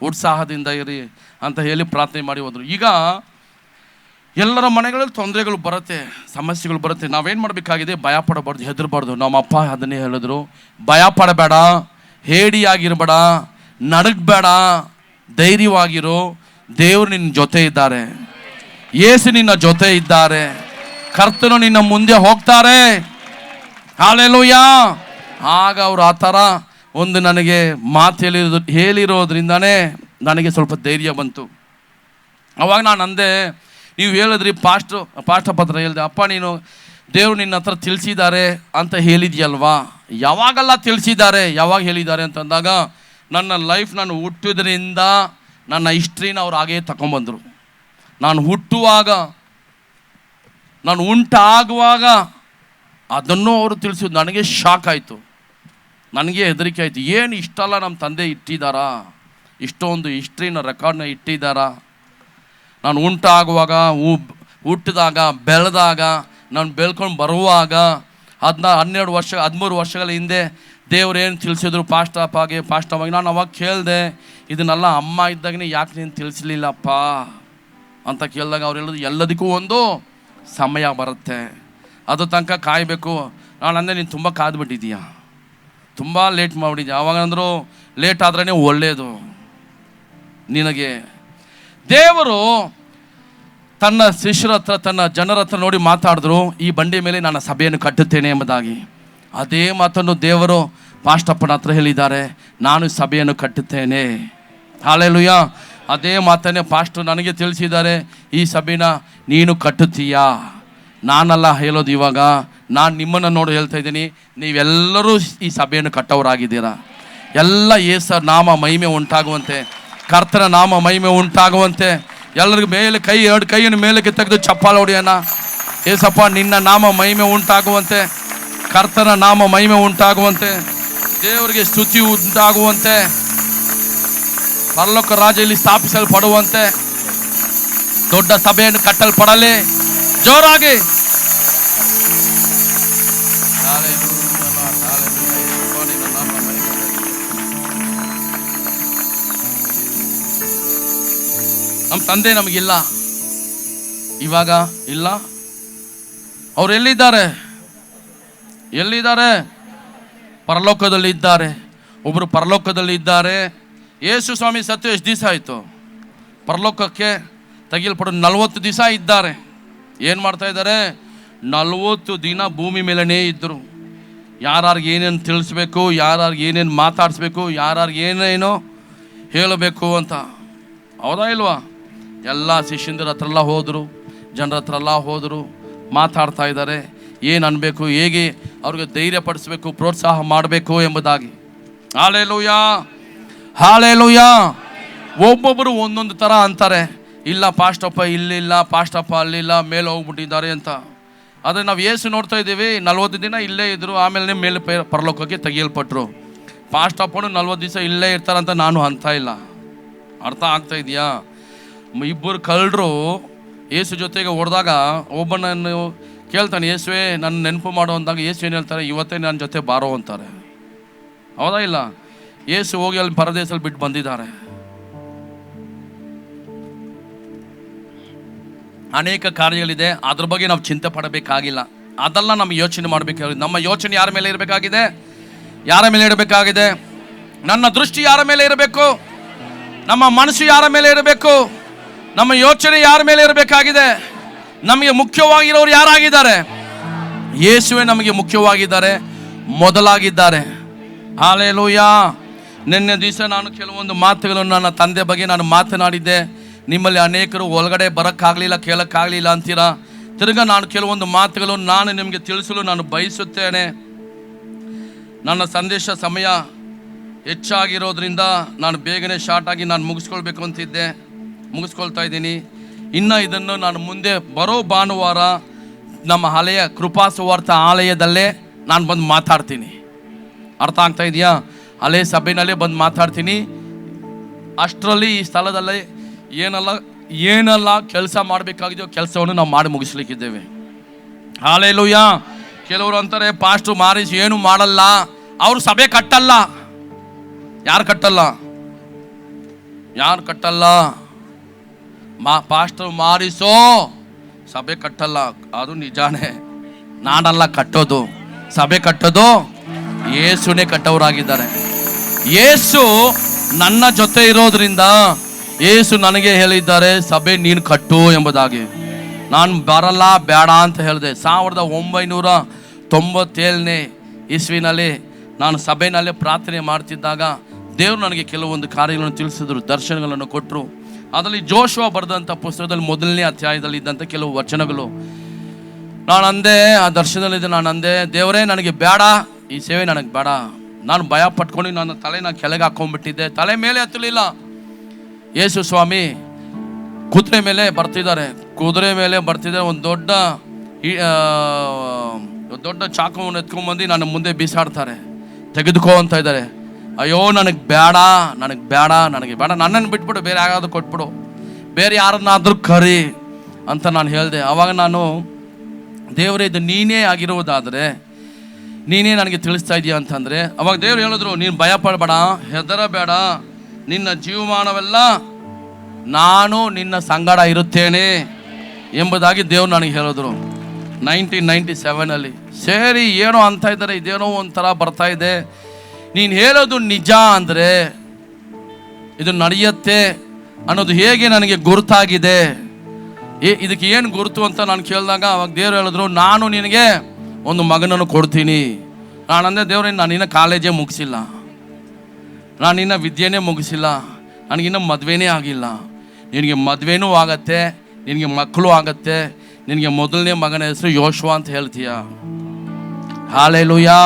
ಉತ್ಸಾಹದಿಂದ ಇರಿ ಅಂತ ಹೇಳಿ ಪ್ರಾರ್ಥನೆ ಮಾಡಿ ಹೋದರು. ಈಗ ಎಲ್ಲರ ಮನೆಗಳಲ್ಲಿ ತೊಂದರೆಗಳು ಬರುತ್ತೆ, ಸಮಸ್ಯೆಗಳು ಬರುತ್ತೆ. ನಾವೇನು ಮಾಡಬೇಕಾಗಿದೆ, ಭಯ ಪಡಬಾರ್ದು, ಹೆದರಬಾರ್ದು. ನಮ್ಮ ಅಪ್ಪ ಅದನ್ನೇ ಹೇಳಿದ್ರು, ಭಯ ಪಡಬೇಡ, ಹೇಡಿಯಾಗಿರಬೇಡ, ನಡಗಬೇಡ, ಧೈರ್ಯವಾಗಿರು. ದೇವರು ನಿನ್ನ ಜೊತೆ ಇದ್ದಾರೆ, ಯೇಸು ನಿನ್ನ ಜೊತೆ ಇದ್ದಾರೆ, ಕರ್ತನು ನಿನ್ನ ಮುಂದೆ ಹೋಗ್ತಾರೆ. ಹಾಲೆಲೂಯಾ. ಆಗ ಅವರು ಆ ಥರ ಒಂದು ನನಗೆ ಮಾತು ಹೇಳಿರೋದ್ರಿಂದನೇ ನನಗೆ ಸ್ವಲ್ಪ ಧೈರ್ಯ ಬಂತು. ಅವಾಗ ನಾನು ಅಂದೆ, ನೀವು ಹೇಳಿದ್ರಿ ಪಾಸ್ಟ ಪತ್ರ ಹೇಳಿದೆ, ಅಪ್ಪ ನೀನು ದೇವರು ನಿನ್ನ ಹತ್ರ ತಿಳಿಸಿದ್ದಾರೆ ಅಂತ ಹೇಳಿದ್ಯಲ್ವಾ? ಯಾವಾಗೆಲ್ಲ ತಿಳಿಸಿದ್ದಾರೆ, ಯಾವಾಗ ಹೇಳಿದ್ದಾರೆ ಅಂತಂದಾಗ ನನ್ನ ಲೈಫ್, ನಾನು ಹುಟ್ಟಿದ್ರಿಂದ ನನ್ನ ಹಿಸ್ಟ್ರಿನ ಅವ್ರು ಹಾಗೇ ತಗೊಂಬಂದರು. ನಾನು ಹುಟ್ಟುವಾಗ, ನಾನು ಉಂಟಾಗುವಾಗ ಅದನ್ನು ಅವರು ತಿಳಿಸಿದ್ದು. ನನಗೆ ಶಾಕ್ ಆಯಿತು, ನನಗೆ ಹೆದರಿಕೆ ಆಯಿತು. ಏನು ಇಷ್ಟೆಲ್ಲ ನಮ್ಮ ತಂದೆ ಇಟ್ಟಿದ್ದಾರಾ, ಇಷ್ಟೊಂದು ಹಿಸ್ಟ್ರಿನ ರೆಕಾರ್ಡ್ನ ಇಟ್ಟಿದ್ದಾರಾ? ನಾನು ಉಂಟಾಗುವಾಗ, ಹುಟ್ಟಿದಾಗ, ಬೆಳೆದಾಗ, ನಾನು ಬೆಳ್ಕೊಂಡು ಬರುವಾಗ 13 ವರ್ಷಗಳ ಹಿಂದೆ ದೇವ್ರು ಏನು ತಿಳಿಸಿದ್ರು ಪಾಸ್ಟಪ್ಪಾಗಿ ನಾನು ಅವಾಗ ಕೇಳಿದೆ, ಇದನ್ನೆಲ್ಲ ಅಮ್ಮ ಇದ್ದಾಗನೇ ಯಾಕೆ ನೀನು ತಿಳಿಸ್ಲಿಲ್ಲಪ್ಪ ಅಂತ ಕೇಳಿದಾಗ ಅವ್ರು ಹೇಳಿದ್ರು, ಎಲ್ಲದಕ್ಕೂ ಒಂದು ಸಮಯ ಬರುತ್ತೆ, ಅದು ತನಕ ಕಾಯಬೇಕು. ನಾನು ಅಂದೆ, ನೀನು ತುಂಬ ಕಾದ್ಬಿಟ್ಟಿದ್ದೀಯಾ, ತುಂಬ ಲೇಟ್ ಮಾಡಿಬಿಟ್ಟಿದ್ಯಾ. ಅವಾಗಂದ್ರು ಲೇಟ್ ಆದ್ರೇ ಒಳ್ಳೆಯದು ನಿನಗೆ. ದೇವರು ತನ್ನ ಶಿಷ್ಯರ ಹತ್ರ, ತನ್ನ ಜನರ ಹತ್ರ ನೋಡಿ ಮಾತಾಡಿದ್ರು, ಈ ಬಂಡೆ ಮೇಲೆ ನಾನು ಸಭೆಯನ್ನು ಕಟ್ಟುತ್ತೇನೆ ಎಂಬುದಾಗಿ. ಅದೇ ಮಾತನ್ನು ದೇವರು ಪಾಸ್ಟಪ್ಪನ ಹತ್ರ ಹೇಳಿದ್ದಾರೆ, ನಾನು ಸಭೆಯನ್ನು ಕಟ್ಟುತ್ತೇನೆ. ಹಾಲೆಲೂಯಾ. ಅದೇ ಮಾತನ್ನೇ ಪಾಸ್ಟರ್ ನನಗೆ ತಿಳಿಸಿದ್ದಾರೆ, ಈ ಸಭೆನ ನೀನು ಕಟ್ಟುತ್ತೀಯಾ, ನಾನಲ್ಲ ಹೇಳೋದು. ಇವಾಗ ನಾನು ನಿಮ್ಮನ್ನು ನೋಡಿ ಹೇಳ್ತಾ ಇದ್ದೀನಿ, ನೀವೆಲ್ಲರೂ ಈ ಸಭೆಯನ್ನು ಕಟ್ಟೋರಾಗಿದ್ದೀರಾ. ಎಲ್ಲ ಯೇಸು ನಾಮ ಮಹಿಮೆ ಉಂಟಾಗುವಂತೆ, ಕರ್ತನ ನಾಮ ಮಹಿಮೆ ಉಂಟಾಗುವಂತೆ. ಎಲ್ಲರಿಗೂ ಮೇಲೆ ಎರಡು ಕೈಯನ್ನು ಮೇಲಕ್ಕೆ ತೆಗೆದು ಚಪ್ಪಾಳೆ ಹೊಡೆಯೋಣ. ಏಸಪ್ಪ, ನಿನ್ನ ನಾಮ ಮಹಿಮೆ ಉಂಟಾಗುವಂತೆ, ಕರ್ತನ ನಾಮ ಮಹಿಮೆ ಉಂಟಾಗುವಂತೆ. ದೇವರಿಗೆ ಸ್ತುತಿ ಉಂಟಾಗುವಂತೆ, ಪರಲೋಕ ರಾಜ್ಯದಲ್ಲಿ ಸ್ಥಾಪಿಸಲ್ಪಡುವಂತೆ, ದೊಡ್ಡ ಸಭೆಯನ್ನು ಕಟ್ಟಲ್ಪಡಲಿ. ಜೋರಾಗಿ ನಮ್ಮ ತಂದೆ ನಮಗಿಲ್ಲ, ಇವಾಗ ಇಲ್ಲ. ಅವ್ರು ಎಲ್ಲಿದ್ದಾರೆ? ಪರಲೋಕದಲ್ಲಿ ಇದ್ದಾರೆ. ಒಬ್ಬರು ಪರಲೋಕದಲ್ಲಿ ಇದ್ದಾರೆ. ಯೇಸು ಸ್ವಾಮಿ ಸತ್ತು ಎಷ್ಟು ದಿವಸ ಆಯಿತು? ಪರಲೋಕಕ್ಕೆ ತೆಗೆಯಲ್ಪಟ್ಟು 40 ದಿವಸ ಇದ್ದಾರೆ. ಏನು ಮಾಡ್ತಾ ಇದ್ದಾರೆ? 40 ದಿನ ಭೂಮಿ ಮೇಲೇ ಇದ್ದರು. ಯಾರಿಗೆ ಏನೇನು ತಿಳಿಸ್ಬೇಕು, ಯಾರಿಗೆ ಏನೇನು ಮಾತಾಡಿಸ್ಬೇಕು, ಯಾರಿಗೆ ಏನೇನೋ ಹೇಳಬೇಕು ಅಂತ. ಹೌದಾ ಇಲ್ವಾ? ಎಲ್ಲ ಶಿಷ್ಯಂದ್ರ ಹತ್ರ ಎಲ್ಲ ಹೋದರು, ಜನರ ಹತ್ರ ಎಲ್ಲ ಹೋದರು, ಮಾತಾಡ್ತಾ ಇದ್ದಾರೆ. ಏನು ಅನ್ಬೇಕು, ಹೇಗೆ ಅವ್ರಿಗೆ ಧೈರ್ಯ ಪಡಿಸ್ಬೇಕು, ಪ್ರೋತ್ಸಾಹ ಮಾಡಬೇಕು ಎಂಬುದಾಗಿ. Hallelujah, hallelujah. ಒಬ್ಬೊಬ್ಬರು ಒಂದೊಂದು ಥರ ಅಂತಾರೆ. ಇಲ್ಲ ಪಾಸ್ಟಪ್ಪ ಇಲ್ಲಿಲ್ಲ, ಪಾಸ್ಟಪ್ಪ ಅಲ್ಲಿಲ್ಲ, ಮೇಲೆ ಹೋಗ್ಬಿಟ್ಟಿದ್ದಾರೆ ಅಂತ. ಆದರೆ ನಾವು ಏಸು ನೋಡ್ತಾ ಇದ್ದೀವಿ, 40 ದಿನ ಇಲ್ಲೇ ಇದ್ದರು, ಆಮೇಲೆ ಮೇಲೆ ಪರಲೋಕಕ್ಕೆ ತೆಗೆಯಲ್ಪಟ್ರು. ಪಾಸ್ಟಪ್ಪನು 40 ದಿವಸ ಇಲ್ಲೇ ಇರ್ತಾರಂತ ನಾನು ಅಂತ ಇಲ್ಲ. ಅರ್ಥ ಆಗ್ತಾ ಇದೆಯಾ? ಇಬ್ಬರು ಕಳ್ಳರು ಏಸು ಜೊತೆಗೆ ಹೊಡೆದಾಗ ಒಬ್ಬನನ್ನು ಕೇಳ್ತಾನೆ, ಯೇಸುವೆ ನನ್ನ ನೆನಪು ಮಾಡೋ ಅಂದಾಗ ಯೇಸು ಏನು ಹೇಳ್ತಾರೆ? ಇವತ್ತೇ ನನ್ನ ಜೊತೆ ಬಾರೋ ಅಂತಾರೆ. ಹೌದಾ ಇಲ್ಲ? ಯೇಸು ಹೋಗಿ ಅಲ್ಲಿ ಪರದೇಶದಲ್ಲಿ ಬಿಟ್ಟು ಬಂದಿದ್ದಾರೆ. ಅನೇಕ ಕಾರ್ಯಗಳಿದೆ, ಅದ್ರ ಬಗ್ಗೆ ನಾವು ಚಿಂತೆ ಪಡಬೇಕಾಗಿಲ್ಲ. ಅದೆಲ್ಲ ನಮ್ಮ ಯೋಚನೆ ಮಾಡಬೇಕಾಗಿದೆ. ನಮ್ಮ ಯೋಚನೆ ಯಾರ ಮೇಲೆ ಇರಬೇಕಾಗಿದೆ? ಯಾರ ಮೇಲೆ ಇರಬೇಕಾಗಿದೆ? ನನ್ನ ದೃಷ್ಟಿ ಯಾರ ಮೇಲೆ ಇರಬೇಕು? ನಮ್ಮ ಮನಸ್ಸು ಯಾರ ಮೇಲೆ ಇರಬೇಕು? ನಮ್ಮ ಯೋಚನೆ ಯಾರ ಮೇಲೆ ಇರಬೇಕಾಗಿದೆ? ನಮಗೆ ಮುಖ್ಯವಾಗಿರೋರು ಯಾರಾಗಿದ್ದಾರೆ? ಯೇಸುವೆ ನಮಗೆ ಮುಖ್ಯವಾಗಿದ್ದಾರೆ, ಮೊದಲಾಗಿದ್ದಾರೆ. ಹಾಲೆಲೂಯಾ. ನಿನ್ನೆ ದಿವಸ ನಾನು ಕೆಲವೊಂದು ಮಾತುಗಳನ್ನು ನನ್ನ ತಂದೆ ಬಗ್ಗೆ ನಾನು ಮಾತನಾಡಿದ್ದೆ. ನಿಮ್ಮಲ್ಲಿ ಅನೇಕರು ಒಳಗಡೆ ಬರೋಕ್ಕಾಗಲಿಲ್ಲ, ಕೇಳೋಕ್ಕಾಗಲಿಲ್ಲ ಅಂತೀರಾ. ತಿರ್ಗಾ ನಾನು ಕೆಲವೊಂದು ಮಾತುಗಳು ನಾನು ನಿಮಗೆ ತಿಳಿಸಲು ನಾನು ಬಯಸುತ್ತೇನೆ. ನನ್ನ ಸಂದೇಶ ಸಮಯ ಹೆಚ್ಚಾಗಿರೋದ್ರಿಂದ ನಾನು ಬೇಗನೆ ಶಾರ್ಟಾಗಿ ನಾನು ಮುಗಿಸ್ಕೊಳ್ಬೇಕು ಅಂತಿದ್ದೆ, ಮುಗಿಸ್ಕೊಳ್ತಾ ಇದ್ದೀನಿ. ಇನ್ನು ಇದನ್ನು ನಾನು ಮುಂದೆ ಬರೋ ಭಾನುವಾರ ನಮ್ಮ ಹಳೆಯ ಕೃಪಾಸುವಾರ್ಥ ಆಲಯದಲ್ಲೇ ನಾನು ಬಂದು ಮಾತಾಡ್ತೀನಿ. ಅರ್ಥ ಆಗ್ತಾ ಇದೆಯಾ? ಹಳೆಯ ಸಭೆಯಲ್ಲೇ ಬಂದು ಮಾತಾಡ್ತೀನಿ. ಅಷ್ಟರಲ್ಲಿ ಈ ಸ್ಥಳದಲ್ಲೇ ಏನೆಲ್ಲ ಕೆಲಸ ಮಾಡಬೇಕಾಗಿದೆಯೋ ಕೆಲಸವನ್ನು ನಾವು ಮಾಡಿ ಮುಗಿಸ್ಲಿಕ್ಕಿದ್ದೇವೆ. ಹಾಲೆಲೂಯಾ. ಕೆಲವರು ಅಂತಾರೆ, ಪಾಸ್ಟರ್ ಮಾರಿಸ್ ಏನು ಮಾಡಲ್ಲ, ಅವರು ಸಭೆ ಕಟ್ಟಲ್ಲ. ಯಾರು ಕಟ್ಟಲ್ಲ? ಪಾಸ್ಟರ್ ಮಾರಿಸೋ ಸಭೆ ಕಟ್ಟಲ್ಲ. ಅದು ನಿಜಾನೇ. ನಾನಲ್ಲ ಕಟ್ಟೋದು, ಸಭೆ ಕಟ್ಟೋದು ಯೇಸುನೇ ಕಟ್ಟೋರಾಗಿದ್ದಾರೆ. ಯೇಸು ನನ್ನ ಜೊತೆ ಇರೋದ್ರಿಂದ ಯೇಸು ನನಗೆ ಹೇಳಿದ್ದಾರೆ, ಸಭೆ ನೀನು ಕಟ್ಟು ಎಂಬುದಾಗಿ. ನಾನು ಬರಲ್ಲ, ಬೇಡ ಅಂತ ಹೇಳಿದೆ. 1997ನೇ ಇಸ್ವಿನಲ್ಲಿ ನಾನು ಸಭೆಯಲ್ಲೇ ಪ್ರಾರ್ಥನೆ ಮಾಡ್ತಿದ್ದಾಗ ದೇವರು ನನಗೆ ಕೆಲವೊಂದು ಕಾರ್ಯಗಳನ್ನು ತಿಳಿಸಿದ್ರು, ದರ್ಶನಗಳನ್ನು ಕೊಟ್ಟರು. ಅದರಲ್ಲಿ ಜೋಶುವ ಬರೆದಂಥ ಪುಸ್ತಕದಲ್ಲಿ 1ನೇ ಅಧ್ಯಾಯದಲ್ಲಿ ಇದ್ದಂಥ ಕೆಲವು ವಚನಗಳು ನಾನು ಅಂದೆ. ಆ ದರ್ಶನದಲ್ಲಿದ್ದೆ. ನಾನು ಅಂದೆ, ದೇವರೇ ನನಗೆ ಬೇಡ, ಈ ಸೇವೆ ನನಗೆ ಬೇಡ. ನಾನು ಭಯ ಪಟ್ಕೊಂಡು ನನ್ನ ತಲೆನ ಕೆಳಗೆ ಹಾಕೊಂಡ್ಬಿಟ್ಟಿದ್ದೆ, ತಲೆ ಮೇಲೆ ಹತ್ತಲಿಲ್ಲ. ಯೇಸು ಸ್ವಾಮಿ ಕುದುರೆ ಮೇಲೆ ಬರ್ತಿದ್ದಾರೆ. ಒಂದು ದೊಡ್ಡ ಚಾಕುವನ್ನು ಎತ್ಕೊಂಡ್ಬಂದು ನನ್ನ ಮುಂದೆ ಬೀಸಾಡ್ತಾರೆ, ತೆಗೆದುಕೋ ಅಂತ ಇದ್ದಾರೆ. ಅಯ್ಯೋ ನನಗೆ ಬೇಡ, ನನ್ನನ್ನು ಬಿಟ್ಬಿಡು, ಬೇರೆ ಯಾರಾದ್ರೂ ಕೊಟ್ಬಿಡು, ಬೇರೆ ಯಾರನ್ನಾದ್ರೂ ಕರಿ ಅಂತ ನಾನು ಹೇಳಿದೆ. ಆವಾಗ ನಾನು, ದೇವರೇ ಇದು ನೀನೇ ಆಗಿರುವುದಾದರೆ ನೀನೇ ನನಗೆ ತಿಳಿಸ್ತಾ ಇದೀಯ ಅಂತಂದರೆ, ಅವಾಗ ದೇವ್ರು ಹೇಳಿದ್ರು, ನೀನು ಭಯ ಪಡಬೇಡ, ಹೆದರಬೇಡ, ನಿನ್ನ ಜೀವಮಾನವೆಲ್ಲ ನಾನು ನಿನ್ನ ಸಂಗಡ ಇರುತ್ತೇನೆ ಎಂಬುದಾಗಿ ದೇವ್ರು ನನಗೆ ಹೇಳಿದ್ರು 1997ನಲ್ಲಿ. ಸರಿ, ಏನೋ ಅಂತ ಇದ್ದಾರೆ, ಇದೇನೋ ಒಂಥರ ಬರ್ತಾ ಇದೆ. ನೀನು ಹೇಳೋದು ನಿಜ ಅಂದರೆ ಇದು ನಡೆಯುತ್ತೆ ಅನ್ನೋದು ಹೇಗೆ ನನಗೆ ಗುರುತಾಗಿದೆ. ಇದಕ್ಕೆ ಏನು ಗುರುತು ಅಂತ ನಾನು ಕೇಳಿದಾಗ ಅವಾಗ ದೇವ್ರು ಹೇಳಿದ್ರು, ನಾನು ನಿನಗೆ ಒಂದು ಮಗನನ್ನು ಕೊಡ್ತೀನಿ. ನಾನಂದೆ, ದೇವ್ರೆ ನಾನಿನ್ನ ಕಾಲೇಜೇ ಮುಗಿಸಿಲ್ಲ, ನಾನಿನ್ನ ವಿದ್ಯೆನೇ ಮುಗಿಸಿಲ್ಲ, ನನಗಿನ್ನ ಮದುವೆನೇ ಆಗಿಲ್ಲ. ನಿನಗೆ ಮದುವೆನೂ ಆಗತ್ತೆ, ನಿನಗೆ ಮಕ್ಕಳು ಆಗತ್ತೆ, ನಿನಗೆ ಮೊದಲನೇ ಮಗನ ಹೆಸರು ಯೋಶುವ ಅಂತ ಹೇಳ್ತೀಯ. ಹಾಲೆಲೂಯಾ.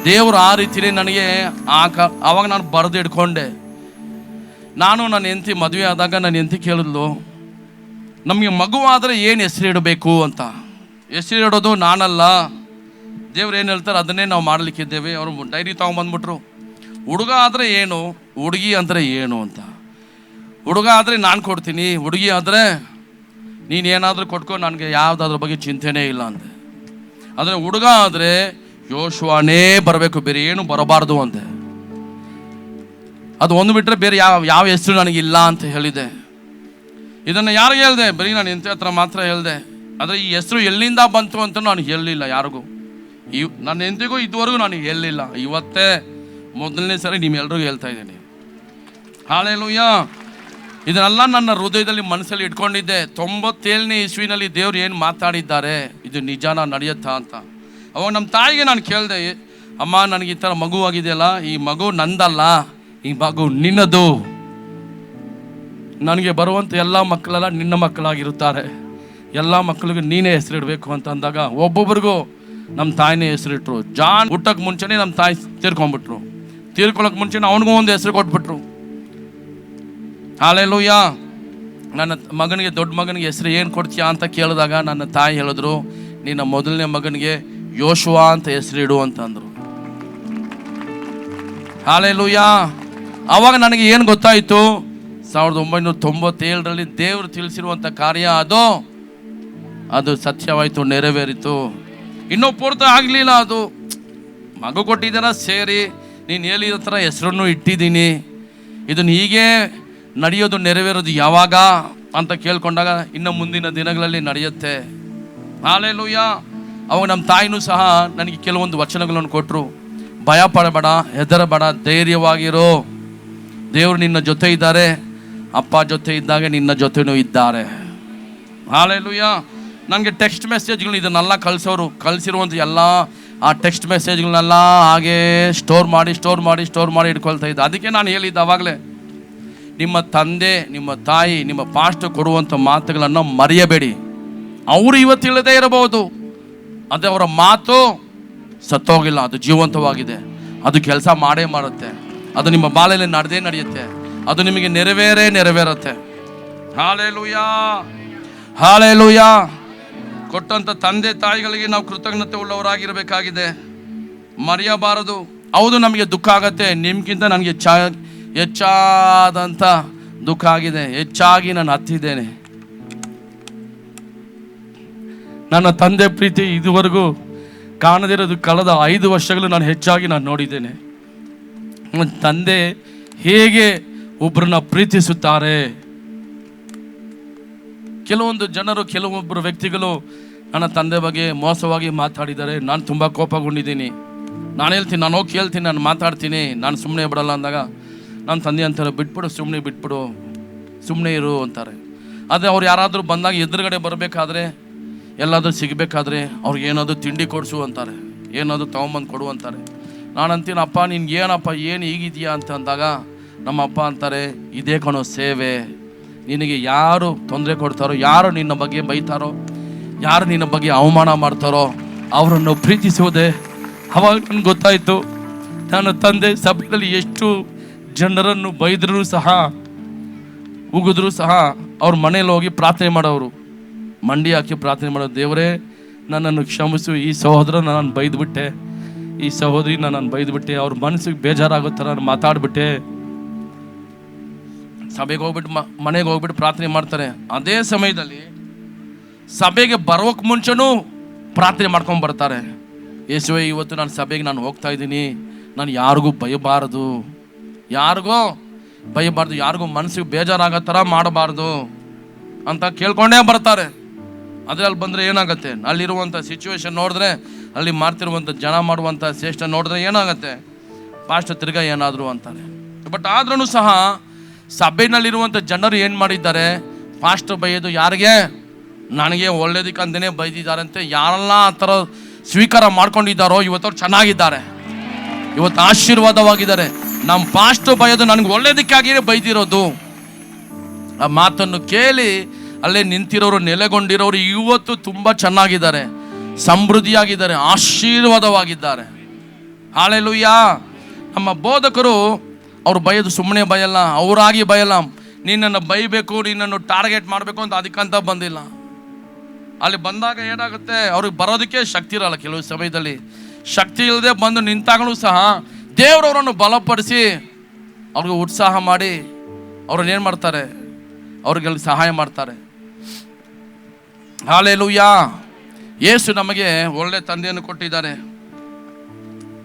ದೇವರು ಆ ರೀತಿಯೇ ನನಗೆ ಆವಾಗ ನಾನು ಬರೆದು ಇಟ್ಕೊಂಡೆ. ನಾನು ನನ್ನ ಹೆಂಡತಿ ಮದುವೆ ಆದಾಗ ನನ್ನ ಹೆಂಡತಿ ಕೇಳಿದ್ಲು, ನಮಗೆ ಮಗುವಾದರೆ ಏನು ಹೆಸರು ಇಡಬೇಕು ಅಂತ. ಹೆಸರು ಇಡೋದು ನಾನಲ್ಲ, ದೇವ್ರು ಏನು ಹೇಳ್ತಾರೆ ಅದನ್ನೇ ನಾವು ಮಾಡಲಿಕ್ಕಿದ್ದೇವೆ. ಅವರು ಡೈರಿ ತೊಗೊಂಬಂದ್ಬಿಟ್ರು. ಹುಡುಗ ಆದರೆ ಏನು, ಹುಡುಗಿ ಅಂದರೆ ಏನು ಅಂತ. ಹುಡುಗ ಆದರೆ ನಾನು ಕೊಡ್ತೀನಿ, ಹುಡುಗಿ ಆದರೆ ನೀನೇನಾದರೂ ಕೊಟ್ಕೊ, ನನಗೆ ಯಾವುದಾದ್ರ ಬಗ್ಗೆ ಚಿಂತೆನೇ ಇಲ್ಲ ಅಂದೆ. ಆದರೆ ಹುಡುಗ ಆದರೆ ಯೋಶುವನೇ ಬರಬೇಕು, ಬೇರೆ ಏನು ಬರಬಾರ್ದು ಅಂದೆ. ಅದು ಒಂದು ಬಿಟ್ಟರೆ ಬೇರೆ ಯಾವ ಹೆಸರು ನನಗಿಲ್ಲ ಅಂತ ಹೇಳಿದೆ. ಇದನ್ನು ಯಾರಿಗೆ ಹೇಳಿದೆ? ಬರೀ ನಾನು ಹೆಂಡತಿ ಹತ್ರ ಮಾತ್ರ ಹೇಳಿದೆ. ಆದರೆ ಈ ಹೆಸರು ಎಲ್ಲಿಂದ ಬಂತು ಅಂತ ನಾನು ಹೇಳಲಿಲ್ಲ ಯಾರಿಗೂ. ನನ್ನ ಹೆಂಡತಿಗೂ ಇದುವರೆಗೂ ನಾನು ಹೇಳಲಿಲ್ಲ. ಇವತ್ತೇ ಮೊದಲನೇ ಸರಿ ನಿಮ್ಮೆಲ್ರಿಗೂ ಹೇಳ್ತಾ ಇದ್ದೀನಿ. ಹಲ್ಲೆಲೂಯಾ. ಇದನ್ನೆಲ್ಲ ನನ್ನ ಹೃದಯದಲ್ಲಿ ಮನಸ್ಸಲ್ಲಿ ಇಟ್ಕೊಂಡಿದ್ದೆ. 97ನೇ ಇಸ್ವಿನಲ್ಲಿ ದೇವ್ರು ಏನು ಮಾತಾಡಿದ್ದಾರೆ, ಇದು ನಿಜಾನ ನಡೆಯುತ್ತಾ ಅಂತ. ಅವಾಗ ನಮ್ಮ ತಾಯಿಗೆ ನಾನು ಕೇಳಿದೆ, ಅಮ್ಮ ನನಗೆ ಈ ಥರ ಮಗು ಆಗಿದೆಯಲ್ಲ, ಈ ಮಗು ನಂದಲ್ಲ, ಈ ಮಗು ನಿನ್ನದು. ನನಗೆ ಬರುವಂಥ ಎಲ್ಲ ಮಕ್ಕಳೆಲ್ಲ ನಿನ್ನ ಮಕ್ಕಳಾಗಿರುತ್ತಾರೆ, ಎಲ್ಲ ಮಕ್ಕಳಿಗೂ ನೀನೇ ಹೆಸರಿಡಬೇಕು ಅಂತ ಅಂದಾಗ ಒಬ್ಬೊಬ್ರಿಗೂ ನಮ್ಮ ತಾಯಿನೇ ಹೆಸರಿಟ್ರು. ಜಾನ್ ಹುಟ್ಟಕ್ಕೆ ಮುಂಚೆನೇ ನಮ್ಮ ತಾಯಿ ತೀರ್ಕೊಂಡ್ಬಿಟ್ರು. ತೀರ್ಕೊಳ್ಳೋಕೆ ಮುಂಚೆನೇ ಅವನಿಗೂ ಒಂದು ಹೆಸರು ಕೊಟ್ಬಿಟ್ರು. ಹಲ್ಲೆಲೂಯಾ. ನನ್ನ ಮಗನಿಗೆ, ದೊಡ್ಡ ಮಗನಿಗೆ ಹೆಸರು ಏನು ಕೊಡ್ತೀಯಾ ಅಂತ ಕೇಳಿದಾಗ ನನ್ನ ತಾಯಿ ಹೇಳಿದ್ರು, ನಿನ್ನ ಮೊದಲನೇ ಮಗನಿಗೆ ಯೋಶುವ ಅಂತ ಹೆಸರಿಡು ಅಂತಂದರು. ಹಲ್ಲೆಲೂಯಾ. ಆವಾಗ ನನಗೆ ಏನು ಗೊತ್ತಾಯಿತು, 1997ರಲ್ಲಿ ದೇವರು ತಿಳಿಸಿರುವಂಥ ಕಾರ್ಯ ಅದು ಸತ್ಯವಾಯಿತು, ನೆರವೇರಿತು. ಇನ್ನೂ ಪೂರ್ತಿ ಆಗಲಿಲ್ಲ. ಅದು ಮಗು ಕೊಟ್ಟಿದ್ದಾರ ಸೇರಿ ನೀನು ಹೇಳಿದ ಥರ ಹೆಸರನ್ನು ಇಟ್ಟಿದ್ದೀನಿ. ಇದನ್ನು ಹೀಗೆ ನಡೆಯೋದು, ನೆರವೇರೋದು ಯಾವಾಗ ಅಂತ ಕೇಳ್ಕೊಂಡಾಗ ಇನ್ನು ಮುಂದಿನ ದಿನಗಳಲ್ಲಿ ನಡೆಯುತ್ತೆ. ಹಲ್ಲೆಲೂಯಾ. ಅವಾಗ ನಮ್ಮ ತಾಯಿನೂ ಸಹ ನನಗೆ ಕೆಲವೊಂದು ವಚನಗಳನ್ನು ಕೊಟ್ಟರು. ಭಯ ಪಡಬೇಡ, ಹೆದರಬೇಡ, ಧೈರ್ಯವಾಗಿರೋ, ದೇವರು ನಿನ್ನ ಜೊತೆ ಇದ್ದಾರೆ. ಅಪ್ಪ ಜೊತೆ ಇದ್ದಾಗ ನಿನ್ನ ಜೊತೆನೂ ಇದ್ದಾರೆ. ಹಲ್ಲೆಲೂಯಾ. ನನಗೆ ಟೆಕ್ಸ್ಟ್ ಮೆಸೇಜ್ಗಳು ಇದನ್ನೆಲ್ಲ ಕಳಿಸಿರುವಂಥ ಎಲ್ಲ ಆ ಟೆಕ್ಸ್ಟ್ ಮೆಸೇಜ್ಗಳನ್ನೆಲ್ಲ ಹಾಗೇ ಸ್ಟೋರ್ ಮಾಡಿ ಇಟ್ಕೊಳ್ತಾ ಇದ್ದೆ. ಅದಕ್ಕೆ ನಾನು ಹೇಳಿದ್ದೆ ಆವಾಗಲೇ, ನಿಮ್ಮ ತಂದೆ, ನಿಮ್ಮ ತಾಯಿ, ನಿಮ್ಮ ಪಾಸ್ಟ್ ಕೊಡುವಂಥ ಮಾತುಗಳನ್ನು ಮರೆಯಬೇಡಿ. ಅವರು ಇವತ್ತು ಇಲ್ಲದೇ ಇರಬಹುದು, ಅದೇ ಅವರ ಮಾತು ಸತ್ತೋಗಿಲ್ಲ, ಅದು ಜೀವಂತವಾಗಿದೆ, ಅದು ಕೆಲಸ ಮಾಡೇ ಮಾಡುತ್ತೆ, ಅದು ನಿಮ್ಮ ಬಾಳಲ್ಲಿ ನಡೆಯುತ್ತೆ, ಅದು ನಿಮಗೆ ನೆರವೇರುತ್ತೆ. ಹಲ್ಲೆಲೂಯಾ. ಹಲ್ಲೆಲೂಯಾ. ಕೊಟ್ಟಂಥ ತಂದೆ ತಾಯಿಗಳಿಗೆ ನಾವು ಕೃತಜ್ಞತೆ ಉಳ್ಳವರಾಗಿರಬೇಕಾಗಿದೆ, ಮರೆಯಬಾರದು. ಹೌದು, ನಮಗೆ ದುಃಖ ಆಗತ್ತೆ. ನಿಮ್ಗಿಂತ ನನಗೆ ಹೆಚ್ಚಾದಂಥ ದುಃಖ ಆಗಿದೆ. ಹೆಚ್ಚಾಗಿ ನಾನು ಹತ್ತಿದ್ದೇನೆ. ನನ್ನ ತಂದೆ ಪ್ರೀತಿ ಇದುವರೆಗೂ ಕಾಣದಿರೋದು ಕಳೆದ 5 ವರ್ಷಗಳು ನಾನು ಹೆಚ್ಚಾಗಿ ನೋಡಿದ್ದೇನೆ. ತಂದೆ ಹೇಗೆ ಒಬ್ಬರನ್ನ ಪ್ರೀತಿಸುತ್ತಾರೆ. ಕೆಲವೊಂದು ಜನರು, ಕೆಲವೊಬ್ಬರು ವ್ಯಕ್ತಿಗಳು ನನ್ನ ತಂದೆ ಬಗ್ಗೆ ಮೋಸವಾಗಿ ಮಾತಾಡಿದ್ದಾರೆ. ನಾನು ತುಂಬ ಕೋಪಗೊಂಡಿದ್ದೀನಿ. ನಾನು ಹೇಳ್ತೀನಿ, ನಾನು ಹೋಗಿ ಕೇಳ್ತೀನಿ, ನಾನು ಮಾತಾಡ್ತೀನಿ, ನಾನು ಸುಮ್ಮನೆ ಬಿಡಲ್ಲ ಅಂದಾಗ ನನ್ನ ತಂದೆ ಅಂತಾರೆ, ಬಿಟ್ಬಿಡು, ಸುಮ್ಮನೆ ಇರು ಅಂತಾರೆ. ಆದರೆ ಅವ್ರು ಯಾರಾದರೂ ಬಂದಾಗ ಎದುರುಗಡೆ ಬರಬೇಕಾದ್ರೆ, ಎಲ್ಲಾದರೂ ಸಿಗಬೇಕಾದ್ರೆ ಅವ್ರಿಗೆ ಏನಾದರೂ ತಿಂಡಿ ಕೊಡಿಸು ಅಂತಾರೆ, ಏನಾದರೂ ತೊಗೊಂಬಂದು ಕೊಡು ಅಂತಾರೆ. ನಾನು ಅಂತೀನಿ, ಅಪ್ಪ ನಿನ್ಗೆ ಏನಪ್ಪ, ಏನು ಹೀಗಿದೆಯಾ ಅಂತ ಅಂದಾಗ ನಮ್ಮ ಅಪ್ಪ ಅಂತಾರೆ, ಇದೇ ಕಣೋ ಸೇವೆ. ನಿನಗೆ ಯಾರು ತೊಂದರೆ ಕೊಡ್ತಾರೋ, ಯಾರು ನಿನ್ನ ಬಗ್ಗೆ ಬೈತಾರೋ, ಯಾರು ನಿನ್ನ ಬಗ್ಗೆ ಅವಮಾನ ಮಾಡ್ತಾರೋ ಅವರನ್ನು ಪ್ರೀತಿಸುವುದೇ. ಅವಾಗ ನನಗೆ ಗೊತ್ತಾಯಿತು, ನನ್ನ ತಂದೆ ಸಭೆಯಲ್ಲಿ ಎಷ್ಟು ಜನರನ್ನು ಬೈದರೂ ಸಹ, ಉಗಿದ್ರೂ ಸಹ ಅವ್ರ ಮನೇಲಿ ಹೋಗಿ ಪ್ರಾರ್ಥನೆ ಮಾಡೋರು, ಮಂಡಿ ಹಾಕಿ ಪ್ರಾರ್ಥನೆ ಮಾಡೋರು. ದೇವರೇ ನನ್ನನ್ನು ಕ್ಷಮಿಸು, ಈ ಸಹೋದರನ ನಾನು ಬೈದ್ಬಿಟ್ಟೆ, ಈ ಸಹೋದರಿನ ನಾನು ಬೈದ್ಬಿಟ್ಟೆ, ಅವ್ರ ಮನಸ್ಸಿಗೆ ಬೇಜಾರಾಗೋ ಥರ ನಾನು ಮಾತಾಡ್ಬಿಟ್ಟೆ. ಸಭೆಗೆ ಹೋಗ್ಬಿಟ್ಟು ಮನೆಗೆ ಹೋಗ್ಬಿಟ್ಟು ಪ್ರಾರ್ಥನೆ ಮಾಡ್ತಾರೆ. ಅದೇ ಸಮಯದಲ್ಲಿ ಸಭೆಗೆ ಬರೋಕ್ಕೆ ಮುಂಚೆನೂ ಪ್ರಾರ್ಥನೆ ಮಾಡ್ಕೊಂಡು ಬರ್ತಾರೆ. ಯೇಸುವೇ, ಇವತ್ತು ನಾನು ಸಭೆಗೆ ಹೋಗ್ತಾ ಇದ್ದೀನಿ, ನಾನು ಯಾರಿಗೂ ಬೈಬಾರ್ದು, ಯಾರಿಗೂ ಮನಸ್ಸಿಗೆ ಬೇಜಾರಾಗೋ ಥರ ಮಾಡಬಾರ್ದು ಅಂತ ಕೇಳ್ಕೊಂಡೇ ಬರ್ತಾರೆ. ಆದರೆ ಅಲ್ಲಿ ಬಂದರೆ ಏನಾಗುತ್ತೆ, ಅಲ್ಲಿರುವಂಥ ಸಿಚುವೇಶನ್ ನೋಡಿದ್ರೆ, ಅಲ್ಲಿ ಮಾಡ್ತಿರುವಂಥ ಜನ ಮಾಡುವಂಥ ಶ್ರೇಷ್ಠ ನೋಡಿದ್ರೆ ಏನಾಗುತ್ತೆ, ಪಾಸ್ಟ್ ತಿರ್ಗಾ ಏನಾದರೂ ಅಂತಾರೆ. ಬಟ್ ಆದ್ರೂ ಸಹ ಸಭೆಯಲ್ಲಿರುವಂಥ ಜನರು ಏನು ಮಾಡಿದ್ದಾರೆ, ಪಾಸ್ಟ್ ಬೈಯೋದು ಯಾರಿಗೆ, ನನಗೆ ಒಳ್ಳೇದಕ್ಕಂತಲೇ ಬೈದಿದ್ದಾರಂತೆ. ಯಾರೆಲ್ಲ ಆ ಥರ ಸ್ವೀಕಾರ ಮಾಡ್ಕೊಂಡಿದ್ದಾರೋ ಇವತ್ತವ್ರು ಚೆನ್ನಾಗಿದ್ದಾರೆ, ಇವತ್ತು ಆಶೀರ್ವಾದವಾಗಿದ್ದಾರೆ. ನಮ್ಮ ಪಾಸ್ಟ್ ಬೈಯೋದು ನನಗೆ ಒಳ್ಳೇದಕ್ಕಾಗಿಯೇ ಬೈದಿರೋದು. ಆ ಮಾತನ್ನು ಕೇಳಿ ಅಲ್ಲೇ ನಿಂತಿರೋರು, ನೆಲೆಗೊಂಡಿರೋರು ಇವತ್ತು ತುಂಬ ಚೆನ್ನಾಗಿದ್ದಾರೆ, ಸಮೃದ್ಧಿಯಾಗಿದ್ದಾರೆ, ಆಶೀರ್ವಾದವಾಗಿದ್ದಾರೆ. ಹಲ್ಲೆಲೂಯಾ. ನಮ್ಮ ಬೋಧಕರು ಅವ್ರು ಬೈಯೋದು ಸುಮ್ಮನೆ ಬೈಯಲ್ಲ, ಅವರಾಗಿ ಬೈಯಲ್ಲ. ನಿನ್ನನ್ನು ಬೈಬೇಕು, ನಿನ್ನನ್ನು ಟಾರ್ಗೆಟ್ ಮಾಡಬೇಕು ಅಂತ ಅದಕ್ಕಂತ ಬಂದಿಲ್ಲ. ಅಲ್ಲಿ ಬಂದಾಗ ಏನಾಗುತ್ತೆ, ಅವ್ರಿಗೆ ಬರೋದಕ್ಕೆ ಶಕ್ತಿ ಇರಲ್ಲ ಕೆಲವು ಸಮಯದಲ್ಲಿ. ಶಕ್ತಿ ಇಲ್ಲದೆ ಬಂದು ನಿಂತಾಗಲೂ ಸಹ ದೇವರವರನ್ನು ಬಲಪಡಿಸಿ ಅವ್ರಿಗೆ ಉತ್ಸಾಹ ಮಾಡಿ ಅವ್ರನ್ನ ಏನು ಮಾಡ್ತಾರೆ, ಅವ್ರಿಗೆ ಸಹಾಯ ಮಾಡ್ತಾರೆ. ಹಲ್ಲೆಲೂಯಾ. ಯೇಸು ನಮಗೆ ಒಳ್ಳೆ ತಂದೆಯನ್ನು ಕೊಟ್ಟಿದ್ದಾರೆ,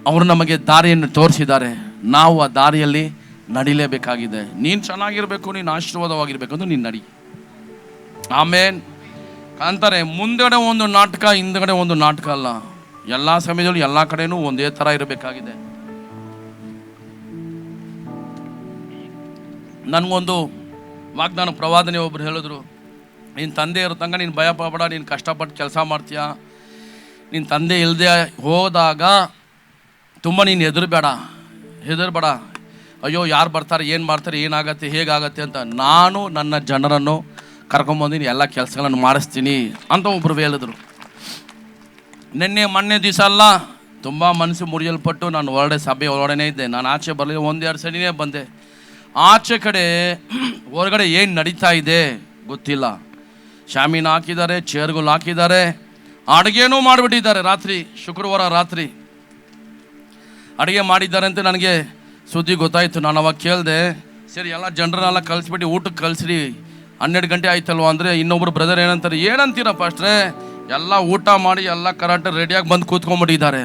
ಅವರು ನಮಗೆ ದಾರಿಯನ್ನು ತೋರಿಸಿದ್ದಾರೆ. ನಾವು ಆ ದಾರಿಯಲ್ಲಿ ನಡಿಲೇಬೇಕಾಗಿದೆ. ನೀನು ಚೆನ್ನಾಗಿರ್ಬೇಕು, ನೀನು ಆಶೀರ್ವಾದವಾಗಿರ್ಬೇಕು ಅಂದ್ರೆ ನೀನು ನಡಿ. ಆಮೇನ್ ಅಂತಾರೆ. ಮುಂದಗಡೆ ಒಂದು ನಾಟಕ, ಹಿಂದಗಡೆ ಒಂದು ನಾಟಕ ಅಲ್ಲ. ಎಲ್ಲ ಸಮಯದಲ್ಲೂ ಎಲ್ಲ ಕಡೆನೂ ಒಂದೇ ಥರ ಇರಬೇಕಾಗಿದೆ. ನನಗೊಂದು ವಾಗ್ದಾನ ಪ್ರವಾದನೆ ಒಬ್ರು ಹೇಳಿದ್ರು, ನಿನ್ನ ತಂದೆ ಇರೋ ತನಕ ನೀನು ಭಯ ಪಡಬೇಡ, ನೀನು ಕಷ್ಟಪಟ್ಟು ಕೆಲಸ ಮಾಡ್ತೀಯ. ನಿನ್ನ ತಂದೆ ಇಲ್ಲದೆ ಹೋದಾಗ ತುಂಬ ನೀನು ಹೆದರಬೇಡ. ಅಯ್ಯೋ ಯಾರು ಬರ್ತಾರೆ, ಏನು ಮಾಡ್ತಾರೆ, ಏನಾಗತ್ತೆ, ಹೇಗಾಗತ್ತೆ ಅಂತ. ನಾನು ನನ್ನ ಜನರನ್ನು ಕರ್ಕೊಂಬಂದು ಎಲ್ಲ ಕೆಲಸಗಳನ್ನು ಮಾಡಿಸ್ತೀನಿ ಅಂತ ಒಬ್ಬರು ಹೇಳಿದ್ರು. ಮೊನ್ನೆ ದಿವಸ ಅಲ್ಲ, ತುಂಬ ಮನಸ್ಸು ಮುರಿಯಲ್ಪಟ್ಟು ನಾನು ಹೊರಡೆ ಸಭೆ ಒಳಗಡೆ ಇದ್ದೆ. ನಾನು ಆಚೆ ಬರಲಿಲ್ಲ, 1-2 ಸರಿನೇ ಬಂದೆ. ಆಚೆ ಕಡೆ ಹೊರಗಡೆ ಏನು ನಡೀತಾ ಇದೆ ಗೊತ್ತಿಲ್ಲ. ಶಾಮೀನು ಹಾಕಿದ್ದಾರೆ, ಚೇರ್ಗಳು ಹಾಕಿದ್ದಾರೆ, ಅಡುಗೆನೂ ಮಾಡಿಬಿಟ್ಟಿದ್ದಾರೆ. ಶುಕ್ರವಾರ ರಾತ್ರಿ ಅಡುಗೆ ಮಾಡಿದ್ದಾರೆ ಅಂತ ನನಗೆ ಸುದ್ದಿ ಗೊತ್ತಾಯಿತು. ನಾನು ಅವಾಗ ಕೇಳಿದೆ, ಸರಿ ಎಲ್ಲ ಜನರನ್ನೆಲ್ಲ ಕಳಿಸ್ಬಿಟ್ಟು ಊಟಕ್ಕೆ ಕಳಿಸ್ರಿ, 12 ಗಂಟೆ ಆಯ್ತಲ್ವ ಅಂದರೆ, ಇನ್ನೊಬ್ರು ಬ್ರದರ್ ಏನಂತಾರೆ, ಏನಂತೀರ ಪಾಸ್ಟ್ರೆ, ಎಲ್ಲ ಊಟ ಮಾಡಿ ಎಲ್ಲ ಕರೆಕ್ಟ್ ರೆಡಿಯಾಗಿ ಬಂದು ಕೂತ್ಕೊಂಡ್ಬಿಟ್ಟಿದ್ದಾರೆ.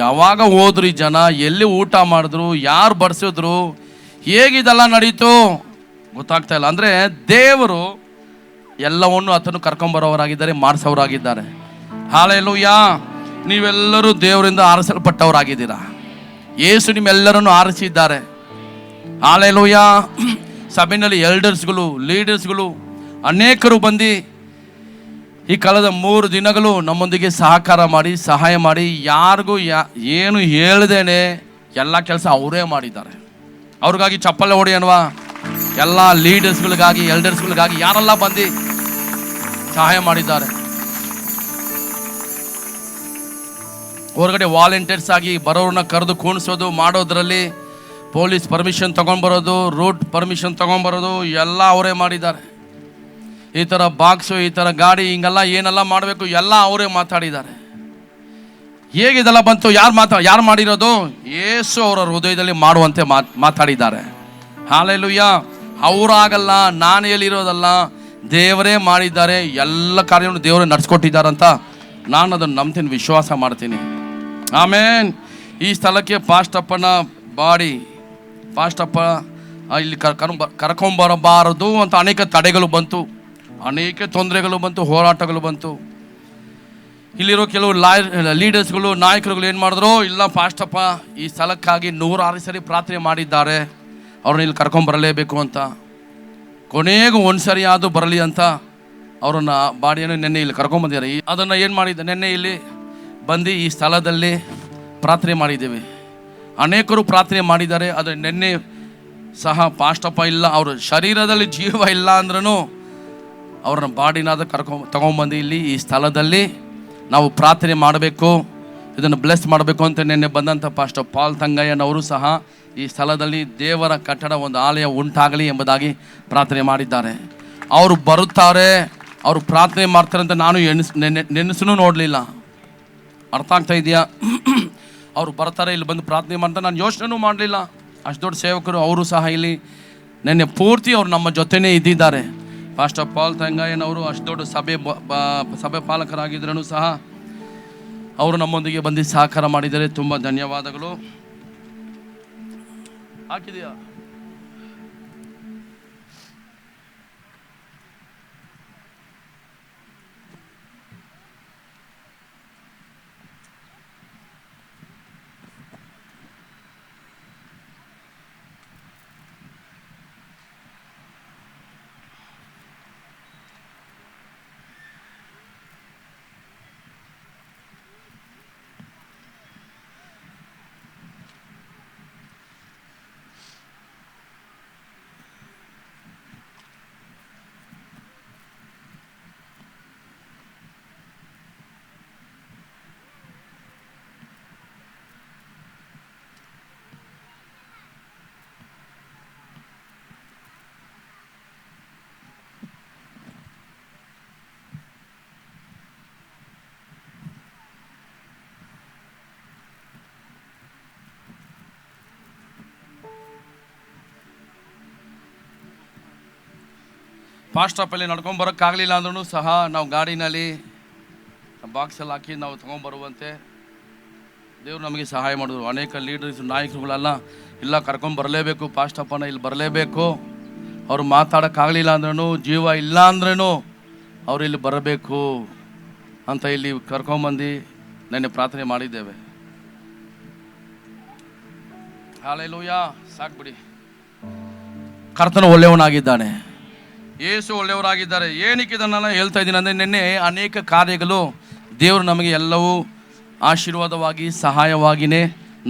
ಯಾವಾಗ ಹೋದ್ರಿ ಜನ, ಎಲ್ಲಿ ಊಟ ಮಾಡಿದ್ರು, ಯಾರು ಬಡಿಸಿದ್ರು, ಹೇಗಿದೆಲ್ಲ ನಡೀತು ಗೊತ್ತಾಗ್ತಾ ಇಲ್ಲ. ಅಂದರೆ ದೇವರು ಎಲ್ಲವನ್ನು ಆತನು ಕರ್ಕೊಂಬರೋರಾಗಿದ್ದಾರೆ, ಮಾಡಿಸೋರಾಗಿದ್ದಾರೆ. ಹಲ್ಲೆಲೂಯಾ. ನೀವೆಲ್ಲರೂ ದೇವರಿಂದ ಆರಿಸಲ್ಪಟ್ಟವರಾಗಿದ್ದೀರಾ. ಯೇಸು ನಿಮ್ಮೆಲ್ಲರನ್ನು ಆರಿಸಿದ್ದಾರೆ. ಹಲ್ಲೆಲೂಯಾ. ಸಭೆಯಲ್ಲಿ ಎಲ್ಡರ್ಸ್ಗಳು, ಲೀಡರ್ಸ್ಗಳು ಅನೇಕರು ಬಂದು ಈ ಕಳೆದ 3 ದಿನಗಳು ನಮ್ಮೊಂದಿಗೆ ಸಹಕಾರ ಮಾಡಿ, ಸಹಾಯ ಮಾಡಿ, ಯಾರಿಗೂ ಏನು ಹೇಳ್ದೇನೆ ಎಲ್ಲ ಕೆಲಸ ಅವರೇ ಮಾಡಿದ್ದಾರೆ. ಅವ್ರಿಗಾಗಿ ಚಪ್ಪಲೆ ಹೊಡಿ ಅನ್ವಾ. ಎಲ್ಲ ಲೀಡರ್ಸ್ಗಳಿಗಾಗಿ, ಎಲ್ಡರ್ಸ್ಗಳಿಗಾಗಿ ಯಾರೆಲ್ಲ ಬಂದು ಸಹಾಯ ಮಾಡಿದ್ದಾರೆ. ಹೊರಗಡೆ ವಾಲಂಟಿಯರ್ಸ್ ಆಗಿ ಬರೋರನ್ನ ಕರೆದು ಕೂಣಿಸೋದು ಮಾಡೋದ್ರಲ್ಲಿ, ಪೊಲೀಸ್ ಪರ್ಮಿಷನ್ ತೊಗೊಂಡ್ಬರೋದು, ರೂಟ್ ಪರ್ಮಿಷನ್ ತೊಗೊಂಡ್ಬರೋದು ಎಲ್ಲ ಅವರೇ ಮಾಡಿದ್ದಾರೆ. ಈ ಥರ ಬಾಕ್ಸು, ಈ ಥರ ಗಾಡಿ, ಹಿಂಗೆಲ್ಲ ಏನೆಲ್ಲ ಮಾಡಬೇಕು ಎಲ್ಲ ಅವರೇ ಮಾತಾಡಿದ್ದಾರೆ. ಹೇಗಿದೆಲ್ಲ ಬಂತು, ಯಾರು ಮಾಡಿರೋದು? ಯೇಸು ಅವರ ಹೃದಯದಲ್ಲಿ ಮಾಡುವಂತೆ ಮಾತಾಡಿದ್ದಾರೆ. ಹಲ್ಲೆಲೂಯಾ. ಅವರಾಗಲ್ಲ, ನಾನು ಹೇಳಿರೋದಲ್ಲ, ದೇವರೇ ಮಾಡಿದ್ದಾರೆ. ಎಲ್ಲ ಕಾರ್ಯವನ್ನು ದೇವರೇ ನಡೆಸ್ಕೊಟ್ಟಿದ್ದಾರಂತ ನಾನು ಅದನ್ನು ನಂಬ್ತೀನಿ, ವಿಶ್ವಾಸ ಮಾಡ್ತೀನಿ. ಆಮೇನ್. ಈ ಸ್ಥಳಕ್ಕೆ ಪಾಸ್ಟಪ್ಪನ ಬಾಡಿ, ಪಾಸ್ಟಪ್ಪ ಇಲ್ಲಿ ಕರ್ಕೊಂಬರಬಾರದು ಅಂತ ಅನೇಕ ತಡೆಗಳು ಬಂತು, ಅನೇಕ ತೊಂದರೆಗಳು ಬಂತು, ಹೋರಾಟಗಳು ಬಂತು. ಇಲ್ಲಿರೋ ಕೆಲವು ಲೀಡರ್ಸ್ಗಳು, ನಾಯಕರುಗಳು ಏನು ಮಾಡಿದ್ರು, ಇಲ್ಲ ಪಾಸ್ಟಪ್ಪ ಈ ಸ್ಥಳಕ್ಕಾಗಿ 106 ಸರಿ ಪ್ರಾರ್ಥನೆ ಮಾಡಿದ್ದಾರೆ, ಅವ್ರನ್ನ ಇಲ್ಲಿ ಕರ್ಕೊಂಬರಲೇಬೇಕು ಅಂತ. ಕೊನೆಗೂ ಒಂದು ಸರಿ ಆದರೂ ಬರಲಿ ಅಂತ ಅವ್ರನ್ನ ಬಾಡಿಯನ್ನು ನೆನ್ನೆ ಇಲ್ಲಿ ಕರ್ಕೊಂಬಂದಿದ್ದಾರೆ. ಅದನ್ನು ಏನು ಮಾಡಿದ್ದೆ, ನೆನ್ನೆ ಇಲ್ಲಿ ಬಂದು ಈ ಸ್ಥಳದಲ್ಲಿ ಪ್ರಾರ್ಥನೆ ಮಾಡಿದ್ದೇವೆ. ಅನೇಕರು ಪ್ರಾರ್ಥನೆ ಮಾಡಿದ್ದಾರೆ. ಆದರೆ ನೆನ್ನೆ ಸಹ ಪಾಸ್ಟಪ್ಪ ಇಲ್ಲ, ಅವ್ರ ಶರೀರದಲ್ಲಿ ಜೀವ ಇಲ್ಲ ಅಂದ್ರೂ ಅವ್ರನ್ನ ಬಾಡಿನಾದ ತಗೊಂಬಂದು ಇಲ್ಲಿ ಈ ಸ್ಥಳದಲ್ಲಿ ನಾವು ಪ್ರಾರ್ಥನೆ ಮಾಡಬೇಕು, ಇದನ್ನು ಬ್ಲೆಸ್ ಮಾಡಬೇಕು ಅಂತ ನೆನ್ನೆ ಬಂದಂಥ ಪಾಸ್ಟರ್ ಪಾಲ್ ತಂಗಯ್ಯನವರು ಸಹ ಈ ಸ್ಥಳದಲ್ಲಿ ದೇವರ ಕಟ್ಟಡ, ಒಂದು ಆಲಯ ಉಂಟಾಗಲಿ ಎಂಬುದಾಗಿ ಪ್ರಾರ್ಥನೆ ಮಾಡಿದ್ದಾರೆ. ಅವರು ಬರುತ್ತಾರೆ, ಅವರು ಪ್ರಾರ್ಥನೆ ಮಾಡ್ತಾರೆ ಅಂತ ನಾನು ನೆನೆಸೂ ನೋಡಲಿಲ್ಲ. ಅರ್ಥ ಆಗ್ತಾ ಇದೆಯಾ? ಅವರು ಬರ್ತಾರೆ, ಇಲ್ಲಿ ಬಂದು ಪ್ರಾರ್ಥನೆ ಮಾಡ್ತಾರೆ, ನಾನು ಯೋಚನೆನೂ ಮಾಡಲಿಲ್ಲ. ಅಷ್ಟು ದೊಡ್ಡ ಸೇವಕರು ಅವರು ಸಹ ಇಲ್ಲಿ ನೆನ್ನೆ ಪೂರ್ತಿ ಅವರು ನಮ್ಮ ಜೊತೆನೇ ಇದ್ದಿದ್ದಾರೆ. ಪಾಸ್ಟರ್ ಪಾಲ್ ತಂಗಯ್ಯನವರು ಅಷ್ಟು ದೊಡ್ಡ ಸಭೆ ಪಾಲಕರಾಗಿದ್ರೂ ಸಹ ಅವರು ನಮ್ಮೊಂದಿಗೆ ಬಂದು ಸಹಕಾರ ಮಾಡಿದ್ದಾರೆ. ತುಂಬ ಧನ್ಯವಾದಗಳು. ಹಾಕಿದೆಯಾ? ಫಾಸ್ಟ್ ಸ್ಟಾಪಲ್ಲಿ ನಡ್ಕೊಂಬರೋಕ್ಕಾಗಲಿಲ್ಲ ಅಂದ್ರೂ ಸಹ ನಾವು ಗಾಡಿನಲ್ಲಿ ಬಾಕ್ಸಲ್ಲಿ ಹಾಕಿ ನಾವು ತೊಗೊಂಬರುವಂತೆ ದೇವರು ನಮಗೆ ಸಹಾಯ ಮಾಡಿದ್ರು. ಅನೇಕ ಲೀಡರ್ಸ್ ನಾಯಕರುಗಳೆಲ್ಲ ಇಲ್ಲ ಕರ್ಕೊಂಬರಲೇಬೇಕು, ಫಾಸ್ಟ್ ಸ್ಟಾಪನ್ನು ಇಲ್ಲಿ ಬರಲೇಬೇಕು, ಅವ್ರು ಮಾತಾಡೋಕ್ಕಾಗಲಿಲ್ಲ ಅಂದ್ರೂ, ಜೀವ ಇಲ್ಲ ಅಂದ್ರೂ ಅವ್ರು ಇಲ್ಲಿ ಬರಬೇಕು ಅಂತ ಇಲ್ಲಿ ಕರ್ಕೊಂಬಂದು ನೆನ್ನೆ ಪ್ರಾರ್ಥನೆ ಮಾಡಿದ್ದೇವೆ. ಹಲ್ಲೆಲೂಯಾ. ಸಾಕ್ಬಿಡಿ. ಕರ್ತನು ಒಳ್ಳೆಯವನಾಗಿದ್ದಾನೆ, ಯೇಸು ಒಳ್ಳೆಯವರಾಗಿದ್ದಾರೆ. ಏನಕ್ಕೆ ಇದನ್ನೆಲ್ಲ ಹೇಳ್ತಾ ಇದ್ದೀನಿ ಅಂದರೆ, ನಿನ್ನೆ ಅನೇಕ ಕಾರ್ಯಗಳು ದೇವರು ನಮಗೆ ಎಲ್ಲವೂ ಆಶೀರ್ವಾದವಾಗಿ ಸಹಾಯವಾಗಿಯೇ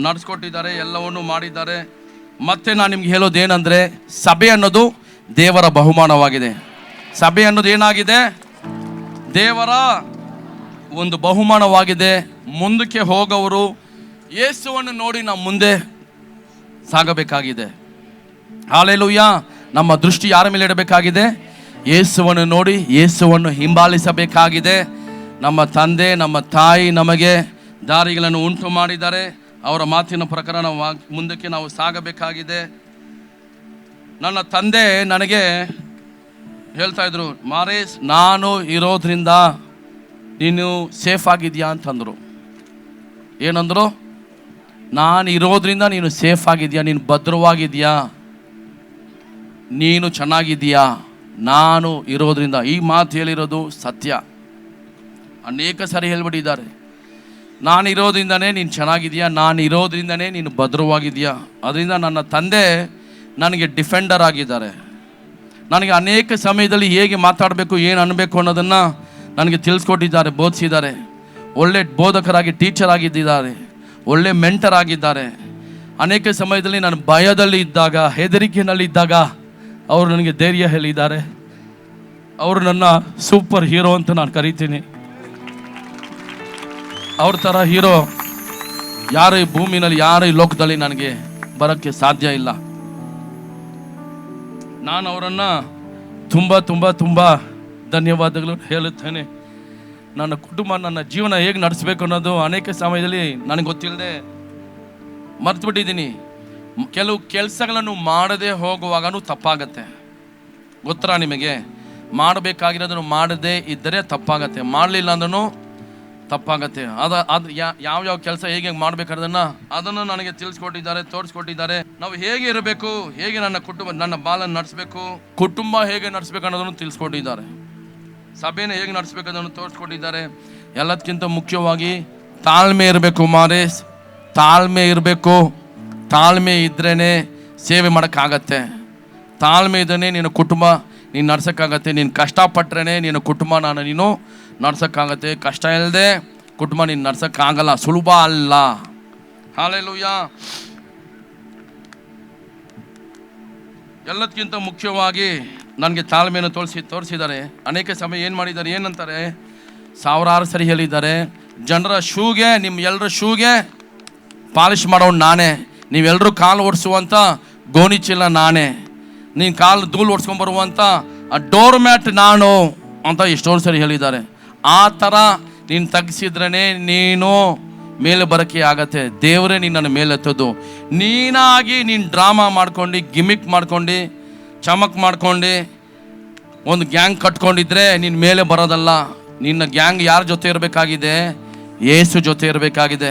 ನಡೆಸ್ಕೊಟ್ಟಿದ್ದಾರೆ, ಎಲ್ಲವನ್ನು ಮಾಡಿದ್ದಾರೆ. ಮತ್ತೆ ನಾನು ನಿಮ್ಗೆ ಹೇಳೋದೇನೆಂದರೆ, ಸಭೆ ಅನ್ನೋದು ದೇವರ ಬಹುಮಾನವಾಗಿದೆ. ಸಭೆ ಅನ್ನೋದು ಏನಾಗಿದೆ? ದೇವರ ಒಂದು ಬಹುಮಾನವಾಗಿದೆ. ಮುಂದಕ್ಕೆ ಹೋಗೋವರು ಯೇಸುವನ್ನು ನೋಡಿ ನಾವು ಮುಂದೆ ಸಾಗಬೇಕಾಗಿದೆ. ಹಲ್ಲೆಲೂಯಾ. ನಮ್ಮ ದೃಷ್ಟಿ ಯಾರ ಮೇಲೆ ಇಡಬೇಕಾಗಿದೆ? ಯೇಸುವನ್ನು ನೋಡಿ ಯೇಸುವನ್ನು ಹಿಂಬಾಲಿಸಬೇಕಾಗಿದೆ. ನಮ್ಮ ತಂದೆ ನಮ್ಮ ತಾಯಿ ನಮಗೆ ದಾರಿಗಳನ್ನು ಉಂಟು ಮಾಡಿದ್ದಾರೆ, ಅವರ ಮಾತಿನ ಪ್ರಕಾರ ನಾವು ಮುಂದಕ್ಕೆ ನಾವು ಸಾಗಬೇಕಾಗಿದೆ. ನನ್ನ ತಂದೆ ನನಗೆ ಹೇಳ್ತಾ ಇದ್ರು, ಮಾರೇಶ್ ನಾನು ಇರೋದ್ರಿಂದ ನೀನು ಸೇಫ್ ಆಗಿದೆಯಾ ಅಂತಂದರು. ಏನಂದರು? ನಾನು ಇರೋದ್ರಿಂದ ನೀನು ಸೇಫ್ ಆಗಿದೆಯಾ, ನೀನು ಭದ್ರವಾಗಿದೆಯಾ, ನೀನು ಚೆನ್ನಾಗಿದೆಯಾ ನಾನು ಇರೋದ್ರಿಂದ. ಈ ಮಾತು ಹೇಳಿರೋದು ಸತ್ಯ. ಅನೇಕ ಸಾರಿ ಹೇಳ್ಬಿಟ್ಟಿದ್ದಾರೆ, ನಾನು ಇರೋದ್ರಿಂದನೇ ನೀನು ಚೆನ್ನಾಗಿದೆಯಾ, ನಾನು ಇರೋದ್ರಿಂದನೇ ನೀನು ಭದ್ರವಾಗಿದೆಯಾ. ಅದರಿಂದ ನನ್ನ ತಂದೆ ನನಗೆ ಡಿಫೆಂಡರ್ ಆಗಿದ್ದಾರೆ. ನನಗೆ ಅನೇಕ ಸಮಯದಲ್ಲಿ ಹೇಗೆ ಮಾತಾಡಬೇಕು, ಏನು ಅನ್ನಬೇಕು ಅನ್ನೋದನ್ನು ನನಗೆ ತಿಳಿಸ್ಕೊಟ್ಟಿದ್ದಾರೆ, ಬೋಧಿಸಿದ್ದಾರೆ. ಒಳ್ಳೆ ಬೋಧಕರಾಗಿ ಟೀಚರ್ ಆಗಿದ್ದಾರೆ, ಒಳ್ಳೆ ಮೆಂಟರ್ ಆಗಿದ್ದಾರೆ. ಅನೇಕ ಸಮಯದಲ್ಲಿ ನಾನು ಭಯದಲ್ಲಿ ಇದ್ದಾಗ, ಹೆದರಿಕೆಯಲ್ಲಿದ್ದಾಗ ಅವರು ನನಗೆ ಧೈರ್ಯ ಹೇಳಿದ್ದಾರೆ. ಅವರು ನನ್ನ ಸೂಪರ್ ಹೀರೋ ಅಂತ ನಾನು ಕರಿತೀನಿ. ಅವ್ರ ಥರ ಹೀರೋ ಯಾರು ಈ ಭೂಮಿನಲ್ಲಿ, ಯಾರು ಈ ಲೋಕದಲ್ಲಿ ನನಗೆ ಬರೋಕ್ಕೆ ಸಾಧ್ಯ ಇಲ್ಲ. ನಾನು ಅವರನ್ನು ತುಂಬ ತುಂಬ ತುಂಬ ಧನ್ಯವಾದಗಳು ಹೇಳುತ್ತೇನೆ. ನನ್ನ ಕುಟುಂಬ, ನನ್ನ ಜೀವನ ಹೇಗೆ ನಡೆಸಬೇಕು ಅನ್ನೋದು ಅನೇಕ ಸಮಯದಲ್ಲಿ ನನಗೆ ಗೊತ್ತಿಲ್ಲದೆ ಮರ್ತುಬಿಟ್ಟಿದ್ದೀನಿ. ಕೆಲವು ಕೆಲಸಗಳನ್ನು ಮಾಡದೆ ಹೋಗುವಾಗನೂ ತಪ್ಪಾಗತ್ತೆ. ಗೊತ್ತಾ ನಿಮಗೆ? ಮಾಡಬೇಕಾಗಿರೋದನ್ನು ಮಾಡದೇ ಇದ್ದರೆ ತಪ್ಪಾಗತ್ತೆ, ಮಾಡಲಿಲ್ಲ ಅಂದ್ರೂ ತಪ್ಪಾಗತ್ತೆ. ಅದು ಯಾವ ಕೆಲಸ ಹೇಗೆ ಮಾಡಬೇಕಾದನ್ನು ಅದನ್ನು ನನಗೆ ತಿಳಿಸ್ಕೊಟ್ಟಿದ್ದಾರೆ, ತೋರಿಸ್ಕೊಟ್ಟಿದ್ದಾರೆ. ನಾವು ಹೇಗೆ ಇರಬೇಕು, ಹೇಗೆ ನನ್ನ ಕುಟುಂಬ, ನನ್ನ ಬಾಳನ್ನು ನಡೆಸಬೇಕು, ಕುಟುಂಬ ಹೇಗೆ ನಡೆಸಬೇಕು ಅನ್ನೋದನ್ನು ತಿಳಿಸ್ಕೊಟ್ಟಿದ್ದಾರೆ. ಸಭೆನ ಹೇಗೆ ನಡೆಸಬೇಕು ಅದನ್ನು ತೋರಿಸ್ಕೊಟ್ಟಿದ್ದಾರೆ. ಎಲ್ಲದಕ್ಕಿಂತ ಮುಖ್ಯವಾಗಿ ತಾಳ್ಮೆ ಇರಬೇಕು ಮಾರೇಶ್, ತಾಳ್ಮೆ ಇರಬೇಕು. ತಾಳ್ಮೆ ಇದ್ರೇ ಸೇವೆ ಮಾಡೋಕ್ಕಾಗತ್ತೆ. ತಾಳ್ಮೆ ಇದ್ರೇ ನಿನ್ನ ಕುಟುಂಬ ನೀನು ನಡ್ಸೋಕ್ಕಾಗತ್ತೆ. ನೀನು ಕಷ್ಟಪಟ್ಟರೆ ನಿನ್ನ ಕುಟುಂಬ ನೀನು ನಡ್ಸೋಕ್ಕಾಗತ್ತೆ. ಕಷ್ಟ ಇಲ್ಲದೆ ಕುಟುಂಬ ನೀನು ನಡ್ಸೋಕ್ಕಾಗಲ್ಲ, ಸುಲಭ ಅಲ್ಲ. ಹಲ್ಲೆಲೂಯಾ. ಎಲ್ಲದಕ್ಕಿಂತ ಮುಖ್ಯವಾಗಿ ನನಗೆ ತಾಳ್ಮೆಯನ್ನು ತೋರಿಸಿದ್ದಾರೆ. ಅನೇಕ ಸಮಯ ಏನು ಮಾಡಿದ್ದಾರೆ, ಏನಂತಾರೆ, ಸಾವಿರಾರು ಸರಿ ಹೇಳಿದ್ದಾರೆ, ಜನರ ಶೂಗೆ, ನಿಮ್ಮ ಎಲ್ಲರ ಶೂಗೆ ಪಾಲಿಷ್ ಮಾಡೋನು ನಾನೇ, ನೀವೆಲ್ಲರೂ ಕಾಲು ಓಡಿಸುವಂಥ ಗೋಣಿ ಚೀಲ ನಾನೇ, ನೀನು ಕಾಲು ಧೂಳು ಓಡಿಸ್ಕೊಂಬರುವಂಥ ಆ ಡೋರ್ ಮ್ಯಾಟ್ ನಾನು ಅಂತ ಎಷ್ಟೋ ಸರಿ ಹೇಳಿದ್ದಾರೆ. ಆ ಥರ ನೀನು ತಗ್ಸಿದ್ರೇ ನೀನು ಮೇಲೆ ಬರೋಕ್ಕೆ ಆಗತ್ತೆ. ದೇವರೇ ನಿನ್ನನ್ನು ಮೇಲೆ ಎತ್ತೋದು. ನೀನಾಗಿ ನೀನು ಡ್ರಾಮಾ ಮಾಡ್ಕೊಂಡು, ಗಿಮಿಕ್ ಮಾಡ್ಕೊಂಡು, ಚಮಕ್ ಮಾಡ್ಕೊಂಡು ಒಂದು ಗ್ಯಾಂಗ್ ಕಟ್ಕೊಂಡಿದ್ರೆ ನಿನ್ನ ಮೇಲೆ ಬರೋದಲ್ಲ. ನಿನ್ನ ಗ್ಯಾಂಗ್ ಯಾರ ಜೊತೆ ಇರಬೇಕಾಗಿದೆ? ಯೇಸು ಜೊತೆ ಇರಬೇಕಾಗಿದೆ.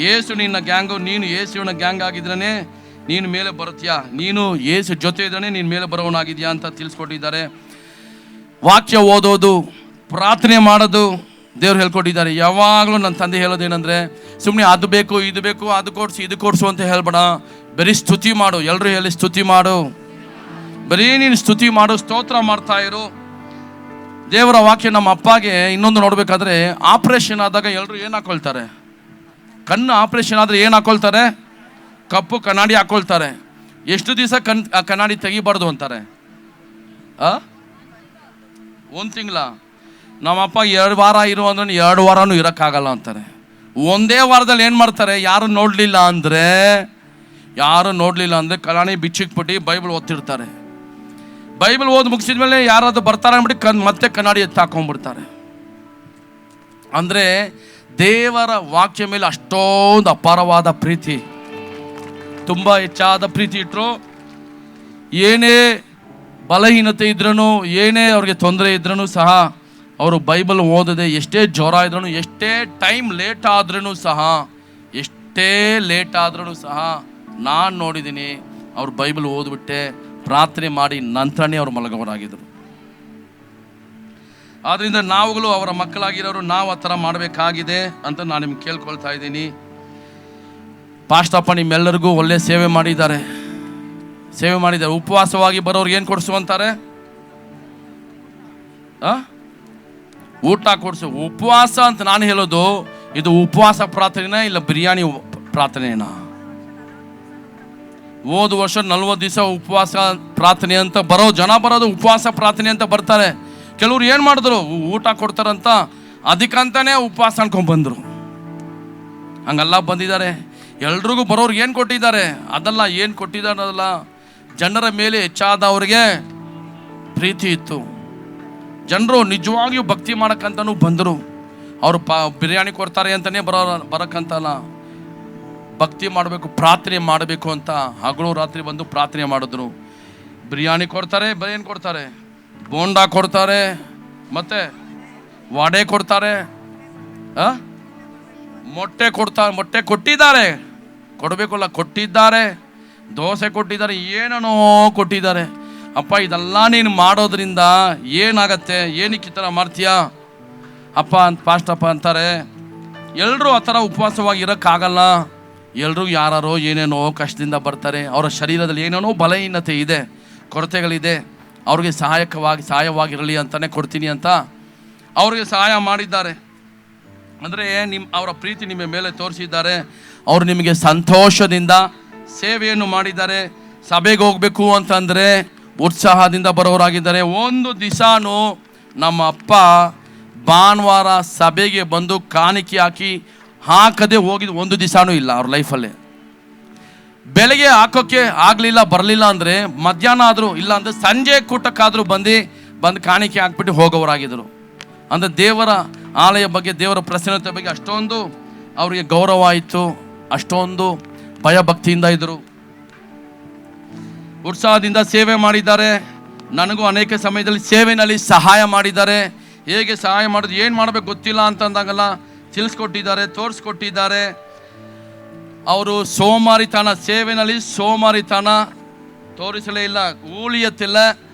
ಯೇಸು ನಿನ್ನ ಗ್ಯಾಂಗು, ನೀನು ಯೇಸುವಿನ ಗ್ಯಾಂಗ್ ಆಗಿದ್ರೇ ನೀನು ಮೇಲೆ ಬರುತ್ತೀಯಾ. ನೀನು ಯೇಸು ಜೊತೆ ಇದ್ರೇ ನೀನು ಮೇಲೆ ಬರೋವನಾಗಿದೆಯಾ ಅಂತ ತಿಳಿಸ್ಕೊಟ್ಟಿದ್ದಾರೆ. ವಾಕ್ಯ ಓದೋದು, ಪ್ರಾರ್ಥನೆ ಮಾಡೋದು ದೇವ್ರು ಹೇಳ್ಕೊಟ್ಟಿದ್ದಾರೆ. ಯಾವಾಗಲೂ ನನ್ನ ತಂದೆ ಹೇಳೋದೇನೆಂದರೆ, ಸುಮ್ಮನೆ ಅದು ಬೇಕು ಇದು ಬೇಕು, ಅದು ಕೊಡಿಸು ಇದು ಕೊಡಿಸು ಅಂತ ಹೇಳ್ಬೇಡ, ಬರೀ ಸ್ತುತಿ ಮಾಡು. ಎಲ್ಲರೂ ಹೇಳಿ ಸ್ತುತಿ ಮಾಡು. ಬರೀ ನೀನು ಸ್ತುತಿ ಮಾಡು, ಸ್ತೋತ್ರ ಮಾಡ್ತಾ ಇರು. ದೇವರ ವಾಕ್ಯ ನಮ್ಮ ಅಪ್ಪಗೆ ಇನ್ನೊಂದು ನೋಡಬೇಕಾದ್ರೆ, ಆಪ್ರೇಷನ್ ಆದಾಗ ಎಲ್ಲರೂ ಏನು ಹಾಕೊಳ್ತಾರೆ? ಕಣ್ಣು ಆಪ್ರೇಷನ್ ಆದರೆ ಏನು ಹಾಕೊಳ್ತಾರೆ? ಕಪ್ಪು ಕನ್ನಡಿ ಹಾಕೊಳ್ತಾರೆ. ಎಷ್ಟು ದಿವಸ ಕನ್ನಡಿ ತೆಗಿಬಾರ್ದು ಅಂತಾರೆ? 1 ತಿಂಗಳ. ನಮ್ಮಪ್ಪ 2 ವಾರ ಇರು ಅಂದ್ರೆ 2 ವಾರನೂ ಇರೋಕ್ಕಾಗಲ್ಲ ಅಂತಾರೆ. ಒಂದೇ ವಾರದಲ್ಲಿ ಏನು ಮಾಡ್ತಾರೆ? ಯಾರು ನೋಡಲಿಲ್ಲ ಅಂದರೆ ಕನ್ನಡಿ ಬಿಚ್ಚಿಕ್ಬಿಟ್ಟು ಬೈಬಲ್ ಓದ್ತಿರ್ತಾರೆ. ಬೈಬಲ್ ಓದಿ ಮುಗಿಸಿದ ಮೇಲೆ ಯಾರಾದ್ರು ಬರ್ತಾರೆ ಅಂದ್ಬಿಟ್ಟು ಮತ್ತೆ ಕನ್ನಡಿ ಎತ್ತಾಕೊಂಡ್ಬಿಡ್ತಾರೆ. ಅಂದರೆ ದೇವರ ವಾಕ್ಯ ಮೇಲೆ ಅಷ್ಟೊಂದು ಅಪಾರವಾದ ಪ್ರೀತಿ, ತುಂಬ ಹೆಚ್ಚಾದ ಪ್ರೀತಿ ಇಟ್ಟರು. ಏನೇ ಬಲಹೀನತೆ ಇದ್ರೂ, ಏನೇ ಅವ್ರಿಗೆ ತೊಂದರೆ ಇದ್ರೂ ಸಹ ಅವರು ಬೈಬಲ್ ಓದದೆ, ಎಷ್ಟೇ ಜ್ವರ ಇದ್ರೂ, ಎಷ್ಟೇ ಟೈಮ್ ಲೇಟ್ ಆದ್ರೂ ಸಹ, ಎಷ್ಟೇ ಲೇಟ್ ಆದ್ರೂ ಸಹ ನಾನು ನೋಡಿದ್ದೀನಿ ಅವ್ರು ಬೈಬಲ್ ಓದ್ಬಿಟ್ಟೆ ಪ್ರಾರ್ಥನೆ ಮಾಡಿ ನಂತರನೇ ಅವ್ರು ಮಲಗೋರಾಗಿದ್ದರು. ಆದ್ದರಿಂದ ನಾವುಗಳು ಅವರ ಮಕ್ಕಳಾಗಿರೋರು ನಾವು ಆ ಥರ ಮಾಡಬೇಕಾಗಿದೆ ಅಂತ ನಾನು ನಿಮ್ಗೆ ಕೇಳ್ಕೊಳ್ತಾ ಇದ್ದೀನಿ. ಪಾಸ್ಟಪ್ಪ ನಿಮ್ಮೆಲ್ಲರಿಗೂ ಒಳ್ಳೆ ಸೇವೆ ಮಾಡಿದ್ದಾರೆ. ಉಪವಾಸವಾಗಿ ಬರೋರ್ಗೆ ಏನು ಕೊಡಿಸುವಂತಾರೆ? ಊಟ ಕೊಡಿಸು. ಉಪವಾಸ ಅಂತ ನಾನು ಹೇಳೋದು, ಇದು ಉಪವಾಸ ಪ್ರಾರ್ಥನೆನಾ ಇಲ್ಲ ಬಿರಿಯಾನಿ ಪ್ರಾರ್ಥನೆನಾ? ಹೋದ ವರ್ಷ 40 ದಿವಸ ಉಪವಾಸ ಪ್ರಾರ್ಥನೆ ಅಂತ ಬರೋದು ಉಪವಾಸ ಪ್ರಾರ್ಥನೆ ಅಂತ ಬರ್ತಾರೆ. ಕೆಲವ್ರು ಏನು ಮಾಡಿದ್ರು, ಊಟ ಕೊಡ್ತಾರಂತ ಅದಕ್ಕಂತಾನೆ ಉಪವಾಸ ಅನ್ಕೊಂಡ್ಬಂದರು. ಹಂಗೆಲ್ಲ ಬಂದಿದ್ದಾರೆ. ಎಲ್ರಿಗೂ ಬರೋರ್ಗೆ ಏನು ಕೊಟ್ಟಿದ್ದಾರೆ? ಅದಲ್ಲ, ಏನು ಕೊಟ್ಟಿದ್ದಾರೆ ಅದಲ್ಲ, ಜನರ ಮೇಲೆ ಹೆಚ್ಚಾದವ್ರಿಗೆ ಪ್ರೀತಿ ಇತ್ತು. ಜನರು ನಿಜವಾಗಿಯೂ ಭಕ್ತಿ ಮಾಡೋಕ್ಕಂತನೂ ಬಂದರು. ಅವರು ಬಿರಿಯಾನಿ ಕೊಡ್ತಾರೆ ಅಂತಲೇ ಬರೋಕ್ಕಂತಲ್ಲ, ಭಕ್ತಿ ಮಾಡಬೇಕು, ಪ್ರಾರ್ಥನೆ ಮಾಡಬೇಕು ಅಂತ ಹಗಲು ರಾತ್ರಿ ಬಂದು ಪ್ರಾರ್ಥನೆ ಮಾಡಿದ್ರು. ಬಿರಿಯಾನಿ ಕೊಡ್ತಾರೆ, ಏನು ಕೊಡ್ತಾರೆ? ಬೋಂಡಾ ಕೊಡ್ತಾರೆ, ಮತ್ತೆ ವಡೆ ಕೊಡ್ತಾರೆ, ಮೊಟ್ಟೆ ಕೊಟ್ಟಿದ್ದಾರೆ, ಕೊಡಬೇಕಲ್ಲ, ಕೊಟ್ಟಿದ್ದಾರೆ, ದೋಸೆ ಕೊಟ್ಟಿದ್ದಾರೆ, ಏನೇನೋ ಕೊಟ್ಟಿದ್ದಾರೆ. ಅಪ್ಪ ಇದೆಲ್ಲ ನೀನು ಮಾಡೋದ್ರಿಂದ ಏನಾಗತ್ತೆ? ಏನಕ್ಕೆ ಈ ಥರ ಮಾಡ್ತೀಯಾ ಅಪ್ಪ ಅಂತ ಪಾಸ್ಟಪ್ಪ ಅಂತಾರೆ. ಎಲ್ಲರೂ ಆ ಥರ ಉಪವಾಸವಾಗಿ ಇರೋಕ್ಕಾಗಲ್ಲ. ಎಲ್ರಿಗೂ ಯಾರೋ ಏನೇನೋ ಕಷ್ಟದಿಂದ ಬರ್ತಾರೆ. ಅವರ ಶರೀರದಲ್ಲಿ ಏನೇನೋ ಬಲಹೀನತೆ ಇದೆ, ಕೊರತೆಗಳಿದೆ. ಅವ್ರಿಗೆ ಸಹಾಯವಾಗಿರಲಿ ಅಂತಲೇ ಕೊಡ್ತೀನಿ ಅಂತ ಅವ್ರಿಗೆ ಸಹಾಯ ಮಾಡಿದ್ದಾರೆ. ಅಂದರೆ ಅವರ ಪ್ರೀತಿ ನಿಮ್ಮ ಮೇಲೆ ತೋರಿಸಿದ್ದಾರೆ. ಅವರು ನಿಮಗೆ ಸಂತೋಷದಿಂದ ಸೇವೆಯನ್ನು ಮಾಡಿದ್ದಾರೆ. ಸಭೆಗೆ ಹೋಗಬೇಕು ಅಂತಂದರೆ ಉತ್ಸಾಹದಿಂದ ಬರೋರಾಗಿದ್ದಾರೆ. ಒಂದು ದಿವಸನೂ ನಮ್ಮ ಅಪ್ಪ ಭಾನುವಾರ ಸಭೆಗೆ ಬಂದು ಕಾಣಿಕೆ ಹಾಕದೆ ಹೋಗಿದ್ದು ಒಂದು ದಿವಸನೂ ಇಲ್ಲ ಅವ್ರ ಲೈಫಲ್ಲಿ. ಬೆಳಗ್ಗೆ ಹಾಕೋಕ್ಕೆ ಆಗಲಿಲ್ಲ, ಬರಲಿಲ್ಲ ಅಂದರೆ ಮಧ್ಯಾಹ್ನ ಆದರೂ, ಇಲ್ಲ ಅಂದರೆ ಸಂಜೆ ಕೂಟಕ್ಕಾದರೂ ಬಂದು ಕಾಣಿಕೆ ಹಾಕ್ಬಿಟ್ಟು ಹೋಗೋರಾಗಿದ್ದರು. ಅಂದರೆ ದೇವರ ಆಲಯ ಬಗ್ಗೆ, ದೇವರ ಪ್ರಸನ್ನತೆ ಬಗ್ಗೆ ಅಷ್ಟೊಂದು ಅವರಿಗೆ ಗೌರವ ಇತ್ತು, ಅಷ್ಟೊಂದು ಭಯಭಕ್ತಿಯಿಂದ ಇದ್ದರು. ಉತ್ಸಾಹದಿಂದ ಸೇವೆ ಮಾಡಿದ್ದಾರೆ. ನನಗೂ ಅನೇಕ ಸಮಯದಲ್ಲಿ ಸೇವೆಯಲ್ಲಿ ಸಹಾಯ ಮಾಡಿದ್ದಾರೆ. ಹೇಗೆ ಸಹಾಯ ಮಾಡೋದು, ಏನು ಮಾಡಬೇಕು ಗೊತ್ತಿಲ್ಲ ಅಂತಂದಾಗಲ್ಲ ತಿಳಿಸ್ಕೊಟ್ಟಿದ್ದಾರೆ, ತೋರಿಸ್ಕೊಟ್ಟಿದ್ದಾರೆ. ಅವರು ಸೇವೆಯಲ್ಲಿ ಸೋಮಾರಿತನ ತೋರಿಸಲೇ ಇಲ್ಲ. ஊழியத்தில்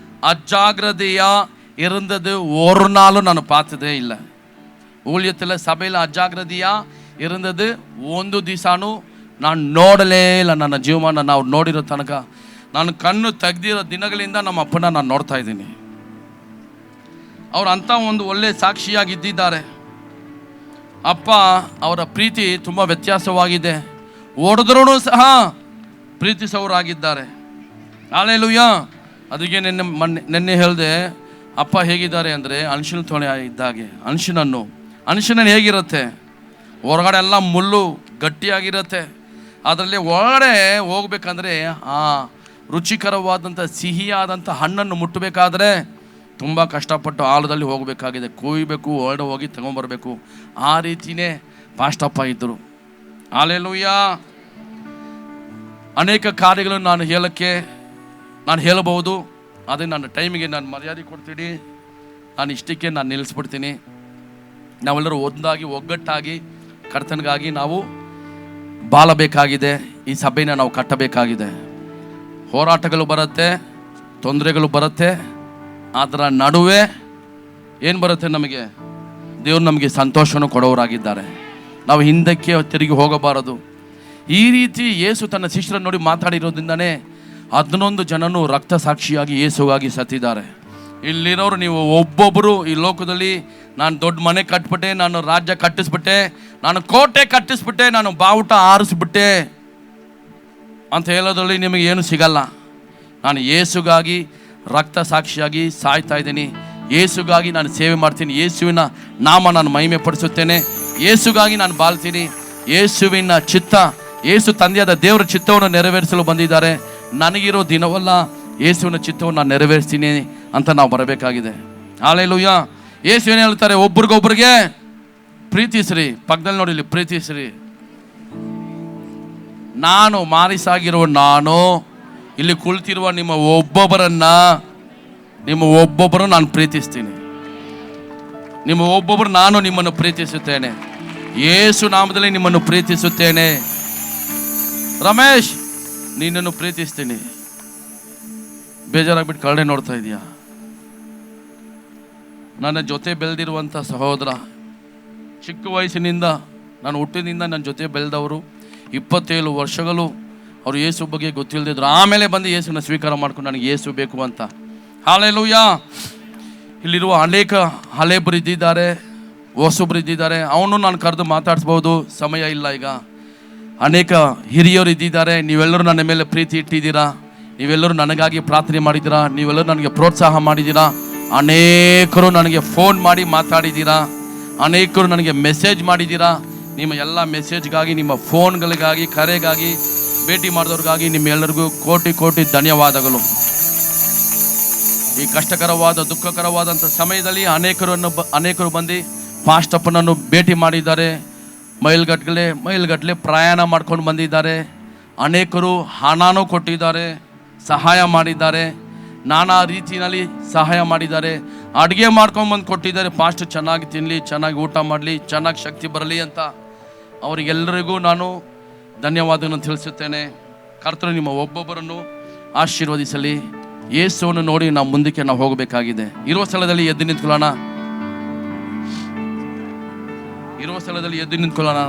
அஜாக்கிரதையாக இருந்தது ஒரு நாளும் நான் பார்த்ததே இல்லை. ஊழியத்தில் ಸಭೆಯಲ್ಲಿ ಅಜಾಗ್ರತೆயாக இருந்தது ಒಂದು ದಿವಸನೂ ನಾನು ನೋಡಲೇ ಇಲ್ಲ. ನನ್ನ ಜೀವನ ನಾವು ನೋಡಿರೋ ತನಕ, ನಾನು ಕಣ್ಣು ತೆಗೆದಿರೋ ದಿನಗಳಿಂದ ನಮ್ಮ ಅಪ್ಪನ ನಾನು ನೋಡ್ತಾ ಇದ್ದೀನಿ. ಅವ್ರು ಅಂಥ ಒಂದು ಒಳ್ಳೆ ಸಾಕ್ಷಿಯಾಗಿದ್ದಾರೆ. ಅಪ್ಪ ಅವರ ಪ್ರೀತಿ ತುಂಬ ವ್ಯತ್ಯಾಸವಾಗಿದೆ. ಹೊಡೆದ್ರೂ ಸಹ ಪ್ರೀತಿಸೋರಾಗಿದ್ದಾರೆ. ಹಲ್ಲೆಲೂಯಾ. ಅದಕ್ಕೆ ನಿನ್ನೆ ಹೇಳಿದೆ, ಅಪ್ಪ ಹೇಗಿದ್ದಾರೆ ಅಂದರೆ ಅಣಸಿನ ತೊಳೆ ಇದ್ದಾಗೆ. ಅಣಸಿನ ಹೇಗಿರುತ್ತೆ? ಹೊರಗಡೆ ಎಲ್ಲ ಮುಳ್ಳು ಗಟ್ಟಿಯಾಗಿರುತ್ತೆ. ಅದರಲ್ಲಿ ಒಳಗಡೆ ಹೋಗ್ಬೇಕಂದ್ರೆ ಆ ರುಚಿಕರವಾದಂಥ ಸಿಹಿಯಾದಂಥ ಹಣ್ಣನ್ನು ಮುಟ್ಟಬೇಕಾದ್ರೆ ತುಂಬ ಕಷ್ಟಪಟ್ಟು ಆಳದಲ್ಲಿ ಹೋಗಬೇಕಾಗಿದೆ. ಕೊಯ್ಬೇಕು, ಹೊರಡೆ ಹೋಗಿ ತಗೊಂಬರ್ಬೇಕು. ಆ ರೀತಿಯೇ ಪಾಸ್ಟಪ್ಪ ಇದ್ದರು. ಹಲ್ಲೆಲೂಯಾ. ಅನೇಕ ಕಾರ್ಯಗಳನ್ನು ನಾನು ಹೇಳಬಹುದು. ಅದೇ ನನ್ನ ಟೈಮಿಗೆ ನಾನು ಮರ್ಯಾದೆ ಕೊಡ್ತೀನಿ. ನಾನು ಇಷ್ಟಕ್ಕೆ ನಾನು ನಿಲ್ಲಿಸ್ಬಿಡ್ತೀನಿ. ನಾವೆಲ್ಲರೂ ಒಂದಾಗಿ ಒಗ್ಗಟ್ಟಾಗಿ ಕರ್ತನಿಗಾಗಿ ನಾವು ಬಾಳಬೇಕಾಗಿದೆ. ಈ ಸಭೆನ ನಾವು ಕಟ್ಟಬೇಕಾಗಿದೆ. ಹೋರಾಟಗಳು ಬರುತ್ತೆ, ತೊಂದರೆಗಳು ಬರುತ್ತೆ. ಅದರ ನಡುವೆ ಏನು ಬರುತ್ತೆ? ನಮಗೆ ದೇವರು ನಮಗೆ ಸಂತೋಷನೂ ಕೊಡೋರಾಗಿದ್ದಾರೆ. ನಾವು ಹಿಂದಕ್ಕೆ ತಿರುಗಿ ಹೋಗಬಾರದು. ಈ ರೀತಿ ಯೇಸು ತನ್ನ ಶಿಷ್ಯರನ್ನು ನೋಡಿ ಮಾತಾಡಿರೋದ್ರಿಂದನೇ 11 ಜನನು ರಕ್ತ ಸಾಕ್ಷಿಯಾಗಿ ಯೇಸುಗಾಗಿ ಸತ್ತಿದ್ದಾರೆ. ಇಲ್ಲಿರೋರು ನೀವು ಒಬ್ಬೊಬ್ಬರು ಈ ಲೋಕದಲ್ಲಿ ನಾನು ದೊಡ್ಡ ಮನೆ ಕಟ್ಬಿಟ್ಟೆ, ನಾನು ರಾಜ್ಯ ಕಟ್ಟಿಸ್ಬಿಟ್ಟೆ, ನಾನು ಕೋಟೆ ಕಟ್ಟಿಸ್ಬಿಟ್ಟೆ, ನಾನು ಬಾವುಟ ಆರಿಸ್ಬಿಟ್ಟೆ ಅಂತ ಹೇಳೋದ್ರಲ್ಲಿ ನಿಮಗೆ ಏನು ಸಿಗಲ್ಲ. ನಾನು ಯೇಸುಗಾಗಿ ರಕ್ತ ಸಾಕ್ಷಿಯಾಗಿ ಸಾಯ್ತಾ ಇದ್ದೀನಿ. ಯೇಸುಗಾಗಿ ನಾನು ಸೇವೆ ಮಾಡ್ತೀನಿ. ಯೇಸುವಿನ ನಾಮ ನಾನು ಮಹಿಮೆ ಪಡಿಸುತ್ತೇನೆ. ಯೇಸುಗಾಗಿ ನಾನು ಬಾಳ್ತೀನಿ. ಯೇಸುವಿನ ಚಿತ್ತ, ಯೇಸು ತಂದೆಯಾದ ದೇವರ ಚಿತ್ತವನ್ನು ನೆರವೇರಿಸಲು ಬಂದಿದ್ದಾರೆ. ನನಗಿರೋ ದಿನವಲ್ಲ, ಯೇಸುವಿನ ಚಿತ್ತವನ್ನು ನಾನು ನೆರವೇರಿಸ್ತೀನಿ ಅಂತ ನಾವು ಬರಬೇಕಾಗಿದೆ. ಹಲ್ಲೆಲೂಯಾ. ಯೇಸು ಏನು ಹೇಳ್ತಾರೆ? ಒಬ್ರಿಗೊಬ್ರಿಗೆ ಪ್ರೀತಿಸ್ರಿ. ಪಕ್ಕದಲ್ಲಿ ನೋಡಿ, ಇಲ್ಲಿ ಪ್ರೀತಿಸ್ರಿ. ನಾನು ಮಾರಿಸಾಗಿರುವ ನಾನು ಇಲ್ಲಿ ಕುಳಿತಿರುವ ನಿಮ್ಮ ಒಬ್ಬೊಬ್ಬರನ್ನ ನಿಮ್ಮ ಒಬ್ಬೊಬ್ಬರು ನಾನು ಪ್ರೀತಿಸ್ತೀನಿ. ನಿಮ್ಮ ಒಬ್ಬೊಬ್ಬರು ನಾನು ನಿಮ್ಮನ್ನು ಪ್ರೀತಿಸುತ್ತೇನೆ. ಯೇಸು ನಾಮದಲ್ಲಿ ನಿಮ್ಮನ್ನು ಪ್ರೀತಿಸುತ್ತೇನೆ. ರಮೇಶ್, ನಿನ್ನನ್ನು ಪ್ರೀತಿಸ್ತೀನಿ. ಬೇಜಾರಾಗ್ಬಿಟ್ಟು ಕರಡೆ ನೋಡ್ತಾ ಇದೀಯಾ? ನನ್ನ ಜೊತೆ ಬೆಳೆದಿರುವಂಥ ಸಹೋದರ, ಚಿಕ್ಕ ವಯಸ್ಸಿನಿಂದ, ನಾನು ಹುಟ್ಟಿನಿಂದ ನನ್ನ ಜೊತೆ ಬೆಳೆದವರು, 27 ವರ್ಷಗಳು ಅವರು ಯೇಸು ಬಗ್ಗೆ ಗೊತ್ತಿಲ್ಲದಿದ್ರು. ಆಮೇಲೆ ಬಂದು ಯೇಸುನ ಸ್ವೀಕಾರ ಮಾಡ್ಕೊಂಡು ನನಗೆ ಯೇಸು ಬೇಕು ಅಂತ. ಹಾಲೆಲೂಯಾ. ಇಲ್ಲಿರುವ ಅನೇಕ ಹಳೆಬರು ಇದ್ದಿದ್ದಾರೆ, ಹೊಸಬ್ರು ಇದ್ದಿದ್ದಾರೆ. ಅವನು ನಾನು ಕರೆದು ಮಾತಾಡಿಸ್ಬೋದು, ಸಮಯ ಇಲ್ಲ ಈಗ. ಅನೇಕ ಹಿರಿಯರು ಇದ್ದಿದ್ದಾರೆ. ನೀವೆಲ್ಲರೂ ನನ್ನ ಮೇಲೆ ಪ್ರೀತಿ ಇಟ್ಟಿದ್ದೀರಾ, ನೀವೆಲ್ಲರೂ ನನಗಾಗಿ ಪ್ರಾರ್ಥನೆ ಮಾಡಿದ್ದೀರಾ, ನೀವೆಲ್ಲರೂ ನನಗೆ ಪ್ರೋತ್ಸಾಹ ಮಾಡಿದ್ದೀರಾ. ಅನೇಕರು ನನಗೆ ಫೋನ್ ಮಾಡಿ ಮಾತಾಡಿದ್ದೀರಾ, ಅನೇಕರು ನನಗೆ ಮೆಸೇಜ್ ಮಾಡಿದ್ದೀರಾ. ನಿಮ್ಮ ಎಲ್ಲ ಮೆಸೇಜ್ಗಾಗಿ, ನಿಮ್ಮ ಫೋನ್ಗಳಿಗಾಗಿ, ಕರೆಗಾಗಿ, ಭೇಟಿ ಮಾಡಿದವ್ರಿಗಾಗಿ ನಿಮ್ಮೆಲ್ಲರಿಗೂ ಕೋಟಿ ಕೋಟಿ ಧನ್ಯವಾದಗಳು. ಈ ಕಷ್ಟಕರವಾದ ದುಃಖಕರವಾದಂಥ ಸಮಯದಲ್ಲಿ ಅನೇಕರು ಬಂದು ಪಾಸ್ಟಪ್ಪನನ್ನು ಭೇಟಿ ಮಾಡಿದ್ದಾರೆ. ಮೈಲ್ಗಟ್ಟಲೆ ಪ್ರಯಾಣ ಮಾಡ್ಕೊಂಡು ಬಂದಿದ್ದಾರೆ. ಅನೇಕರು ಹಣನೂ ಕೊಟ್ಟಿದ್ದಾರೆ, ಸಹಾಯ ಮಾಡಿದ್ದಾರೆ, ನಾನಾ ರೀತಿಯಲ್ಲಿ ಸಹಾಯ ಮಾಡಿದ್ದಾರೆ. ಅಡುಗೆ ಮಾಡ್ಕೊಂಡ್ಬಂದು ಕೊಟ್ಟಿದ್ದಾರೆ. ಪಾಸ್ಟ್ ಚೆನ್ನಾಗಿ ತಿನ್ನಲಿ, ಚೆನ್ನಾಗಿ ಊಟ ಮಾಡಲಿ, ಚೆನ್ನಾಗಿ ಶಕ್ತಿ ಬರಲಿ ಅಂತ ಅವರಿಗೆಲ್ಲರಿಗೂ ನಾನು ಧನ್ಯವಾದವನ್ನು ತಿಳಿಸುತ್ತೇನೆ. ಕರ್ತರು ನಿಮ್ಮ ಒಬ್ಬೊಬ್ಬರನ್ನು ಆಶೀರ್ವದಿಸಲಿ. ಯೇಸುವನ್ನು ನೋಡಿ ನಾವು ಮುಂದಕ್ಕೆ ಹೋಗಬೇಕಾಗಿದೆ. ಇರುವ ಸ್ಥಳದಲ್ಲಿ ಎದ್ದು ನಿಂತ್ಕೊಳ್ಳೋಣ.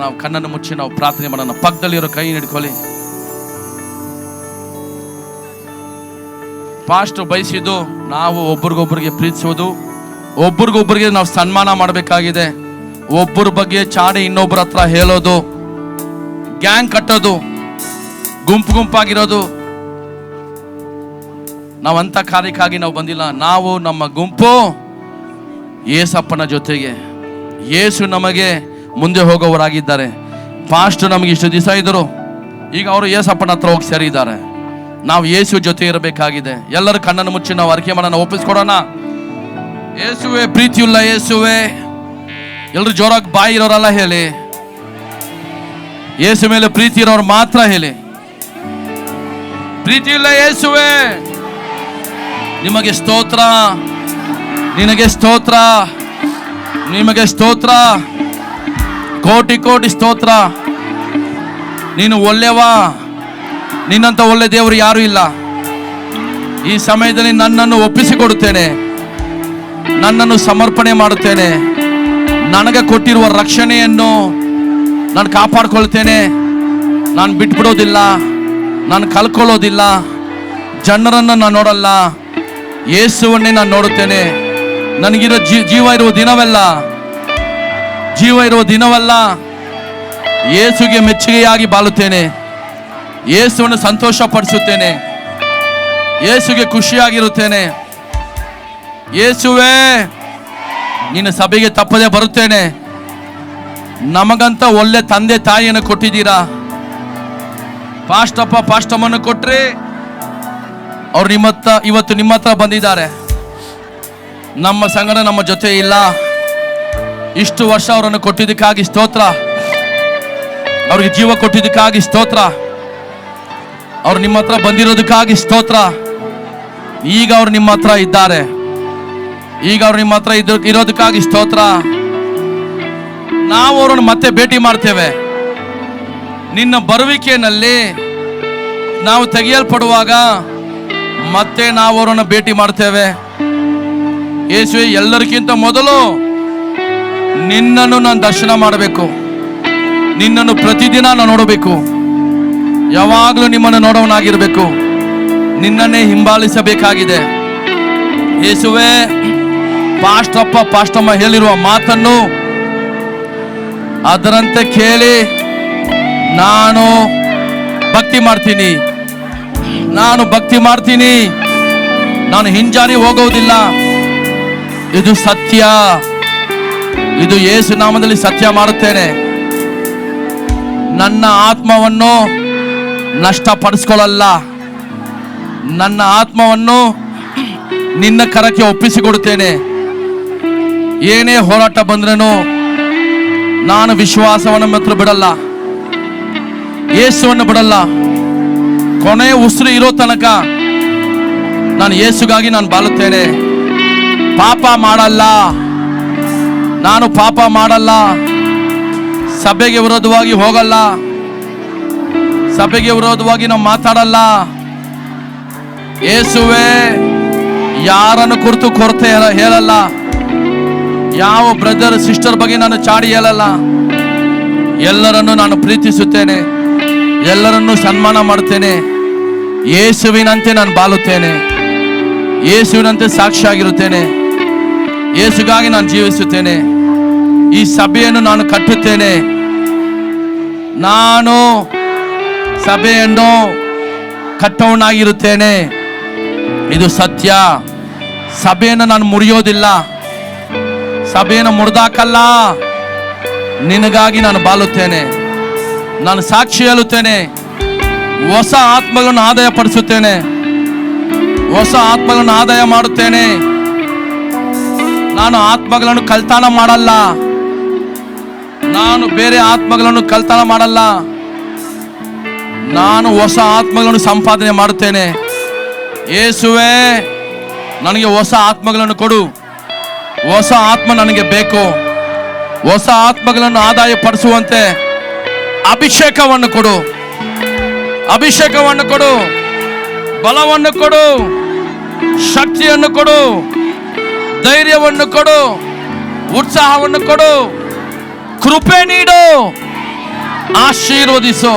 ನಾವು ಕಣ್ಣನ್ನು ಮುಚ್ಚಿ ನಾವು ಪ್ರಾರ್ಥನೆ ಮಾಡೋಣ. ಪಕ್ಕದಲ್ಲಿರೋ ಕೈ ಹಿಡ್ಕೊಳ್ಳಿ. ಪಾಸ್ಟ್ ಬಯಸಿದ್ದು ನಾವು ಒಬ್ರಿಗೊಬ್ರಿಗೆ ಪ್ರೀತಿಸೋದು, ಒಬ್ರಿಗೊಬ್ರಿಗೆ ನಾವು ಸನ್ಮಾನ ಮಾಡಬೇಕಾಗಿದೆ. ಒಬ್ಬರ ಬಗ್ಗೆ ಚಾಡಿ ಇನ್ನೊಬ್ಬರ ಹತ್ರ ಹೇಳೋದು, ಗ್ಯಾಂಗ್ ಕಟ್ಟೋದು, ಗುಂಪಾಗಿರೋದು, ನಾವಂಥ ಕಾರ್ಯಕ್ಕಾಗಿ ನಾವು ಬಂದಿಲ್ಲ. ನಾವು ನಮ್ಮ ಗುಂಪು ಯೇಸಪ್ಪನ ಜೊತೆಗೆ, ಯೇಸು ನಮಗೆ ಮುಂದೆ ಹೋಗೋವರಾಗಿದ್ದಾರೆ. ಪಾಸ್ಟ್ ನಮಗೆ ಇಷ್ಟು ದಿವಸ ಇದ್ದರು, ಈಗ ಅವರು ಯೇಸಪ್ಪನ ಹತ್ರ ಹೋಗಿ ಸೇರಿದ್ದಾರೆ. ನಾವು ಯೇಸು ಜೊತೆ ಇರಬೇಕಾಗಿದೆ. ಎಲ್ಲರೂ ಕಣ್ಣನ್ನು ಮುಚ್ಚಿ ನಾವು ಅರಿಕೆ ಮಾಡೋಣ, ಒಪ್ಪಿಸ್ಕೊಡೋಣ. ಯೇಸುವೆ ಪ್ರೀತಿಯುಳ್ಳ ಯೇಸುವೆ. ಎಲ್ಲರೂ ಜೋರಾಗಿ ಬಾಯಿ ಇರೋರಲ್ಲ ಹೇಳಿ, ಯೇಸು ಮೇಲೆ ಪ್ರೀತಿ ಇರೋರು ಮಾತ್ರ ಹೇಳಿ. ಪ್ರೀತಿಯುಳ್ಳ ಯೇಸುವೆ, ನಿಮಗೆ ಸ್ತೋತ್ರ, ನಿನಗೆ ಸ್ತೋತ್ರ, ನಿಮಗೆ ಸ್ತೋತ್ರ, ಕೋಟಿ ಕೋಟಿ ಸ್ತೋತ್ರ. ನೀನು ಒಳ್ಳೆಯವ, ನಿನ್ನಂತ ಒಳ್ಳೆ ದೇವರು ಯಾರು ಇಲ್ಲ. ಈ ಸಮಯದಲ್ಲಿ ನನ್ನನ್ನು ಒಪ್ಪಿಸಿಕೊಡುತ್ತೇನೆ, ನನ್ನನ್ನು ಸಮರ್ಪಣೆ ಮಾಡುತ್ತೇನೆ. ನನಗೆ ಕೊಟ್ಟಿರುವ ರಕ್ಷಣೆಯನ್ನು ನಾನು ಕಾಪಾಡ್ಕೊಳ್ತೇನೆ. ನಾನು ಬಿಟ್ಬಿಡೋದಿಲ್ಲ, ನಾನು ಕಳ್ಕೊಳ್ಳೋದಿಲ್ಲ. ಜನರನ್ನು ನಾನು ನೋಡಲ್ಲ, ಯೇಸುವನ್ನೇ ನಾನು ನೋಡುತ್ತೇನೆ. ನನಗಿರೋ ಜೀವ ಇರುವ ದಿನವಲ್ಲ ಯೇಸುಗೆ ಮೆಚ್ಚುಗೆಯಾಗಿ ಬಾಳುತ್ತೇನೆ. ಯೇಸುವನ್ನು ಸಂತೋಷ ಪಡಿಸುತ್ತೇನೆ, ಯೇಸುಗೆ ಖುಷಿಯಾಗಿರುತ್ತೇನೆ. ಯೇಸುವೇ, ನಿನ್ನ ಸಭೆಗೆ ತಪ್ಪದೆ ಬರುತ್ತೇನೆ. ನಮಗಂತ ಒಳ್ಳೆ ತಂದೆ ತಾಯಿಯನ್ನು ಕೊಟ್ಟಿದ್ದೀರಾ. ಪಾಸ್ಟಮ್ಮನ್ನು ಕೊಟ್ರಿ, ಅವ್ರು ಇವತ್ತು ನಿಮ್ಮ ಹತ್ರ ಬಂದಿದ್ದಾರೆ. ನಮ್ಮ ಸಂಗಡ ನಮ್ಮ ಜೊತೆ ಇಲ್ಲ. ಇಷ್ಟು ವರ್ಷ ಅವರನ್ನು ಕೊಟ್ಟಿದ್ದಕ್ಕಾಗಿ ಸ್ತೋತ್ರ, ಅವ್ರಿಗೆ ಜೀವ ಕೊಟ್ಟಿದ್ದಕ್ಕಾಗಿ ಸ್ತೋತ್ರ, ಅವ್ರು ನಿಮ್ಮ ಹತ್ರ ಬಂದಿರೋದಕ್ಕಾಗಿ ಸ್ತೋತ್ರ. ಈಗ ಅವ್ರು ನಿಮ್ಮ ಹತ್ರ ಇದ್ದಾರೆ, ಈಗ ಅವ್ರು ನಿಮ್ಮ ಹತ್ರ ಇರೋದಕ್ಕಾಗಿ ಸ್ತೋತ್ರ. ನಾವು ಅವರನ್ನು ಮತ್ತೆ ಭೇಟಿ ಮಾಡ್ತೇವೆ. ನಿನ್ನ ಬರುವಿಕೆಯಲ್ಲಿ ನಾವು ತೆಗೆಯಲ್ಪಡುವಾಗ ಮತ್ತೆ ನಾವು ಅವರನ್ನು ಭೇಟಿ ಮಾಡ್ತೇವೆ. ಯೇಸುವೆ, ಎಲ್ಲರಿಗಿಂತ ಮೊದಲು ನಿನ್ನನ್ನು ನಾನು ದರ್ಶನ ಮಾಡಬೇಕು. ನಿನ್ನನ್ನು ಪ್ರತಿದಿನ ನಾನು ನೋಡಬೇಕು. ಯಾವಾಗಲೂ ನಿಮ್ಮನ್ನು ನೋಡೋನಾಗಿರ್ಬೇಕು. ನಿನ್ನನ್ನೇ ಹಿಂಬಾಲಿಸಬೇಕಾಗಿದೆ. ಯೇಸುವೆ, ಪಾಸ್ಟಮ್ಮ ಹೇಳಿರುವ ಮಾತನ್ನು ಅದರಂತೆ ಕೇಳಿ ನಾನು ಭಕ್ತಿ ಮಾಡ್ತೀನಿ. ನಾನು ಹಿಂಜಾರಿ ಹೋಗುವುದಿಲ್ಲ. ಇದು ಸತ್ಯ, ಇದು ಯೇಸು ನಾಮದಲ್ಲಿ ಸತ್ಯ ಮಾಡುತ್ತೇನೆ. ನನ್ನ ಆತ್ಮವನ್ನು ನಷ್ಟಪಡಿಸ್ಕೊಳ್ಳಲ್ಲ. ನನ್ನ ಆತ್ಮವನ್ನು ನಿನ್ನ ಕರಕ್ಕೆ ಒಪ್ಪಿಸಿಕೊಡುತ್ತೇನೆ. ಏನೇ ಹೋರಾಟ ಬಂದ್ರೂ ನಾನು ವಿಶ್ವಾಸವನ್ನು ಮಾತ್ರ ಬಿಡಲ್ಲ, ಯೇಸುವನ್ನು ಬಿಡಲ್ಲ. ಕೊನೆಯ ಉಸಿರು ಇರೋ ತನಕ ನಾನು ಯೇಸುಗಾಗಿ ನಾನು ಬಾಳುತ್ತೇನೆ. ಪಾಪ ಮಾಡಲ್ಲ, ನಾನು ಪಾಪ ಮಾಡಲ್ಲ. ಸಭೆಗೆ ವಿರೋಧವಾಗಿ ಹೋಗಲ್ಲ, ಸಭೆಗೆ ವಿರೋಧವಾಗಿ ನಾವು ಮಾತಾಡಲ್ಲ. ಯೇಸುವೆ ಯಾರನ್ನು ಕುರಿತು ಕೊರತೆ ಹೇಳಲ್ಲ. ಯಾವ ಬ್ರದರ್ ಸಿಸ್ಟರ್ ಬಗ್ಗೆ ನಾನು ಚಾಡಿ ಹೇಳಲ್ಲ. ಎಲ್ಲರನ್ನು ನಾನು ಪ್ರೀತಿಸುತ್ತೇನೆ, ಎಲ್ಲರನ್ನು ಸನ್ಮಾನ ಮಾಡುತ್ತೇನೆ. ಯೇಸುವಿನಂತೆ ನಾನು ಬಾಳುತ್ತೇನೆ, ಯೇಸುವಿನಂತೆ ಸಾಕ್ಷಿಯಾಗಿರುತ್ತೇನೆ. ಯೇಸುಗಾಗಿ ನಾನು ಜೀವಿಸುತ್ತೇನೆ. ಈ ಸಭೆಯನ್ನು ನಾನು ಕಟ್ಟುತ್ತೇನೆ. ನಾನು ಸಭೆಯನ್ನು ಕಟ್ಟವನಾಗಿರುತ್ತೇನೆ. ಇದು ಸತ್ಯ. ಸಭೆಯನ್ನು ನಾನು ಮುರಿಯೋದಿಲ್ಲ, ಸಭೆಯನ್ನು ಮುರಿದಾಕಲ್ಲ. ನಿನಗಾಗಿ ನಾನು ಬಾಳುತ್ತೇನೆ, ನಾನು ಸಾಕ್ಷಿ ಹೇಳುತ್ತೇನೆ. ಹೊಸ ಆತ್ಮಗಳನ್ನು ಆದಾಯ ಪಡಿಸುತ್ತೇನೆ, ಹೊಸ ಆತ್ಮಗಳನ್ನು ಆದಾಯ ಮಾಡುತ್ತೇನೆ. ನಾನು ಆತ್ಮಗಳನ್ನು ಕಳ್ತನ ಮಾಡಲ್ಲ, ನಾನು ಬೇರೆ ಆತ್ಮಗಳನ್ನು ಕಳ್ತನ ಮಾಡಲ್ಲ. ನಾನು ಹೊಸ ಆತ್ಮಗಳನ್ನು ಸಂಪಾದನೆ ಮಾಡುತ್ತೇನೆ. ಯೇಸುವೆ ನನಗೆ ಹೊಸ ಆತ್ಮಗಳನ್ನು ಕೊಡು. ಹೊಸ ಆತ್ಮ ನನಗೆ ಬೇಕು. ಹೊಸ ಆತ್ಮಗಳನ್ನು ಆದಾಯ ಪಡಿಸುವಂತೆ ಅಭಿಷೇಕವನ್ನು ಕೊಡು, ಅಭಿಷೇಕವನ್ನು ಕೊಡು, ಬಲವನ್ನು ಕೊಡು, ಶಕ್ತಿಯನ್ನು ಕೊಡು, ಧೈರ್ಯವನ್ನು ಕೊಡು, ಉತ್ಸಾಹವನ್ನು ಕೊಡು, ಕೃಪೆ ನೀಡು, ಆಶೀರ್ವದಿಸು.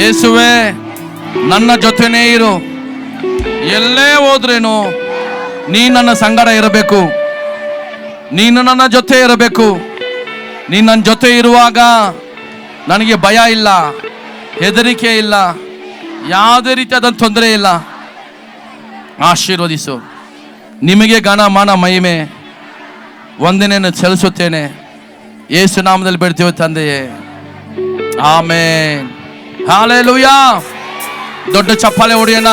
ಯೇಸುವೆ ನನ್ನ ಜೊತೆನೇ ಇರು. ಎಲ್ಲೇ ಹೋದ್ರೇನು ನೀನು ನನ್ನ ಸಂಗಡ ಇರಬೇಕು, ನೀನು ನನ್ನ ಜೊತೆ ಇರಬೇಕು. ನೀನು ನನ್ನ ಜೊತೆ ಇರುವಾಗ ನನಗೆ ಭಯ ಇಲ್ಲ, ಹೆದರಿಕೆ ಇಲ್ಲ, ಯಾವುದೇ ರೀತಿಯಾದ ತೊಂದರೆ ಇಲ್ಲ. ಆಶೀರ್ವದಿಸು. ನಿಮಗೆ ಘನ ಮಾನ ಮಹಿಮೆ ವಂದನೆಯನ್ನು ಸಲ್ಲಿಸುತ್ತೇನೆ. ಯೇಸು ನಾಮದಲ್ಲಿ ಬೇಡ್ತೇವೆ ತಂದೆಯೇ, ಆಮೆನ್. ಹಲ್ಲೆಲೂಯಾ. ದೊಡ್ಡ ಚಪ್ಪಾಳೆ ಹೊಡೆಯೋಣ.